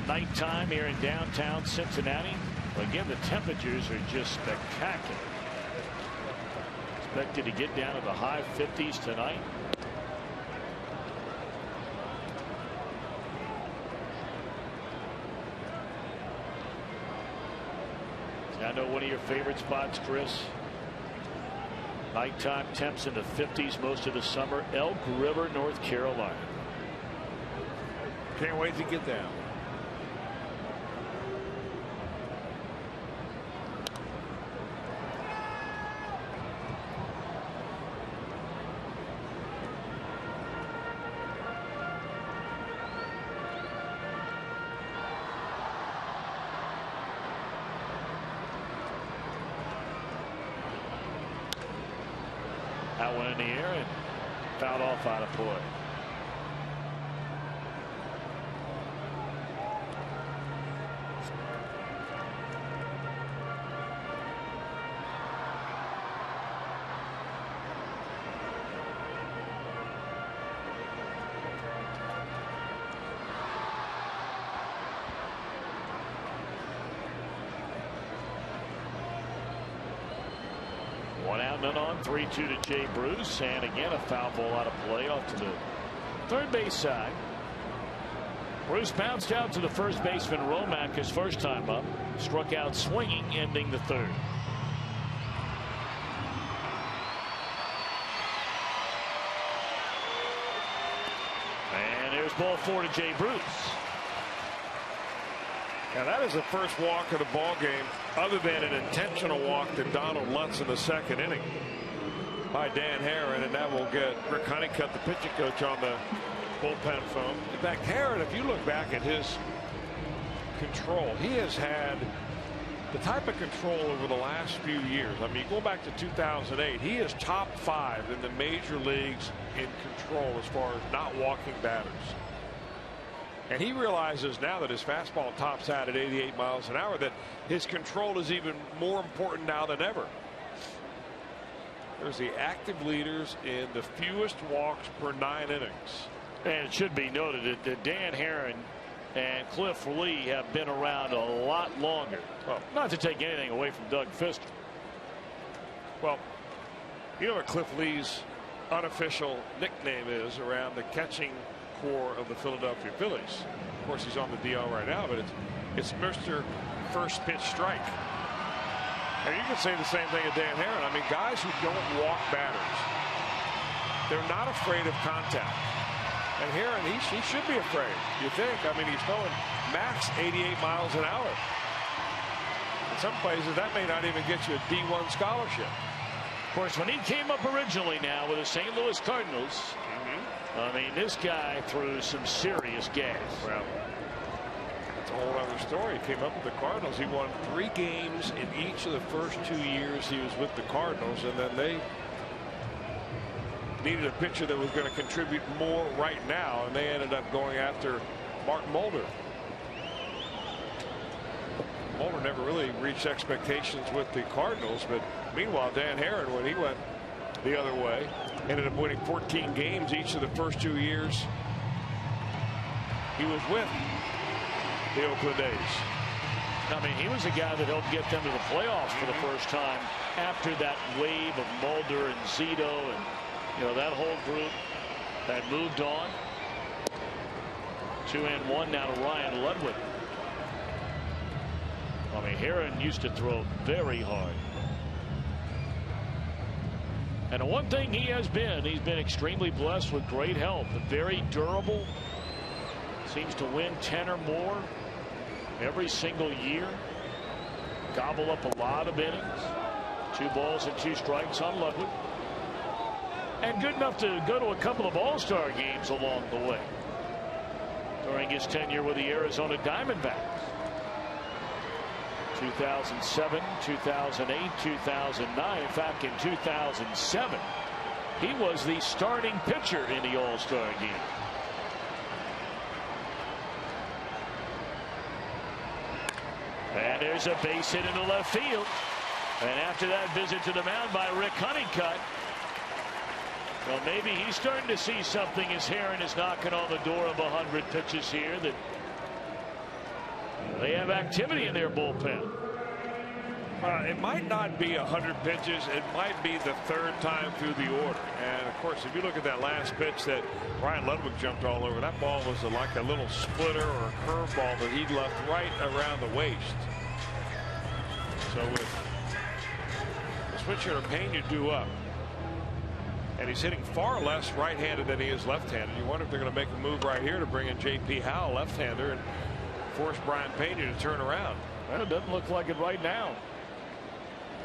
nighttime here in downtown Cincinnati. But again, the temperatures are just spectacular. Expected to get down to the high 50s tonight. I know one of your favorite spots, Chris. Nighttime temps in the 50s most of the summer. Elk River, North Carolina. Can't wait to get down. That one in the air and fouled off out of play. One out, none on. 3-2 to Jay Bruce, and again a foul ball out of play off to the third base side. Bruce bounced out to the first baseman Romack his first time up, struck out swinging, ending the third. And there's ball 4 to Jay Bruce. Now that is the first walk of the ball game, other than an intentional walk to Donald Lutz in the second inning by Dan Herron, and that will get Rick Honeycutt, the pitching coach, on the bullpen phone. In fact, Herron, if you look back at his control, he has had the type of control over the last few years. I mean, go back to 2008, he is top 5 in the major leagues in control as far as not walking batters. And he realizes now that his fastball tops out at 88 miles an hour that his control is even more important now than ever. There's the active leaders in the fewest walks per 9 innings. And it should be noted that Dan Herron and Cliff Lee have been around a lot longer. Well, not to take anything away from Doug Fister. Well, you know what Cliff Lee's unofficial nickname is around the catching core of the Philadelphia Phillies. Of course, he's on the DL right now, but it's Mr. First Pitch Strike. And you can say the same thing of Dan Herron. I mean, guys who don't walk batters, they're not afraid of contact. And Herron, he should be afraid, you think. I mean, he's throwing max 88 miles an hour. In some places, that may not even get you a D1 scholarship. Of course, when he came up originally now with the St. Louis Cardinals, I mean, this guy threw some serious gas. Well, that's a whole other story. He came up with the Cardinals. He won 3 games in each of the first 2 years he was with the Cardinals, and then they needed a pitcher that was going to contribute more right now, and they ended up going after Mark Mulder. Mulder never really reached expectations with the Cardinals, but meanwhile, Dan Herron, when he went the other way, ended up winning 14 games each of the first 2 years he was with the Oakland A's. I mean, he was a guy that helped get them to the playoffs for the first time after that wave of Mulder and Zito and, you know, that whole group that moved on. 2-1 now to Ryan Ludwig. I mean, Herron used to throw very hard. And the one thing he's been extremely blessed with great health. Very durable. Seems to win 10 or more every single year. Gobble up a lot of innings. 2 balls and 2 strikes on Ludwig. And good enough to go to a couple of all-star games along the way during his tenure with the Arizona Diamondbacks. 2007, 2008, 2009. In fact, in 2007, he was the starting pitcher in the All-Star game. And there's a base hit into left field. And after that visit to the mound by Rick Honeycutt, well, maybe he's starting to see something as Herron is knocking on the door of 100 pitches here, that they have activity in their bullpen. It might not be 100 pitches. It might be the 3rd time through the order. And, of course, if you look at that last pitch that Ryan Ludwig jumped all over, that ball was like a little splitter or a curveball that he left right around the waist. So with the switcher and Pena due up, and he's hitting far less right-handed than he is left-handed, you wonder if they're going to make a move right here to bring in J.P. Howell, left-hander, and force Brian Pena to turn around. Well, it doesn't look like it right now.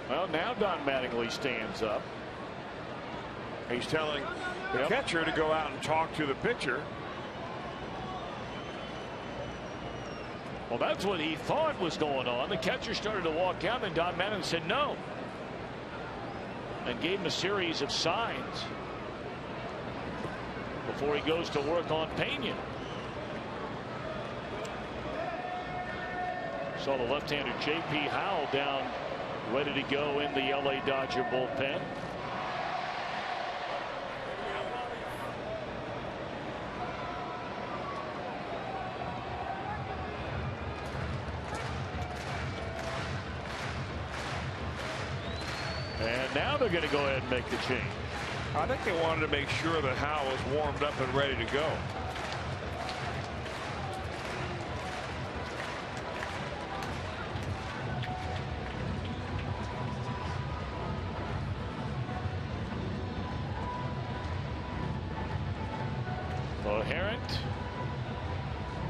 Well, now Don Mattingly stands up. He's telling the catcher to go out and talk to the pitcher. Well, that's what he thought was going on. The catcher started to walk out, and Don Mattingly said no, and gave him a series of signs before he goes to work on Pena. Saw the left-hander J.P. Howell down, ready to go in the L.A. Dodger bullpen. And now they're going to go ahead and make the change. I think they wanted to make sure that Howell was warmed up and ready to go.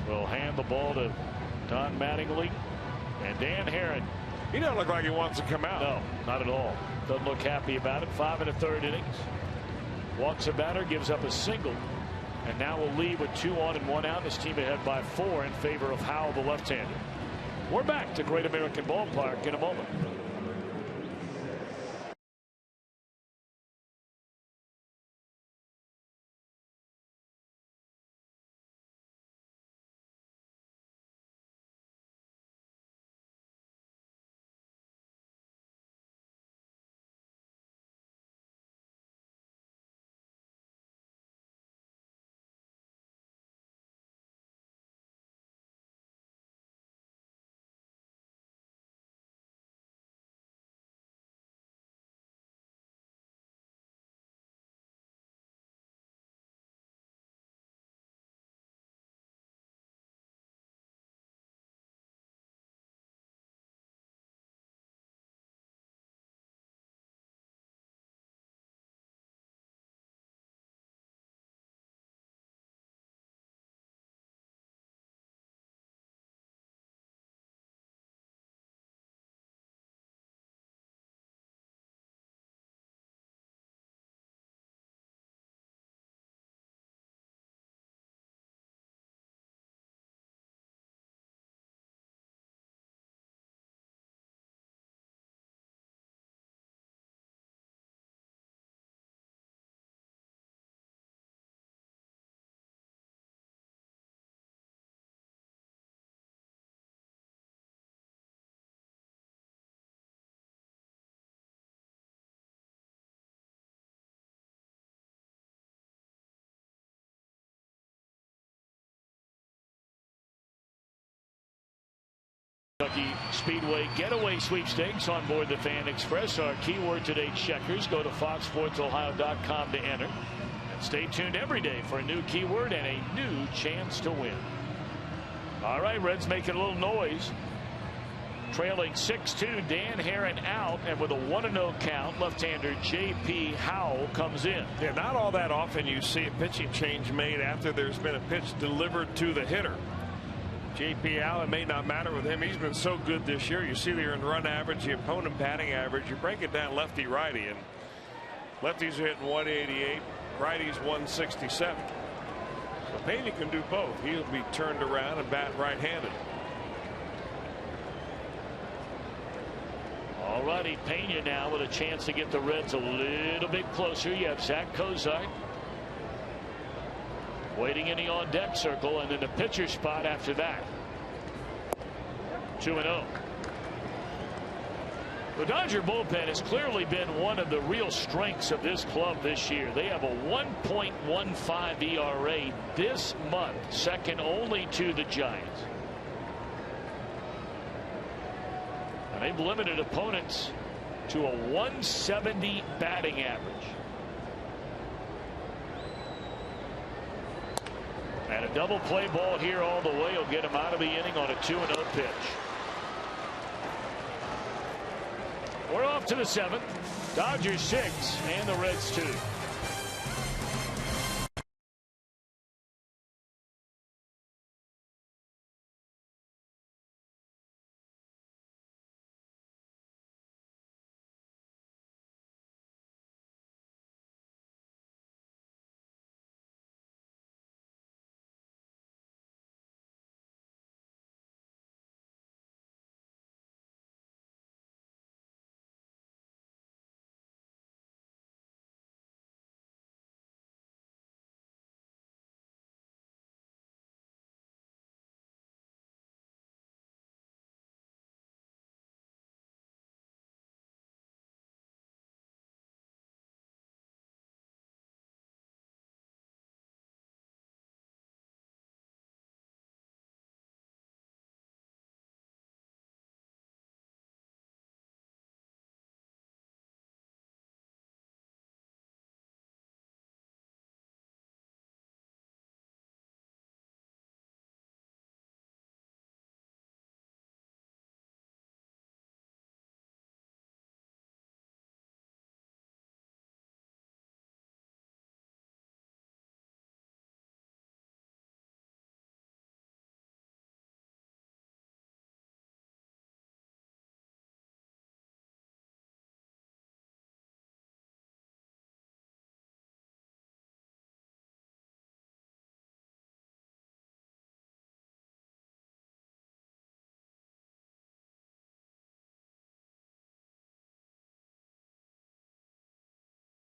Will hand the ball to Don Mattingly, and Dan Herron. He doesn't look like he wants to come out. No, not at all. Doesn't look happy about it. 5 1/3 innings. Walks a batter, gives up a single, and now will leave with 2 on and 1 out. His team ahead by 4 in favor of Howell, the left-hander. We're back to Great American Ballpark in a moment. Milwaukee Speedway Getaway Sweepstakes on board the Fan Express. Our keyword today, checkers. Go to foxsportsohio.com to enter. And stay tuned every day for a new keyword and a new chance to win. All right, Reds making a little noise. Trailing 6-2, Dan Herron out, and with a 1-0 count, left-hander J.P. Howell comes in. Yeah, not all that often you see a pitching change made after there's been a pitch delivered to the hitter. J.P. Howell, it may not matter with him. He's been so good this year. You see the earned run average, the opponent batting average. You break it down lefty-righty, and lefties are hitting 188, righties 167. So Pena can do both. He'll be turned around and bat right-handed. All righty, Pena now with a chance to get the Reds a little bit closer. You have Zach Kozart waiting in the on-deck circle, and then the pitcher spot after that. 2-0. The Dodger bullpen has clearly been one of the real strengths of this club this year. They have a 1.15 ERA this month, second only to the Giants. And they've limited opponents to a 170 batting average. And a double play ball here all the way will get him out of the inning on a 2-0 pitch. We're off to the 7th. Dodgers 6 and the Reds 2.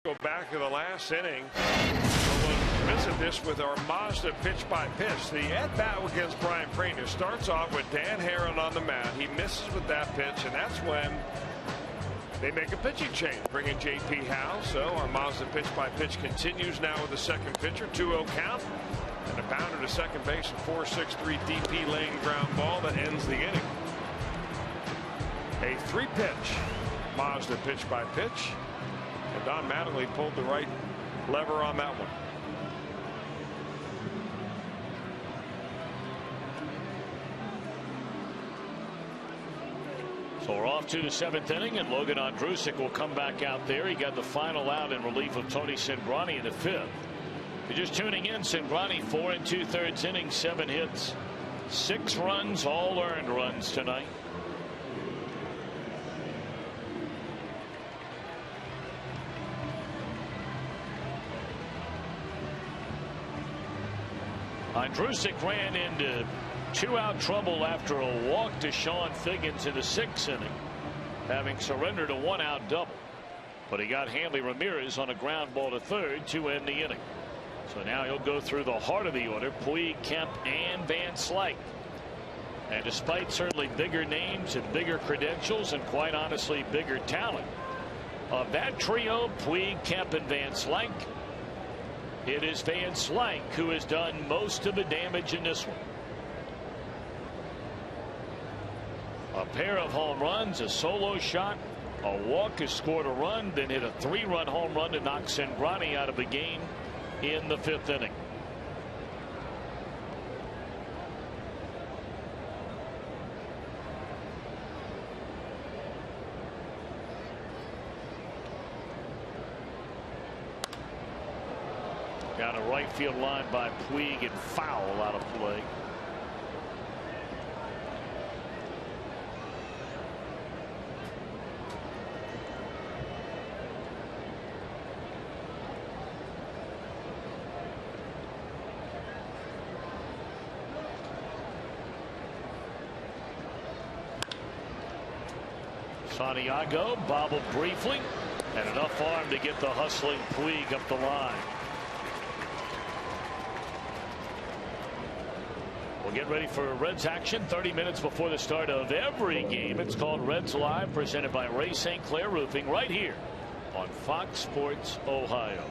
Go back to the last inning. We'll visit this with our Mazda pitch-by-pitch. The at-bat against Brian Frazier starts off with Dan Herron on the mound. He misses with that pitch, and that's when they make a pitching change, bringing J.P. Howell. So our Mazda pitch-by-pitch continues now with the second pitcher, 2-0 count, and a bounder to second base, a 4-6-3 DP lane ground ball that ends the inning. A 3-pitch Mazda pitch-by-pitch. And Don Mattingly pulled the right lever on that one. So we're off to the 7th inning, and Logan Ondrusek will come back out there. He got the final out in relief of Tony Cingrani in the 5th. If you're just tuning in, Cingrani 4 2/3 innings, 7 hits, 6 runs, all earned runs tonight. Ondrusek ran into 2-out trouble after a walk to Sean Figgins in the 6th inning, having surrendered a 1-out double. But he got Hanley Ramirez on a ground ball to third to end the inning. So now he'll go through the heart of the order: Puig, Kemp, and Van Slyke. And despite certainly bigger names and bigger credentials and quite honestly bigger talent, of that trio, Puig, Kemp, and Van Slyke, it is Van Slyke who has done most of the damage in this one. A pair of home runs, a solo shot, a walk, has scored a run, then hit a 3-run home run to knock Cingrani out of the game in the 5th inning. Down a right field line by Puig and foul out of play. Santiago bobbled briefly, and enough arm to get the hustling Puig up the line. We'll get ready for Reds action 30 minutes before the start of every game. It's called Reds Live, presented by Ray St. Clair Roofing, right here on Fox Sports Ohio.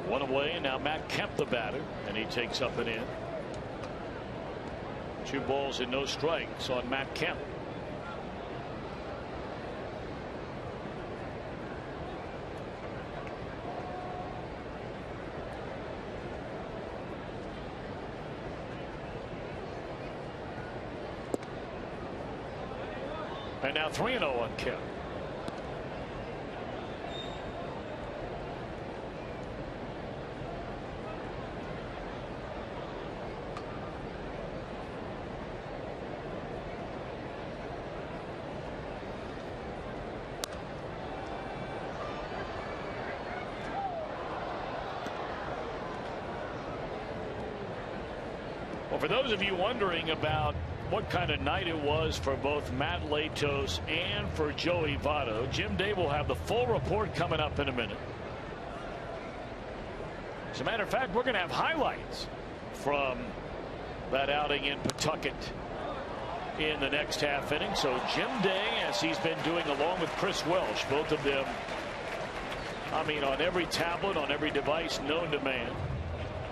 One away, and now Matt Kemp the batter, and he takes up and in. 2 balls and no strikes on Matt Kemp. And now 3-0 on Kemp. Well, for those of you wondering about what kind of night it was for both Matt Latos and for Joey Votto, Jim Day will have the full report coming up in a minute. As a matter of fact, we're going to have highlights from that outing in Pawtucket in the next half inning. So Jim Day, as he's been doing along with Chris Welsh, both of them, I mean, on every tablet, on every device known to man,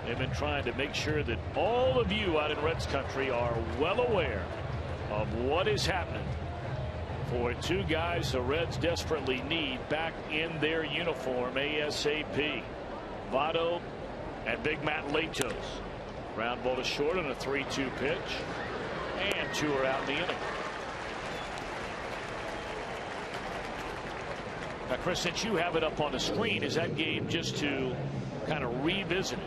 they've been trying to make sure that all of you out in Reds country are well aware of what is happening for 2 guys the Reds desperately need back in their uniform ASAP. Votto and Big Matt Latos. Ground ball to short on a 3-2 pitch, and 2 are out in the inning. Now, Chris, since you have it up on the screen, is that game just to kind of revisit it?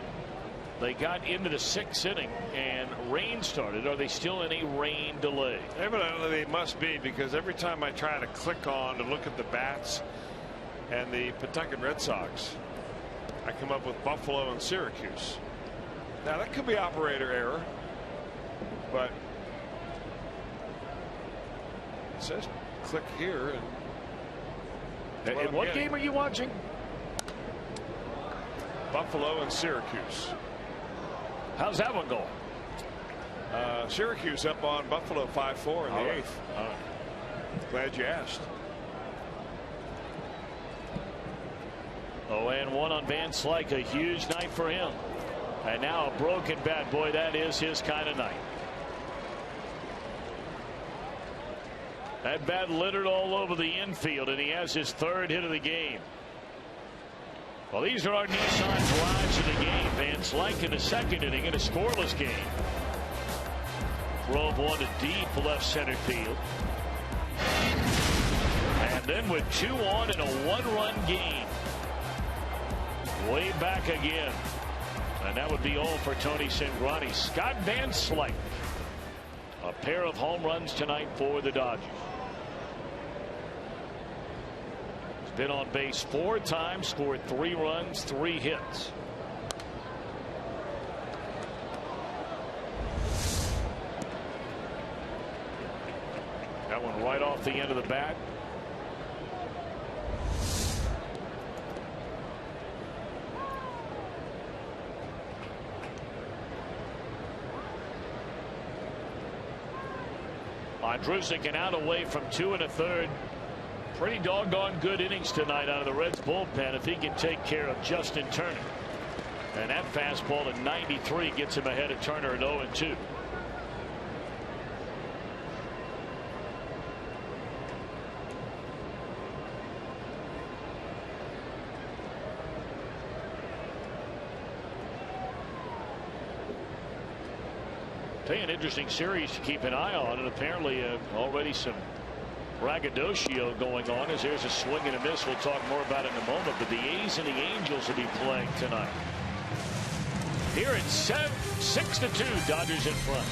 They got into the 6th inning and rain started. Are they still in a rain delay? Evidently they must be, because every time I try to click on to look at the bats and the Pawtucket Red Sox, I come up with Buffalo and Syracuse. Now that could be operator error, but it says click here. And what game are you watching? Buffalo and Syracuse. How's that one going? Syracuse up on Buffalo 5-4 in the 8th. Glad you asked. 0-1 on Van Slyke, a huge night for him. And now a broken bat. Boy, that is his kind of night. That bat littered all over the infield, and he has his 3rd hit of the game. Well, these are our Nissan drives of the game. Van Slyke in the 2nd inning in a scoreless game. Drove one to deep left center field. And then with 2 on in a 1-run game. Way back again. And that would be all for Tony Cingrani. Scott Van Slyke. A pair of home runs tonight for the Dodgers. Been on base 4 times, scored 3 runs, 3 hits. off the end of the bat. Andrusic out away from 2 1/3. Pretty doggone good innings tonight out of the Reds bullpen if he can take care of Justin Turner. And that fastball at 93 gets him ahead of Turner at 0-2. An interesting series to keep an eye on, and apparently already some braggadocio going on as there's a swing and a miss. We'll talk more about it in a moment, but the A's and the Angels will be playing tonight. Here it's 6-2, Dodgers in front.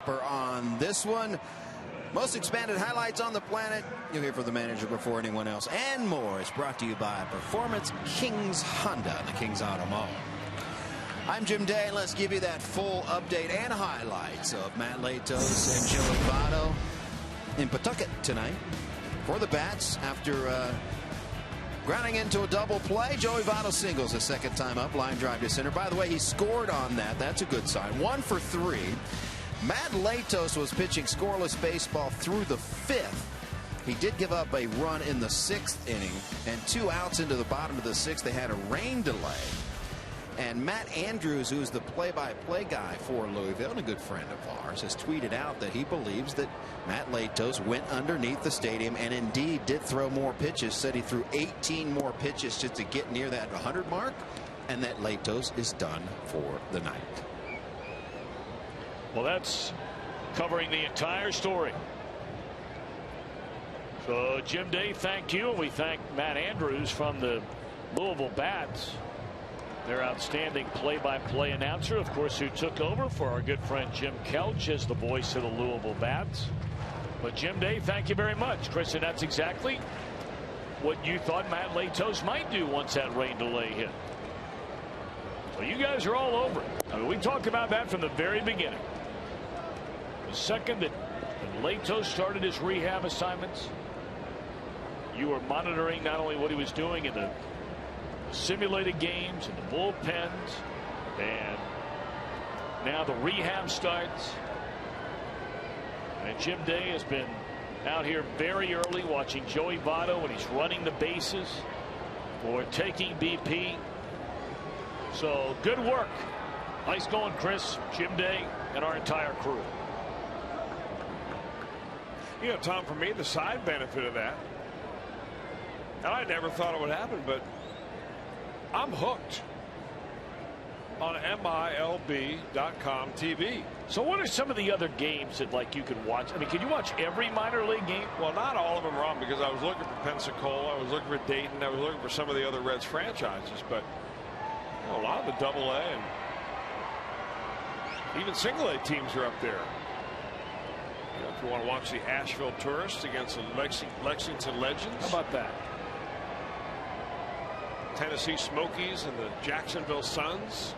On this one, most expanded highlights on the planet. You'll hear from the manager before anyone else, and more is brought to you by Performance Kings Honda, the Kings Auto Mall. I'm Jim Day, and let's give you that full update and highlights of Matt Latos and Joey Votto in Pawtucket tonight for the Bats. After grounding into a double play, Joey Votto singles his second time up, line drive to center. By the way, he scored on that. That's a good sign. 1 for 3. Matt Latos was pitching scoreless baseball through the 5th. He did give up a run in the 6th inning, and 2 outs into the bottom of the 6th. They had a rain delay. And Matt Andrews, who's the play-by-play guy for Louisville and a good friend of ours, has tweeted out that he believes that Matt Latos went underneath the stadium and indeed did throw more pitches. Said he threw 18 more pitches just to get near that 100 mark, and that Latos is done for the night. Well, that's covering the entire story. So, Jim Day, thank you. And we thank Matt Andrews from the Louisville Bats, their outstanding play-by-play announcer, of course, who took over for our good friend Jim Kelch as the voice of the Louisville Bats. But, Jim Day, thank you very much. Chris, and that's exactly what you thought Matt Latos might do once that rain delay hit. So you guys are all over it. I mean, we talked about that from the very beginning. The second that Latos started his rehab assignments, you were monitoring not only what he was doing in the simulated games and the bullpens, and now the rehab starts. And Jim Day has been out here very early watching Joey Votto when he's running the bases or taking BP. So good work. Nice going, Chris, Jim Day, and our entire crew. You know, Tom, for me, the side benefit of that, and I never thought it would happen, but I'm hooked. on MILB.com TV. So what are some of the other games that you can watch? I mean, can you watch every minor league game? Well, not all of them, Ron, because I was looking for Pensacola, I was looking for Dayton, I was looking for some of the other Reds franchises, but a lot of the Double-A and even Single-A teams are up there. If you want to watch the Asheville Tourists against the Lexington Legends. How about that? Tennessee Smokies and the Jacksonville Suns.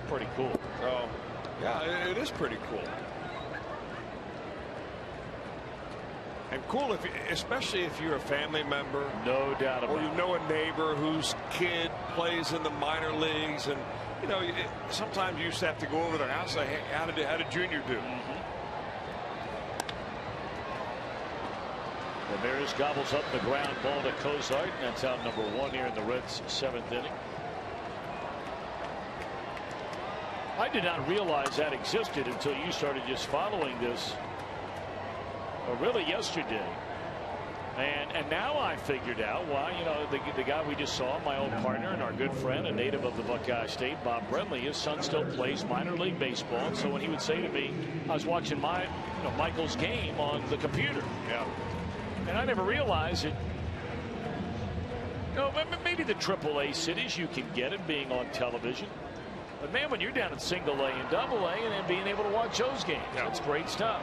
Pretty cool. So, yeah, it is pretty cool. And cool, especially if you're a family member. No doubt about it. Or you know a neighbor whose kid plays in the minor leagues. And, sometimes you used to have to go over their house and say, hey, how did Junior do? Ramirez gobbles up the ground ball to Cozart. That's out number 1 here in the Reds' 7th inning. I did not realize that existed until you started just following this, really yesterday. And now I figured out why, the guy we just saw, my old partner and our good friend, a native of the Buckeye State, Bob Brenly, his son still plays minor league baseball. And so when he would say to me, I was watching Michael's game on the computer. Yeah. And I never realized it. Maybe the AAA cities you can get it being on television. But man, when you're down at Single-A and Double-A and then being able to watch those games, that's great stuff.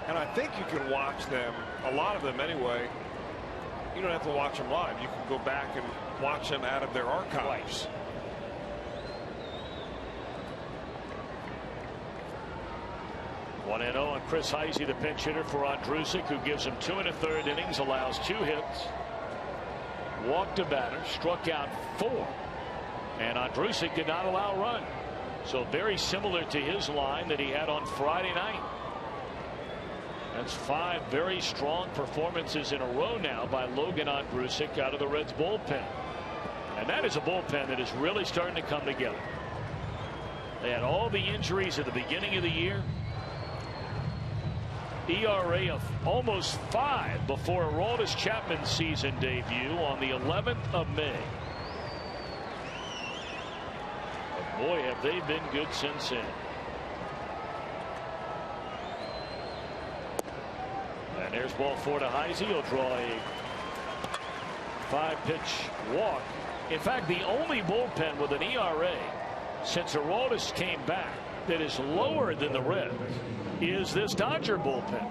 And I think you can watch them, a lot of them anyway. You don't have to watch them live. You can go back and watch them out of their archives. Right. 1-0 on Chris Heisey, the pinch hitter for Andrusic, who gives him 2 1/3 innings, allows 2 hits, walked a batter, struck out 4, and Andrusic did not allow a run. So very similar to his line that he had on Friday night. That's 5 very strong performances in a row now by Logan Andrusic out of the Reds bullpen. And that is a bullpen that is really starting to come together. They had all the injuries at the beginning of the year. ERA of almost 5 before Aroldis Chapman's season debut on the 11th of May. But boy, have they been good since then. And there's ball 4 to Heisey. He'll draw a 5-pitch walk. In fact, the only bullpen with an ERA since Aroldis came back that is lower than the Reds is this Dodger bullpen.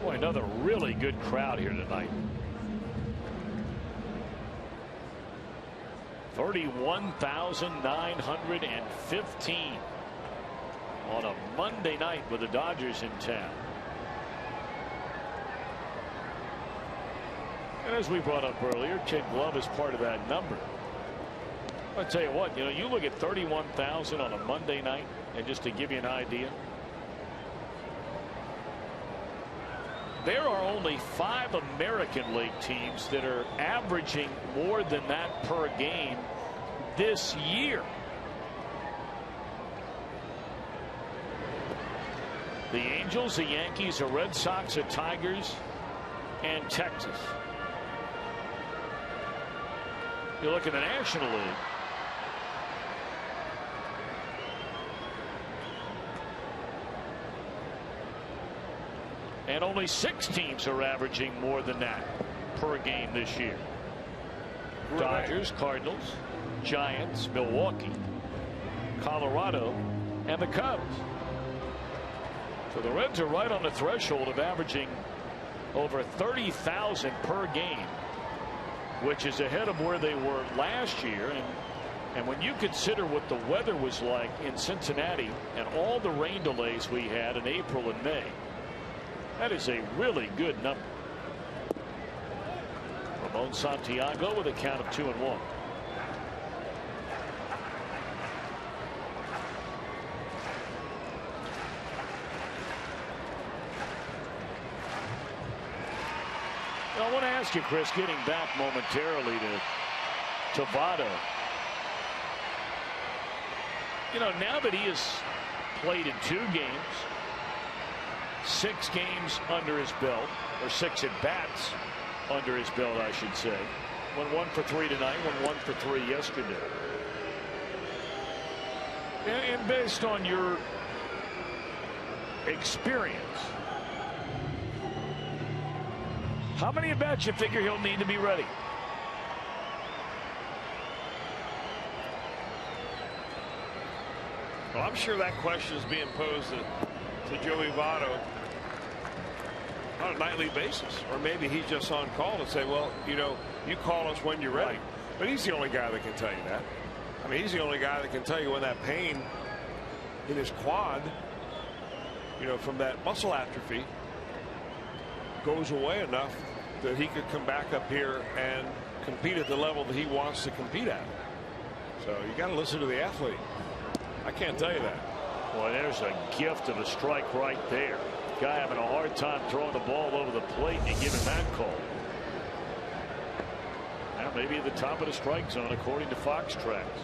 Boy, another really good crowd here tonight. 31,915 on a Monday night with the Dodgers in town. And as we brought up earlier, Kid Glove is part of that number. I'll tell you what, you look at 31,000 on a Monday night, and just to give you an idea, there are only 5 American League teams that are averaging more than that per game this year. The Angels, the Yankees, the Red Sox, the Tigers, and Texas. You look at the National League. And only 6 teams are averaging more than that per game this year. Dodgers, Cardinals, Giants, Milwaukee, Colorado, and the Cubs. So the Reds are right on the threshold of averaging over 30,000 per game, which is ahead of where they were last year. And when you consider what the weather was like in Cincinnati and all the rain delays we had in April and May, that is a really good number. Ramon Santiago with a count of 2-1. I want to ask you, Chris, getting back momentarily to Votto. You know, now that he has played in 2 games, 6 games under his belt, or 6 at-bats under his belt, I should say. Went 1 for 3 tonight, went 1 for 3 yesterday. And based on your experience, how many at-bats you figure he'll need to be ready? Well, I'm sure that question is being posed to Joey Votto on a nightly basis, or maybe he's just on call to say, well, you know, you call us when you're ready. But he's the only guy that can tell you that. I mean, he's the only guy that can tell you when that pain in his quad, you know, from that muscle atrophy goes away enough that he could come back up here and compete at the level that he wants to compete at. So you got to listen to the athlete. I can't tell you that. Boy, there's a gift of a strike right there. Guy having a hard time throwing the ball over the plate, and you give him that call. Now maybe at the top of the strike zone, according to Fox Tracks.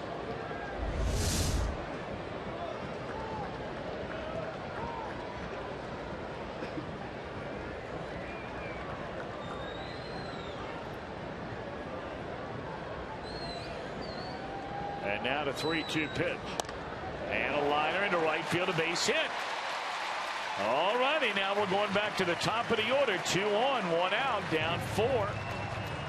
And now the 3-2 pitch. And a liner into right field, a base hit. All righty, now we're going back to the top of the order. 2 on, 1 out, down 4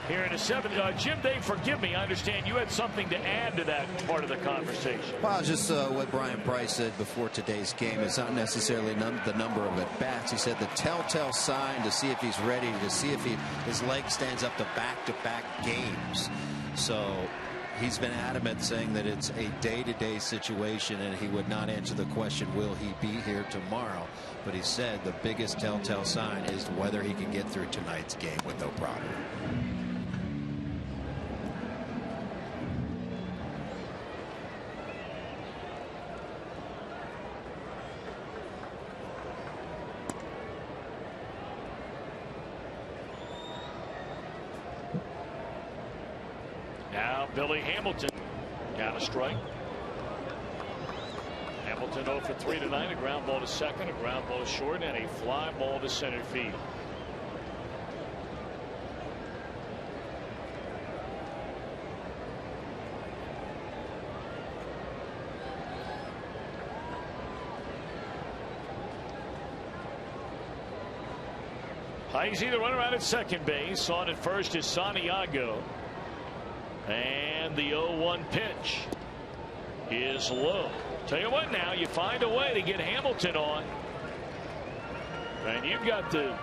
here in the 7th. Jim, Dave, forgive me. I understand you had something to add to that part of the conversation. Well, just what Brian Price said before today's game. It's not necessarily the number of at-bats. He said the telltale sign to see if he's ready, to see if his leg stands up to back-to-back games. So he's been adamant, saying that it's a day-to-day situation, and he would not answer the question, will he be here tomorrow? But he said the biggest telltale sign is whether he can get through tonight's game with no problem. Now Billy Hamilton got a strike. Hamilton 0 for 3 tonight. A ground ball to second, a ground ball to short, and a fly ball to center field. Heisey, the runner out at second base. On at first is Santiago. And the 0-1 pitch is low. Tell you what, now you find a way to get Hamilton on. And you've got the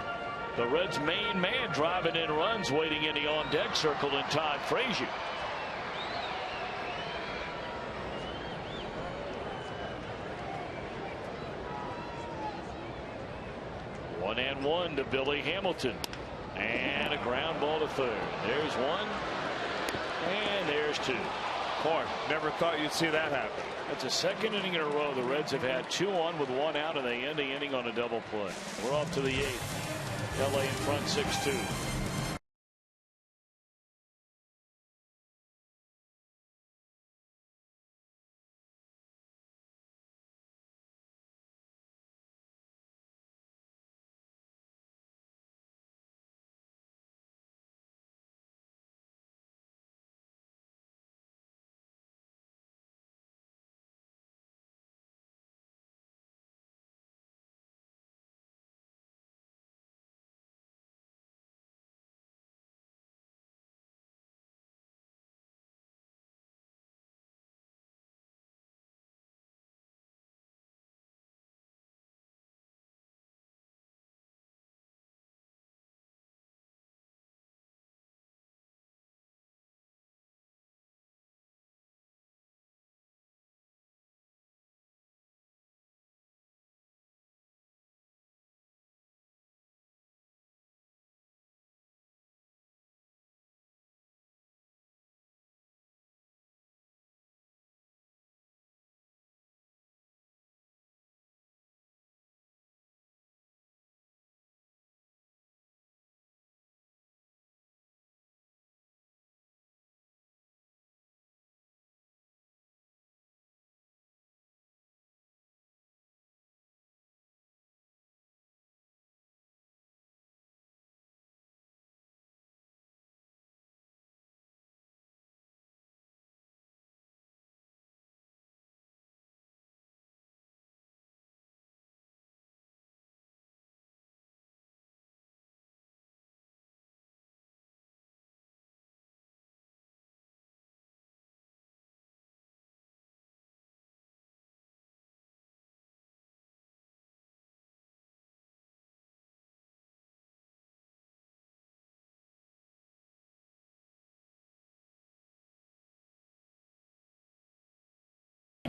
Reds' main man driving in runs, waiting in the on-deck circle in Todd Frazier. One and one to Billy Hamilton. And a ground ball to third. There's one. And there's 2. Boy, never thought you'd see that happen. That's a second inning in a row. The Reds have had 2 on with 1 out, and they end the inning on a double play. We're off to the 8th. LA in front 6-2.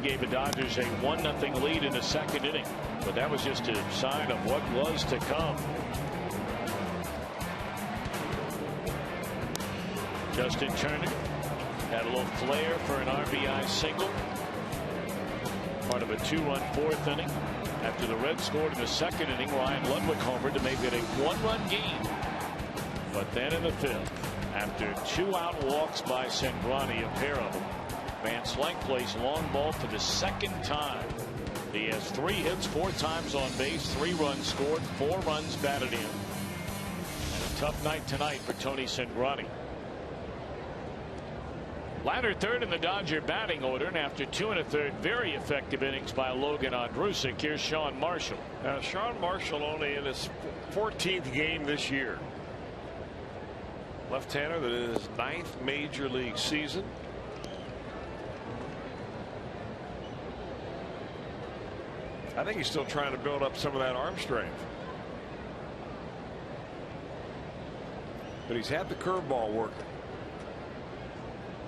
Gave the Dodgers a 1-0 lead in the second inning, but that was just a sign of what was to come. Justin Turner had a little flair for an RBI single, part of a 2-run fourth inning. After the Reds scored in the second inning, Ryan Ludwig homered to make it a 1-run game. But then in the fifth, after 2 out walks by Cingrani, a pair of them, Van Slank plays long ball for the second time. He has 3 hits, 4 times on base, 3 runs scored, 4 runs batted in. And a tough night tonight for Tony Cingrani. Latter third in the Dodger batting order, and after 2 1/3 very effective innings by Logan Ondrusek, here's Sean Marshall. Sean Marshall only in his 14th game this year. Left-hander that is his 9th major league season. I think he's still trying to build up some of that arm strength. But he's had the curveball working.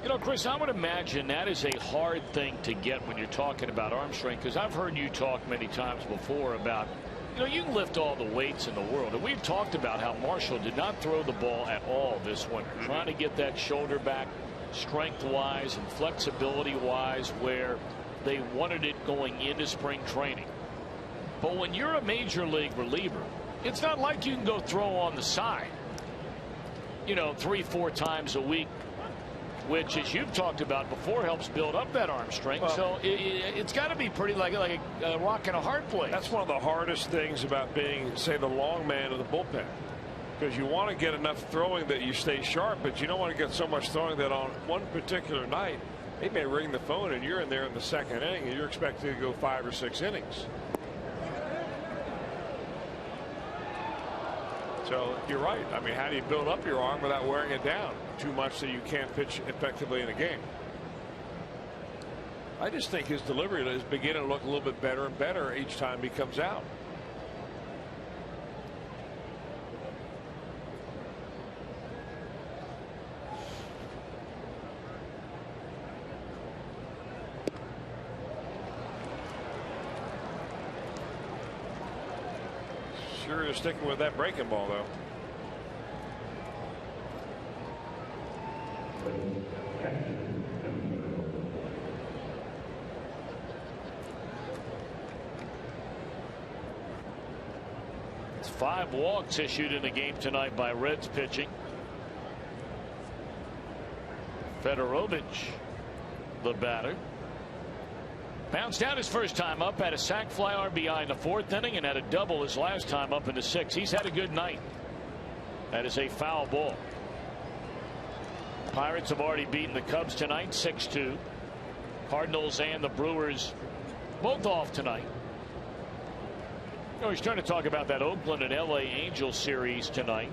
You know, Chris, I would imagine that is a hard thing to get when you're talking about arm strength, because I've heard you talk many times before about, you know, you can lift all the weights in the world, and we've talked about how Marshall did not throw the ball at all this winter, trying to get that shoulder back strength-wise and flexibility-wise where they wanted it going into spring training. But when you're a major league reliever, it's not like you can go throw on the side, you know, 3-4 times a week, which, as you've talked about before, helps build up that arm strength. Well, so it's got to be pretty like a rock and a hard place. That's one of the hardest things about being, say, the long man of the bullpen, because you want to get enough throwing that you stay sharp, but you don't want to get so much throwing that on one particular night they may ring the phone and you're in there in the second inning and you're expected to go 5 or 6 innings. So you're right. I mean, how do you build up your arm without wearing it down too much so you can't pitch effectively in a game? I just think his delivery is beginning to look a little bit better and better each time he comes out. Sure is sticking with that breaking ball, though. It's 5 walks issued in the game tonight by Reds pitching. Fedorovich, the batter. Bounced out his first time up, had a sac fly RBI in the 4th inning, and had a double his last time up in the 6th. He's had a good night. That is a foul ball. Pirates have already beaten the Cubs tonight 6-2. Cardinals and the Brewers both off tonight. You know, he's trying to talk about that Oakland and LA Angels series tonight.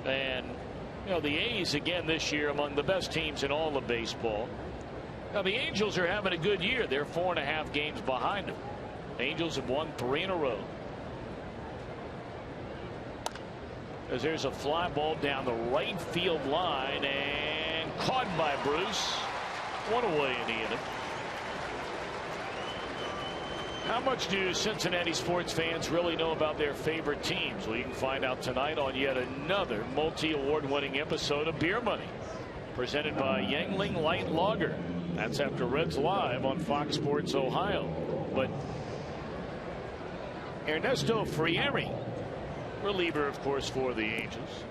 And, you know, the A's again this year among the best teams in all of baseball. Now, the Angels are having a good year. They're 4.5 games behind them. The Angels have won 3 in a row. As there's a fly ball down the right field line and caught by Bruce. One away in the inning. How much do Cincinnati sports fans really know about their favorite teams? Well, you can find out tonight on yet another multi-award winning episode of Beer Money, presented by Yuengling Light Lager. That's after Reds Live on Fox Sports Ohio. But Ernesto Frieri, reliever, of course, for the Angels,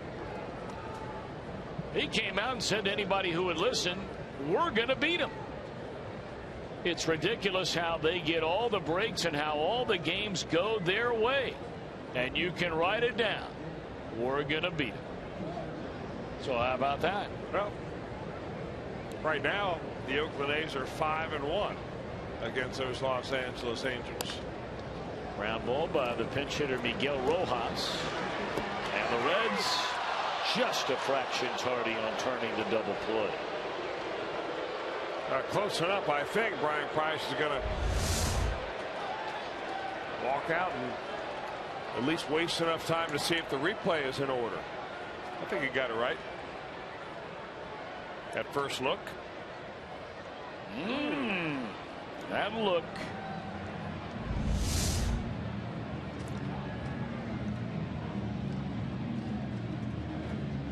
he came out and said to anybody who would listen, we're going to beat them. It's ridiculous how they get all the breaks and how all the games go their way. And you can write it down. We're going to beat them. So how about that? Well, right now, the Oakland A's are 5-1 against those Los Angeles Angels. Ground ball by the pinch hitter Miguel Rojas. And the Reds just a fraction tardy on turning the double play. Close enough, I think. Brian Price is going to walk out and at least waste enough time to see if the replay is in order. I think he got it right at first look. And look.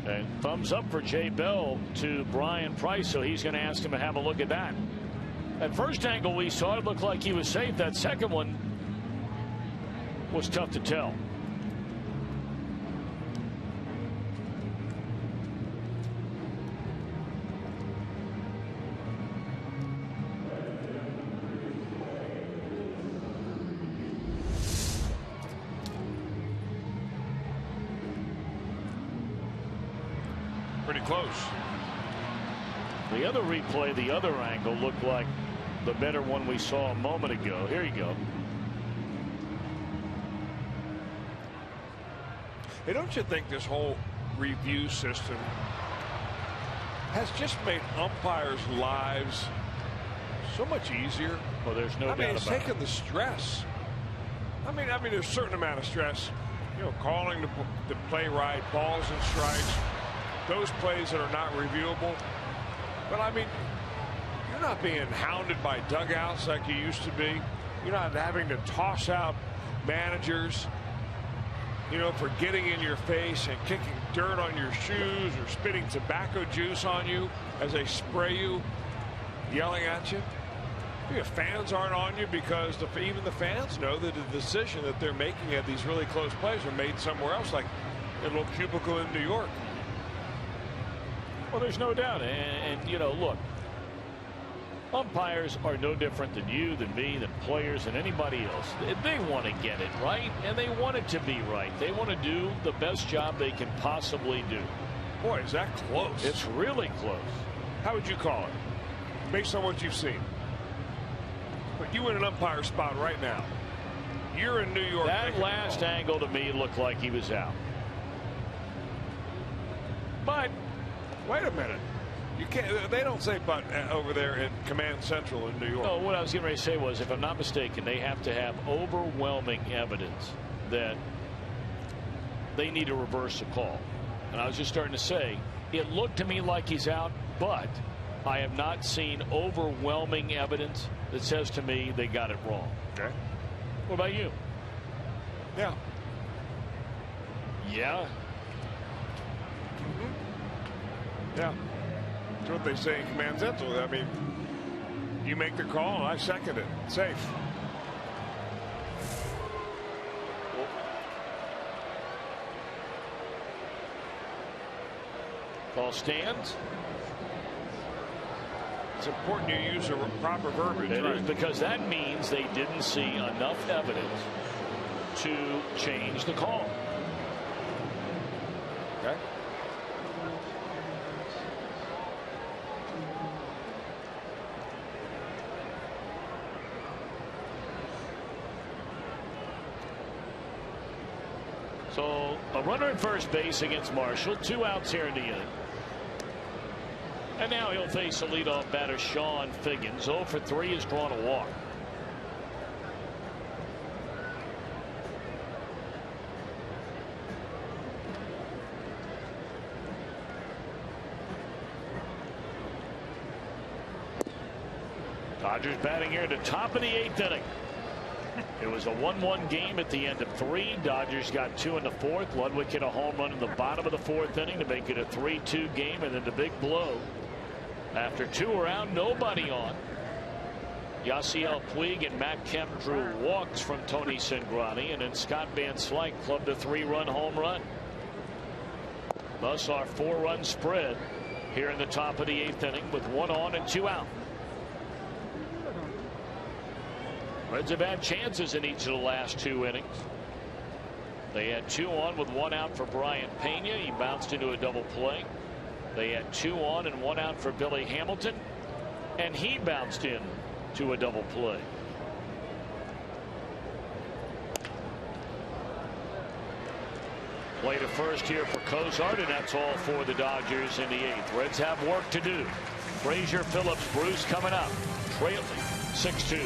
And thumbs up for Jay Bell to Brian Price, so he's going to ask him to have a look at that. That first angle we saw, it looked like he was safe. That second one was tough to tell. Pretty close. The other replay, the other angle, looked like the better one we saw a moment ago. Here you go. Hey, don't you think this whole review system has just made umpires' lives so much easier? Well, there's no doubt about it. It's taken the stress. I mean, there's a certain amount of stress. You know, calling the play right, balls and strikes, those plays that are not reviewable. But I mean, you're not being hounded by dugouts like you used to be. You're not having to toss out managers, you know, for getting in your face and kicking dirt on your shoes or spitting tobacco juice on you as they spray you, yelling at you. The fans aren't on you because even the fans know that the decision that they're making at these really close plays are made somewhere else, like in a little cubicle in New York. Well, there's no doubt. And you know, look, umpires are no different than you, than me, than players, than anybody else. They want to get it right, and they want it to be right. They want to do the best job they can possibly do. Boy, is that close. It's really close. How would you call it, based on what you've seen? But you in an umpire spot right now. You're in New York. That last angle to me looked like he was out. But wait a minute. You can't. They don't say but over there in Command Central in New York. No, what I was getting ready to say was, if I'm not mistaken, they have to have overwhelming evidence that they need to reverse the call. And I was just starting to say, it looked to me like he's out, but I have not seen overwhelming evidence that says to me they got it wrong. Okay. What about you? Yeah. Yeah. Yeah. That's what they say in Command Central. I mean, you make the call, and I second it. Safe. Call stands. It's important you use the proper verbiage. It right? is, because that means they didn't see enough evidence to change the call. Okay. So a runner at first base against Marshall. 2 outs here in the inning. And now he'll face the leadoff batter, Sean Figgins. 0 for 3, has drawn a walk. Dodgers batting here at the top of the 8th inning. It was a 1-1 game at the end of 3. Dodgers got 2 in the 4th. Ludwig hit a home run in the bottom of the 4th inning to make it a 3-2 game, and then the big blow. After 2 are out, nobody on. Yasiel Puig and Matt Kemp drew walks from Tony Cingrani, and then Scott Van Slyke clubbed a 3-run home run. Thus our 4-run spread here in the top of the 8th inning with 1 on and 2 out. Reds have had chances in each of the last 2 innings. They had 2 on with 1 out for Brian Pena. He bounced into a double play. They had 2 on and 1 out for Billy Hamilton, and he bounced in to a double play. Play to first here for Cozart, and that's all for the Dodgers in the 8th. Reds have work to do. Frazier, Phillips, Bruce coming up, trailing 6-2.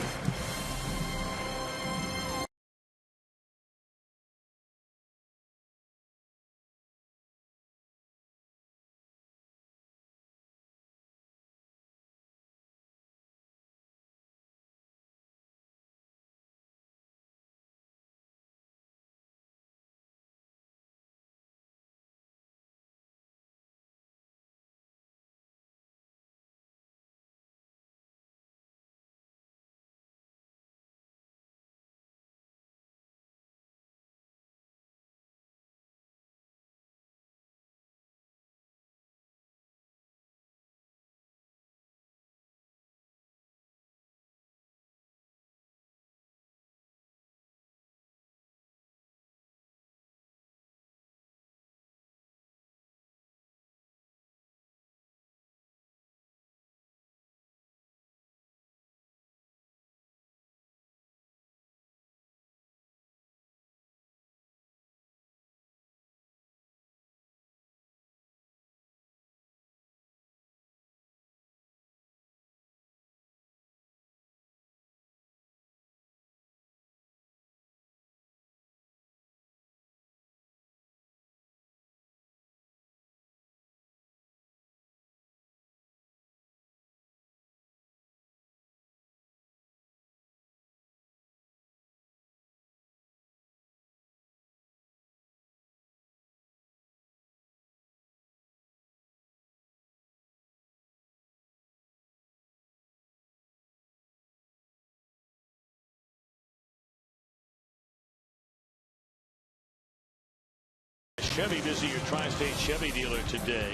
Chevy. Visit your Tri-State Chevy dealer today.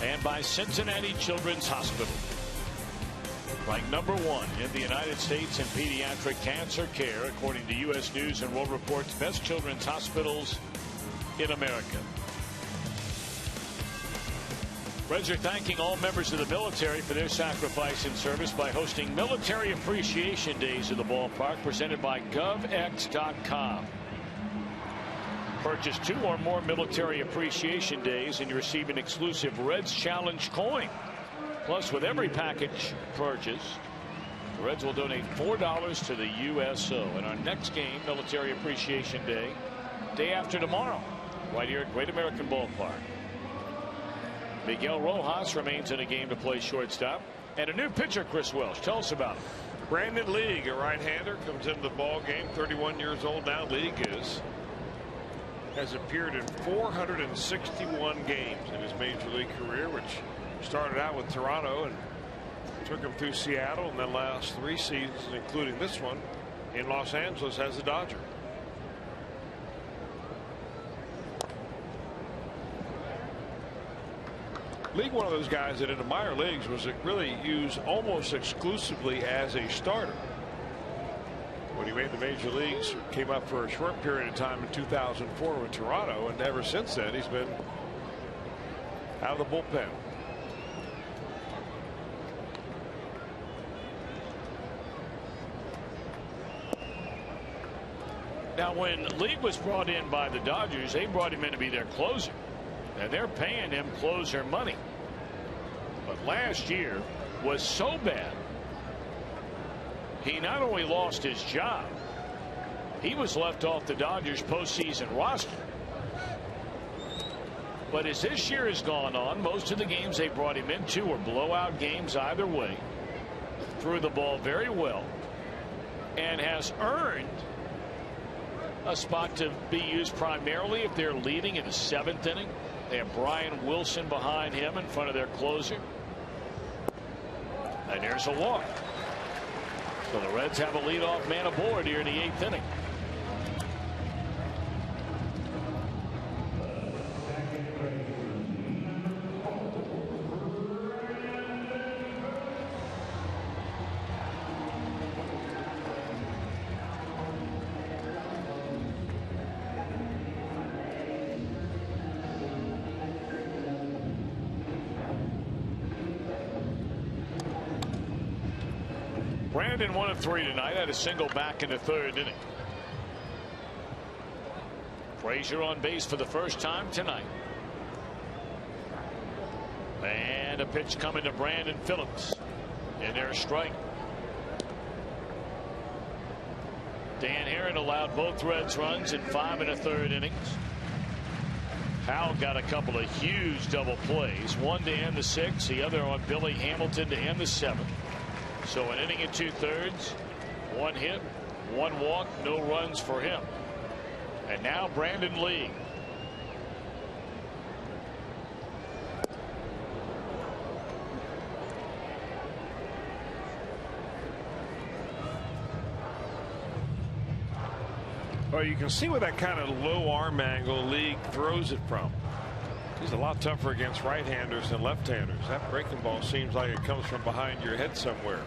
And by Cincinnati Children's Hospital. Ranked #1 in the United States in pediatric cancer care, according to U.S. News and World Report's best children's hospitals in America. Reds are thanking all members of the military for their sacrifice and service by hosting Military Appreciation Days at the ballpark, presented by GovX.com. Purchase 2 or more Military Appreciation Days and you receive an exclusive Reds Challenge coin. Plus, with every package purchased, the Reds will donate $4 to the USO. And our next game, Military Appreciation Day, day after tomorrow, right here at Great American Ballpark. Miguel Rojas remains in a game to play shortstop. And a new pitcher, Chris Welsh. Tell us about him. Brandon League, a right-hander, comes into the ball game. 31 years old now. League has appeared in 461 games in his major league career, which started out with Toronto and took him through Seattle, and then last 3 seasons, including this one, in Los Angeles as a Dodger. League, one of those guys that in the minor leagues was really used almost exclusively as a starter. When he made the major leagues, came up for a short period of time in 2004 with Toronto, and ever since then he's been out of the bullpen. Now, when League was brought in by the Dodgers, they brought him in to be their closer. And they're paying him closer money. But last year was so bad, he not only lost his job, he was left off the Dodgers postseason roster. But as this year has gone on, most of the games they brought him into were blowout games either way. Threw the ball very well and has earned a spot to be used primarily if they're leading in the 7th inning. They have Brian Wilson behind him in front of their closer. And there's a walk. So the Reds have a leadoff man aboard here in the 8th inning. Brandon 1 of 3 tonight, had a single back in the 3rd inning. Frazier on base for the first time tonight. And a pitch coming to Brandon Phillips. And there's a strike. Dan Herron allowed both Reds runs in 5 1/3 innings. Howell got a couple of huge double plays, one to end the 6th, the other on Billy Hamilton to end the 7th. So an inning and 2/3, 1 hit, 1 walk, no runs for him. And now Brandon Lee. Well, you can see where that kind of low arm angle League throws it from. He's a lot tougher against right-handers than left-handers. That breaking ball seems like it comes from behind your head somewhere.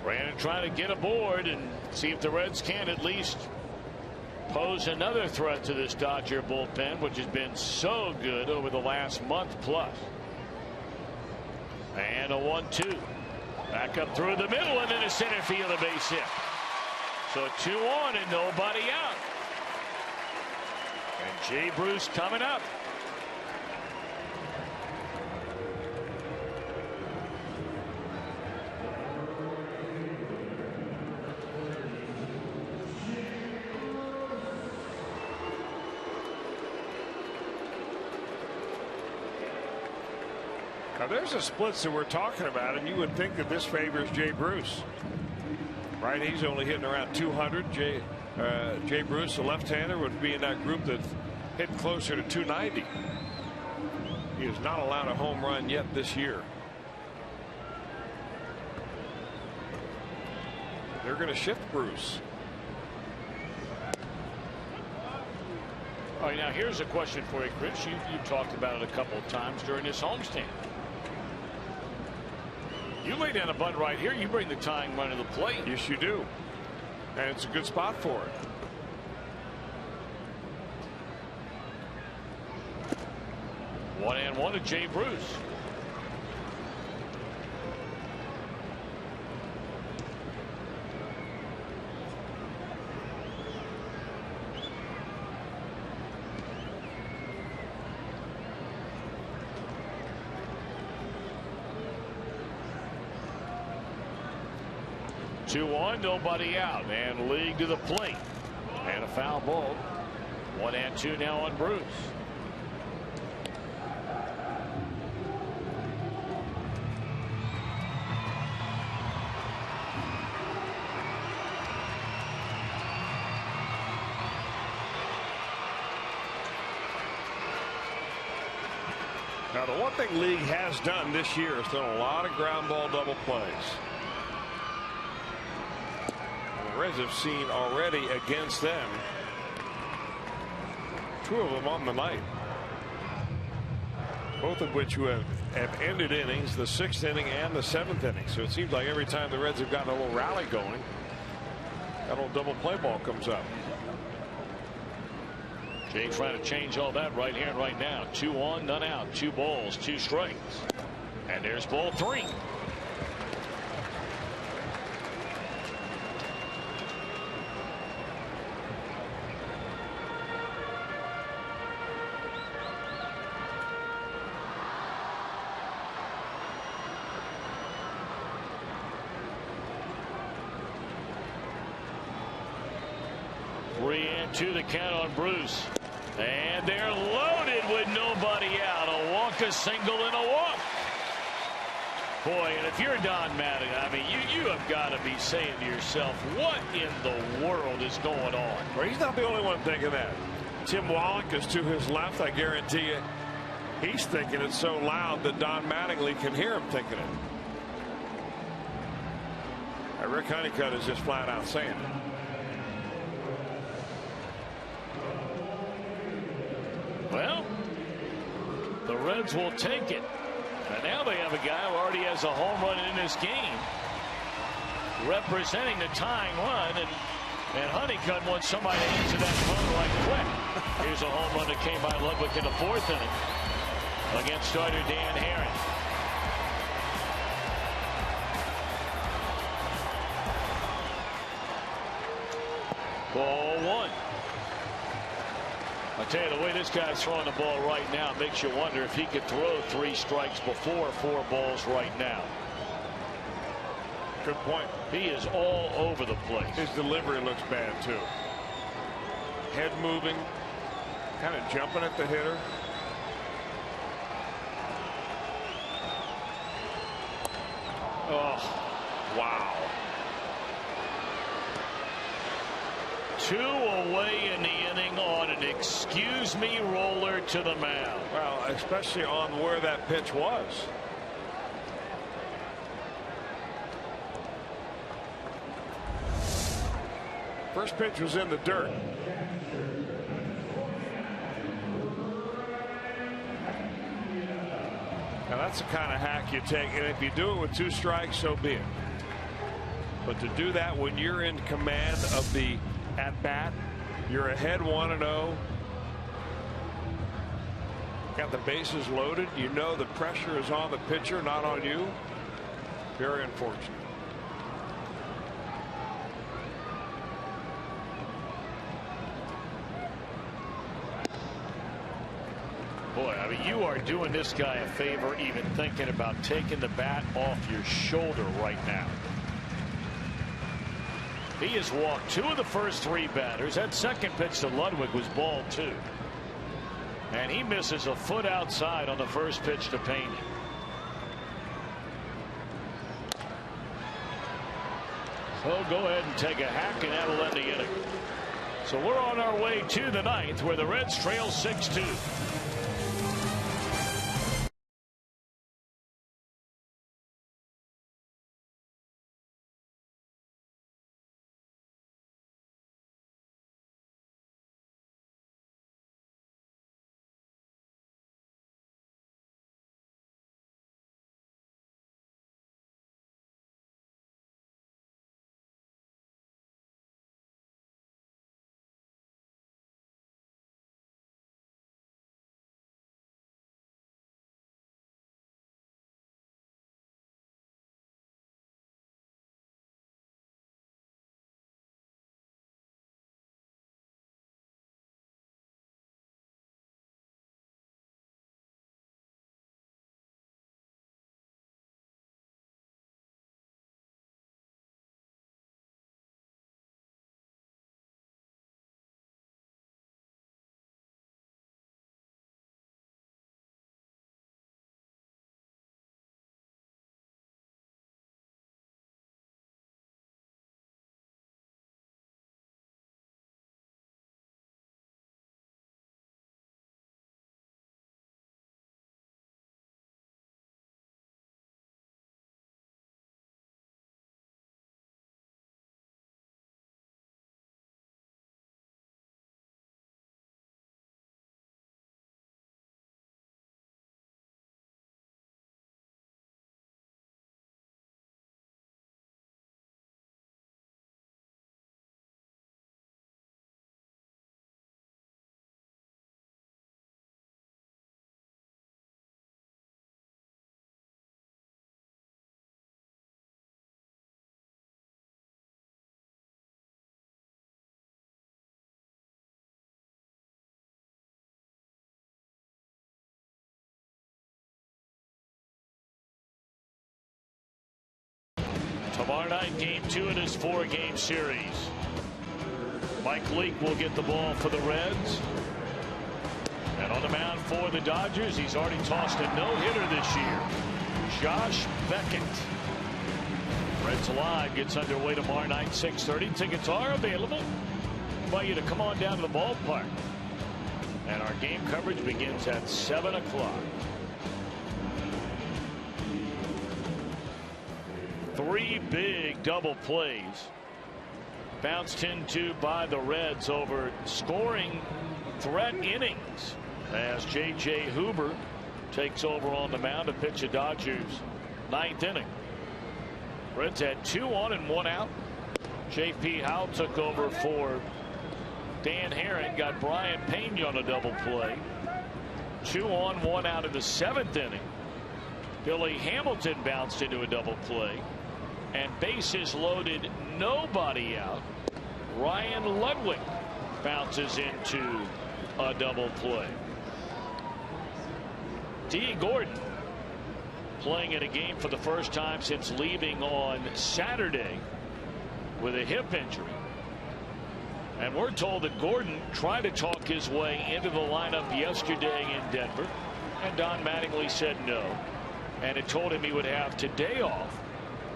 Brandon trying to get aboard and see if the Reds can at least pose another threat to this Dodger bullpen, which has been so good over the last month plus. And a 1-2. Back up through the middle and into center field, a base hit. So 2 on and nobody out. And Jay Bruce coming up. Now there's a splits that we're talking about, and you would think that this favors Jay Bruce. Right, he's only hitting around 200. Jay Bruce, the left-hander, would be in that group that's hitting closer to 290. He has not allowed a home run yet this year. They're going to shift Bruce. All right, now here's a question for you, Chris. You talked about it a couple of times during this homestand. You lay down a bunt right here, you bring the tying run to the plate. Yes, you do. And it's a good spot for it. One and one to Jay Bruce. Two on, nobody out, and League to the plate, and a foul ball. 1-2 now on Bruce. Now, the one thing League has done this year is done a lot of ground ball double plays. The Reds have seen already against them 2 of them on the night, both of which have ended innings, the 6th inning and the 7th inning. So it seems like every time the Reds have gotten a little rally going, that little double play ball comes up. Jay trying to change all that right here and right now. 2 on, none out, 2 balls, 2 strikes. And there's ball 3. To the count on Bruce, and they're loaded with nobody out. A walk, a single, and a walk. Boy, and if you're Don Mattingly, I mean, you have got to be saying to yourself, what in the world is going on? Well, he's not the only one thinking that. Tim Wallach is to his left. I guarantee you, he's thinking it so loud that Don Mattingly can hear him thinking it. Rick Honeycutt is just flat out saying it. Well, the Reds will take it. And now they have a guy who already has a home run in this game, representing the tying run, and Honeycutt wants somebody to answer that phone right quick. Here's a home run that came by Ludwig in the 4th inning against starter Dan Herron. Ball 1. I tell you, the way this guy's throwing the ball right now makes you wonder if he could throw 3 strikes before 4 balls right now. Good point. He is all over the place. His delivery looks bad too. Head moving, kind of jumping at the hitter. Oh, wow. 2 away in the inning on an excuse me roller to the mound. Well, especially on where that pitch was. First pitch was in the dirt. Now that's the kind of hack you take, and if you do it with 2 strikes, so be it. But to do that when you're in command of the at bat, you're ahead 1-0, got the bases loaded, you know the pressure is on the pitcher, not on you. Very unfortunate. Boy, I mean, you are doing this guy a favor even thinking about taking the bat off your shoulder right now. He has walked 2 of the first 3 batters. That second pitch to Ludwig was ball 2. And he misses a foot outside on the first pitch to Pena. So go ahead and take a hack, and that'll end the inning. So we're on our way to the ninth, where the Reds trail 6-2. Tomorrow night, game 2 in his 4-game series. Mike Leake will get the ball for the Reds. And on the mound for the Dodgers, he's already tossed a no-hitter this year, Josh Beckett. Reds Live gets underway tomorrow night, 6:30. Tickets are available. I invite you to come on down to the ballpark. And our game coverage begins at 7 o'clock. 3 big double plays bounced into by the Reds over scoring threat innings as J.J. Huber takes over on the mound to pitch a Dodgers 9th inning. Reds had 2 on and 1 out. J.P. Howell took over for Dan Herron, got Brian Payne on a double play. 2 on, 1 out in the 7th inning. Billy Hamilton bounced into a double play. And bases loaded, nobody out. Ryan Ludwig bounces into a double play. Dee Gordon playing in a game for the first time since leaving on Saturday with a hip injury. And we're told that Gordon tried to talk his way into the lineup yesterday in Denver, and Don Mattingly said no, and it told him he would have today off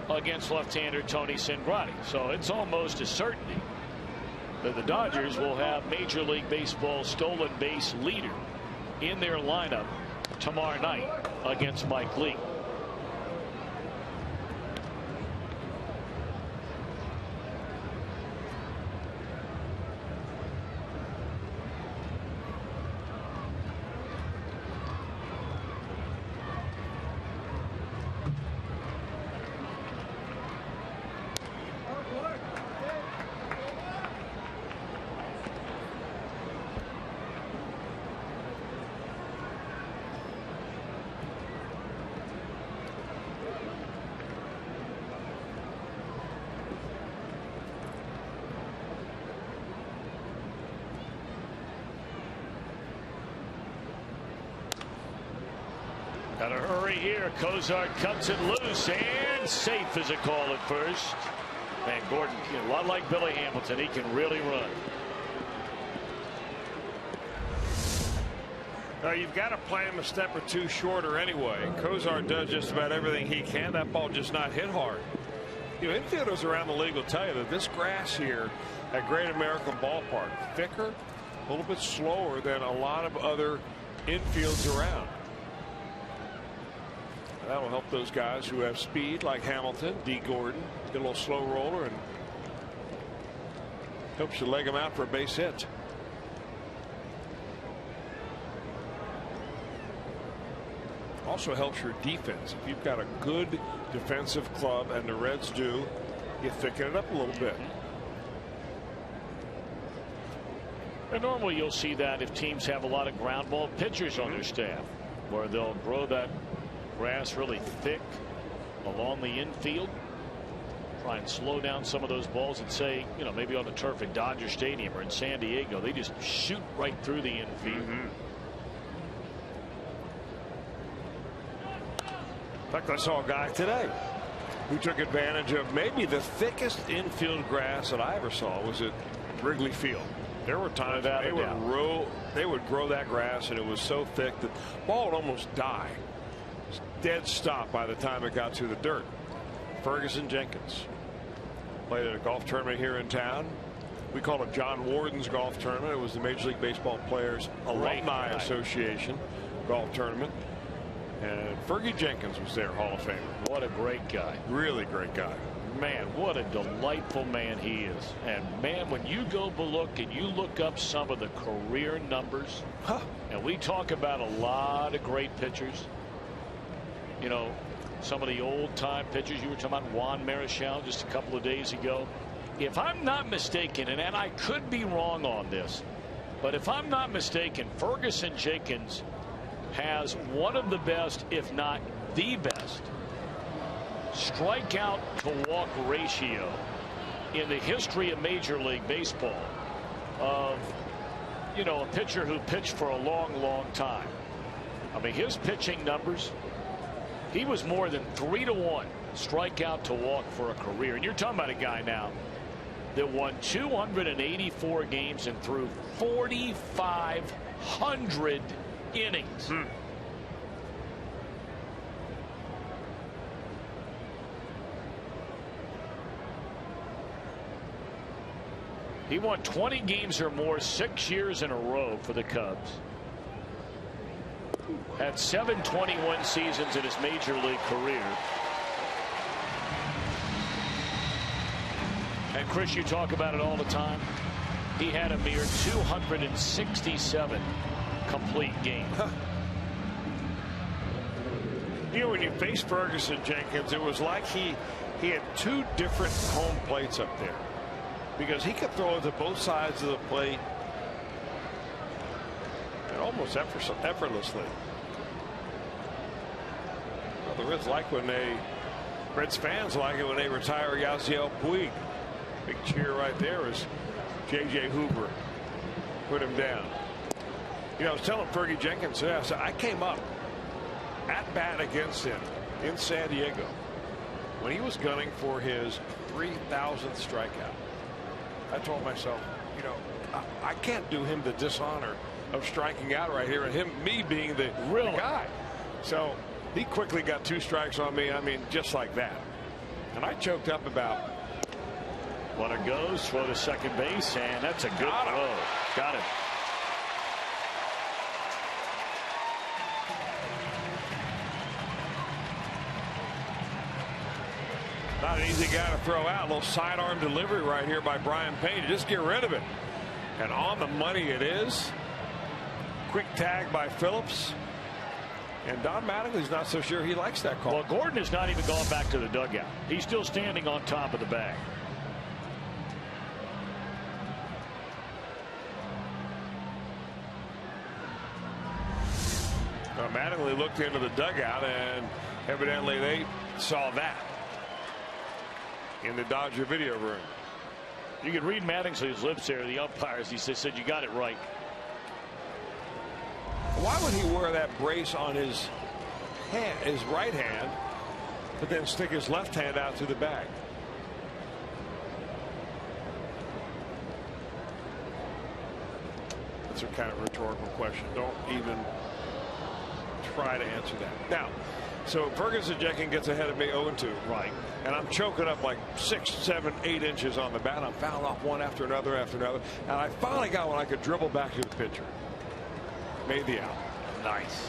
against left-hander Tony Cingrani. So it's almost a certainty that the Dodgers will have Major League Baseball stolen base leader in their lineup tomorrow night against Mike Leake. Got to hurry here. Cozart cuts it loose and safe as a call at first. And Gordon, a lot like Billy Hamilton, he can really run. You've got to play him a step or 2 shorter anyway. Cozart does just about everything he can. That ball just not hit hard. You know, infielders around the league will tell you that this grass here at Great American Ballpark, thicker, a little bit slower than a lot of other infields around. And that'll help those guys who have speed like Hamilton, D. Gordon, get a little slow roller, and helps you leg them out for a base hit. Also helps your defense. If you've got a good defensive club, and the Reds do, you thicken it up a little bit. And normally you'll see that if teams have a lot of ground ball pitchers on their staff, where they'll grow that grass really thick along the infield, try and slow down some of those balls, and say, you know, maybe on the turf at Dodger Stadium or in San Diego, they just shoot right through the infield. In fact, I saw a guy today who took advantage of maybe the thickest infield grass that I ever saw was at Wrigley Field. There were times they would grow that grass, and it was so thick that the ball would almost die. It was dead stop by the time it got to the dirt. Ferguson Jenkins played at a golf tournament here in town. We call it John Warden's golf tournament. It was the Major League Baseball Players Alumni Association golf tournament. And Fergie Jenkins was there, Hall of Famer. What a great guy. Really great guy. Man, what a delightful man he is. And man, when you go look and you look up some of the career numbers, and we talk about a lot of great pitchers, you know, some of the old time pitchers. You were talking about Juan Marichal just a couple of days ago. If I'm not mistaken, and I could be wrong on this, but if I'm not mistaken, Ferguson Jenkins has one of the best, if not the best, strikeout to walk ratio in the history of Major League Baseball of, you know, a pitcher who pitched for a long time. I mean, his pitching numbers, he was more than 3-to-1 strikeout to walk for a career. And you're talking about a guy now that won 284 games and threw 4,500 innings. He won 20 games or more 6 years in a row for the Cubs. Had 721 seasons in his major league career. And Chris, you talk about it all the time. He had a mere 267 complete games. You know, when you face Ferguson Jenkins, it was like he had two different home plates up there, because he could throw it to both sides of the plate and almost effortlessly. Well, the Reds like when Reds fans like it when they retire Yasiel Puig. Big cheer right there as J.J. Hoover put him down. You know, I was telling Fergie Jenkins, I came up at bat against him in San Diego when he was gunning for his 3,000th strikeout. I told myself, you know, I can't do him the dishonor of striking out right here, and me being the real guy. So he quickly got 2 strikes on me. I mean, just like that. And I choked up about. Runner goes, throw to second base, and that's a good throw. Got him. Not an easy guy to throw out. A little sidearm delivery right here by Brian Payne. Just get rid of it. And on the money it is. Quick tag by Phillips. And Don Mattingly's not so sure he likes that call. Well, Gordon has not even gone back to the dugout. He's still standing on top of the bag. Mattingly looked into the dugout, and evidently they saw that in the Dodger video room. You can read Mattingly's lips there, the umpires. He said, you got it right. Why would he wear that brace on his hand, his right hand, but then stick his left hand out to the bag? That's a kind of rhetorical question. Don't even try to answer that. Now, so Ferguson Jenkins gets ahead of me 0-2. Right. And I'm choking up like 6, 7, 8 inches on the bat. I'm fouling off one after another after another. And I finally got one I could dribble back to the pitcher. Made the out. Nice.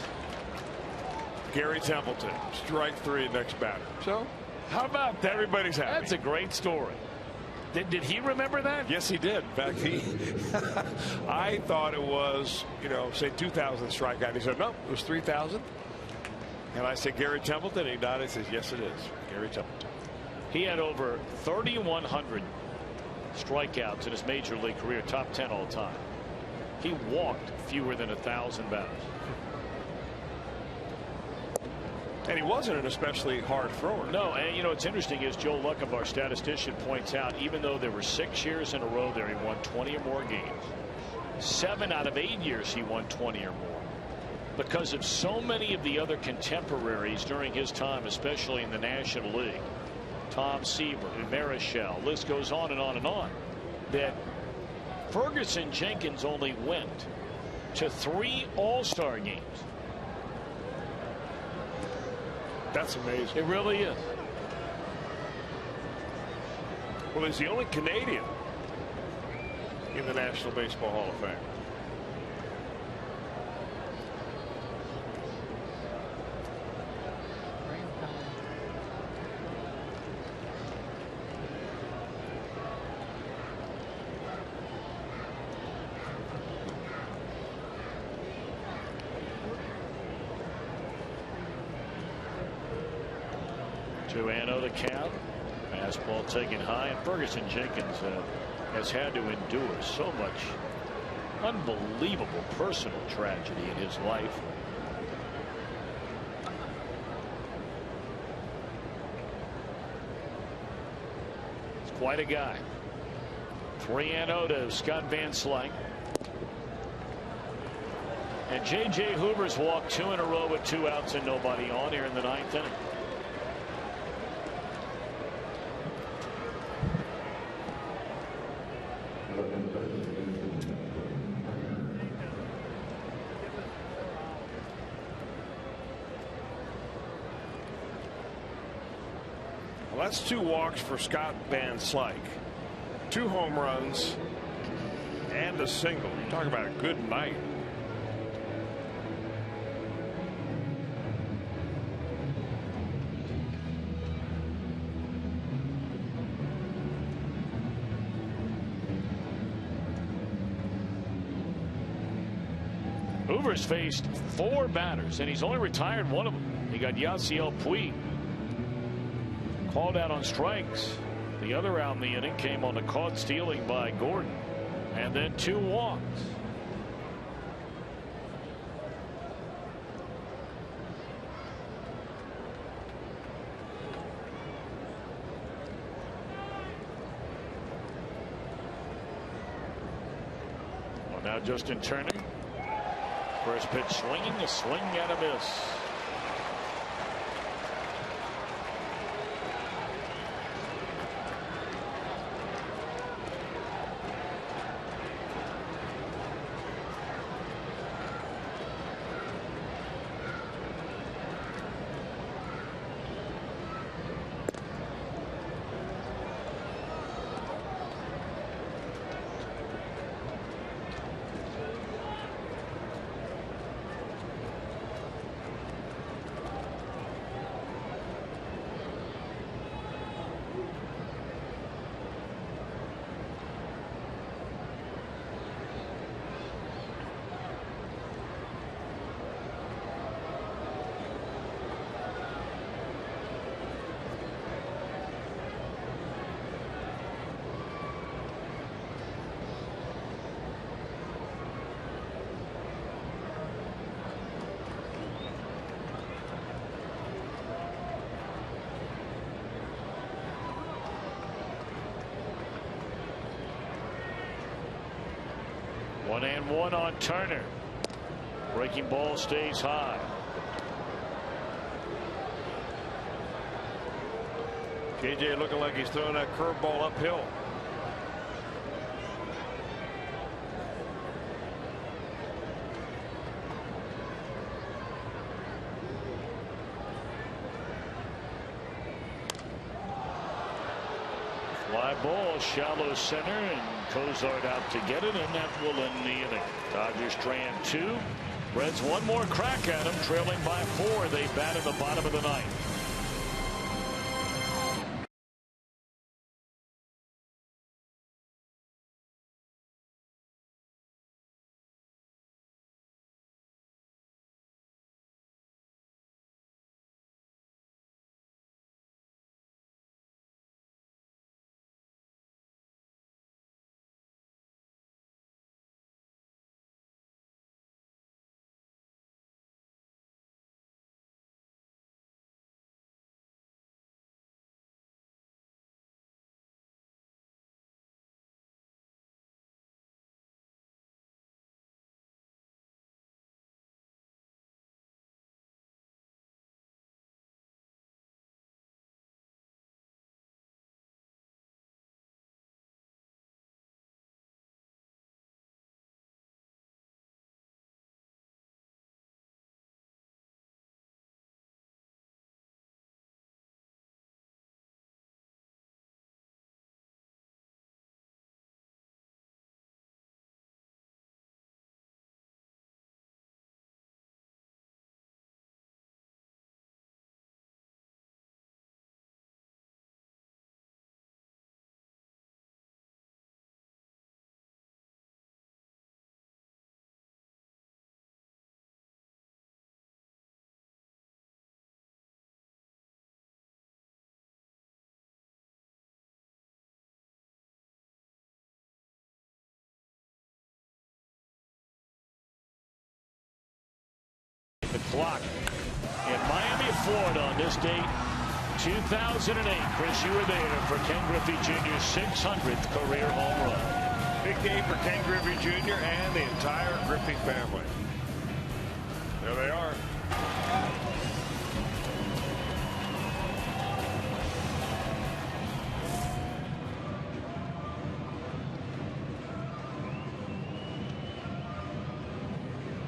Gary Templeton, strike 3, next batter. So, how about that? Everybody's happy. That's a great story. Did he remember that? Yes, he did. In fact, I thought it was, say 2,000 strikeout. He said, no, it was 3,000. And I said, Gary Templeton. And he nodded. He says, yes, it is. Gary Templeton. He had over 3,100 strikeouts in his major league career, top 10 all time. He walked fewer than 1,000 batters. And he wasn't an especially hard thrower. No, and what's interesting is Joe Luckham, our statistician, points out even though there were 6 years in a row there he won 20 or more games, 7 out of 8 years he won 20 or more. Because of so many of the other contemporaries during his time, especially in the National League, Tom Seaver, Marichal, list goes on and on and on, that Ferguson Jenkins only went to 3 All-Star games. That's amazing. It really is. Well, he's the only Canadian in the National Baseball Hall of Fame. To Ano the count. Fastball taken high, and Ferguson Jenkins has had to endure so much unbelievable personal tragedy in his life. He's quite a guy. 3-0 to Scott Van Slyke. And J.J. Hoover's walked 2 in a row with 2 outs and nobody on here in the 9th inning. Well, that's 2 walks for Scott Van Slyke. 2 home runs and a single. You talk about a good night. Hoover's faced 4 batters, and he's only retired 1 of them. He got Yasiel Puig called out on strikes. The other out in the inning came on the caught stealing by Gordon, and then 2 walks. Well, now Justin Turner. First pitch swinging, a swing and a miss. One and one on Turner. Breaking ball stays high. KJ looking like he's throwing that curveball uphill. Fly ball, shallow center, and Cozart out to get it, and that will end the inning. Dodgers strand 2. Reds one more crack at him, trailing by 4. They bat in the bottom of the ninth. The clock in Miami, Florida on this date, 2008. Chris, you were there for Ken Griffey Jr.'s 600th career home run. Big day for Ken Griffey Jr. and the entire Griffey family. There they are.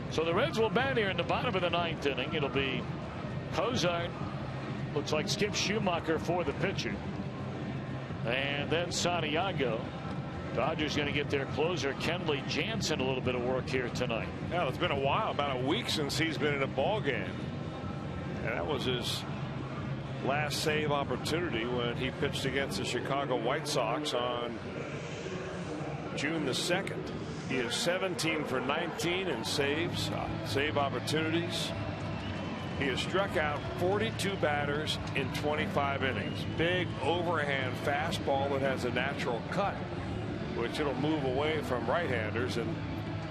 So the Reds will bat here in the bottom of the ninth inning. It'll be Cozart. Looks like Skip Schumacher for the pitcher. And then Santiago. Dodgers going to get their closer, Kenley Jansen, a little bit of work here tonight. Yeah, it's been a while, about a week since he's been in a ball game. And that was his last save opportunity when he pitched against the Chicago White Sox on June the 2nd. He is 17 for 19 in saves, save opportunities. He has struck out 42 batters in 25 innings. Big overhand fastball that has a natural cut, which it'll move away from right-handers. And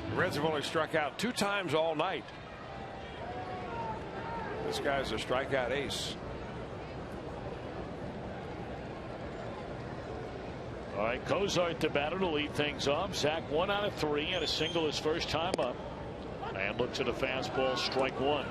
the Reds have only struck out 2 times all night. This guy's a strikeout ace. All right, Cozart the batter to lead things off. Zach 1 out of 3 and a single his first time up. And looks at a fastball, strike 1.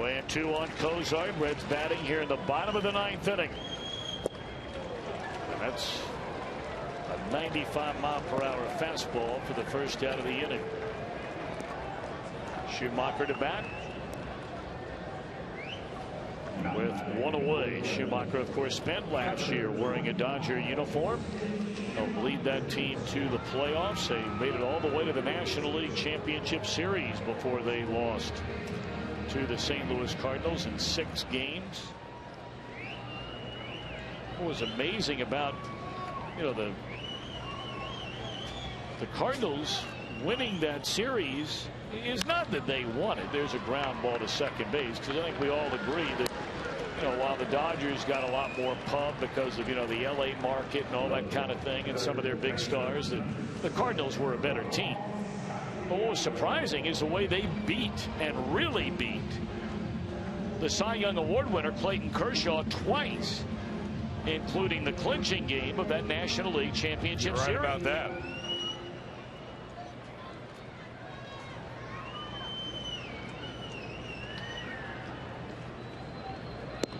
And 2 on Cozart. Reds batting here in the bottom of the ninth inning. And that's a 95-mile-per-hour fastball for the first out of the inning. Schumacher to bat. With 1 away. Schumacher, of course, spent last year wearing a Dodger uniform. Helped lead that team to the playoffs. They made it all the way to the National League Championship Series before they lost to the St. Louis Cardinals in 6 games. What was amazing about, the Cardinals winning that series is not that they won it. There's a ground ball to second base, because I think we all agree that, while the Dodgers got a lot more pub because of, the LA market and all that kind of thing and some of their big stars, that the Cardinals were a better team. But what was surprising is the way they beat, and really beat, the Cy Young Award winner Clayton Kershaw twice. including the clinching game of that National League Championship Series. You're right about that.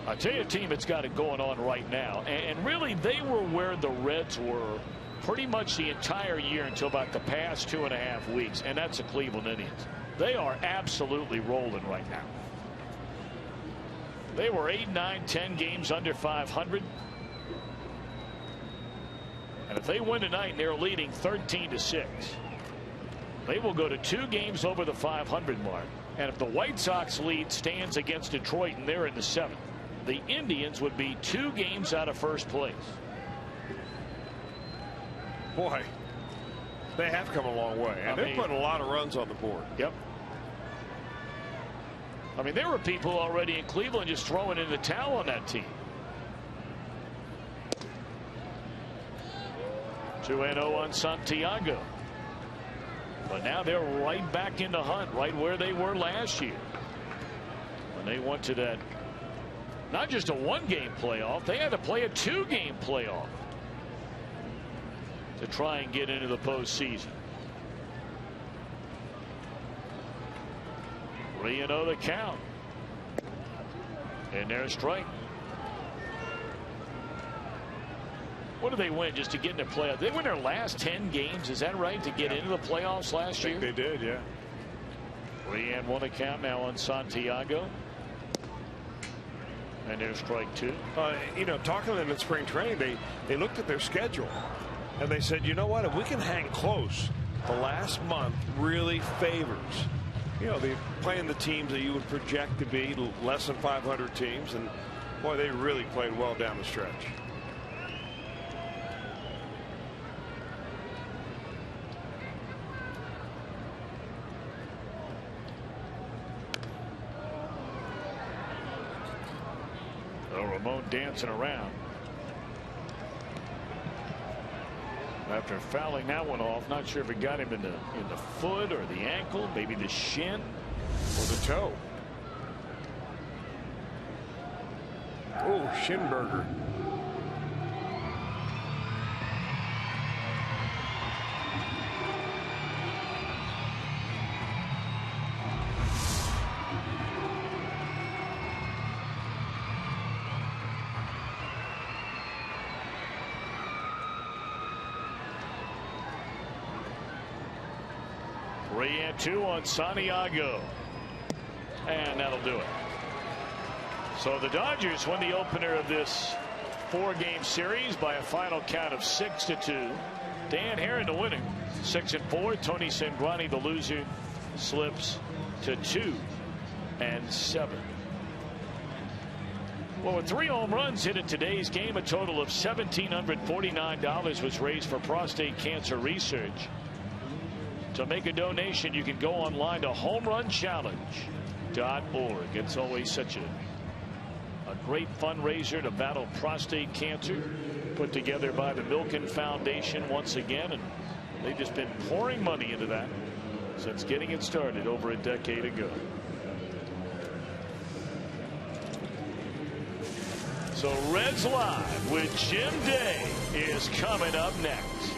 I tell you, a team that's got it going on right now, and really they were where the Reds were pretty much the entire year until about the past 2.5 weeks, and that's the Cleveland Indians. They are absolutely rolling right now. They were 8, 9, 10 games under 500. And if they win tonight and they're leading 13-6, they will go to 2 games over the 500 mark. And if the White Sox lead stands against Detroit and they're in the 7th, the Indians would be 2 games out of first place. Boy, they have come a long way, and they're putting a lot of runs on the board. Yep. I mean, there were people already in Cleveland just throwing in the towel on that team. 2-0 on Santiago. But now they're right back in the hunt, right where they were last year. When they went to that, not just a 1-game playoff, they had to play a 2-game playoff to try and get into the postseason. 3-0 the count. And there's strike. What do they win just to get into playoffs? They win their last 10 games, is that right, to get into the playoffs last year? I think they did, yeah. 3-1 the count now on Santiago. And there's strike 2. You know, talking to them in spring training, they looked at their schedule and they said, you know what, if we can hang close, the last month really favors, you know, they're playing the teams that you would project to be less than 500 teams, and boy, they really played well down the stretch. Ramon dancing around after fouling that one off. Not sure if it got him in the foot or the ankle, maybe the shin or the toe. Oh, Shinberger. Two on Santiago, and that'll do it. So the Dodgers win the opener of this 4-game series by a final count of 6-2. Dan Herron the winner, 6-4. Tony Cingrani the loser, slips to 2-7. Well, with 3 home runs hit in today's game, a total of $1,749 was raised for prostate cancer research. To make a donation, you can go online to homerunchallenge.org. It's always such a great fundraiser to battle prostate cancer, put together by the Milken Foundation once again, and they've just been pouring money into that since getting it started over a decade ago. So Reds Live with Jim Day is coming up next.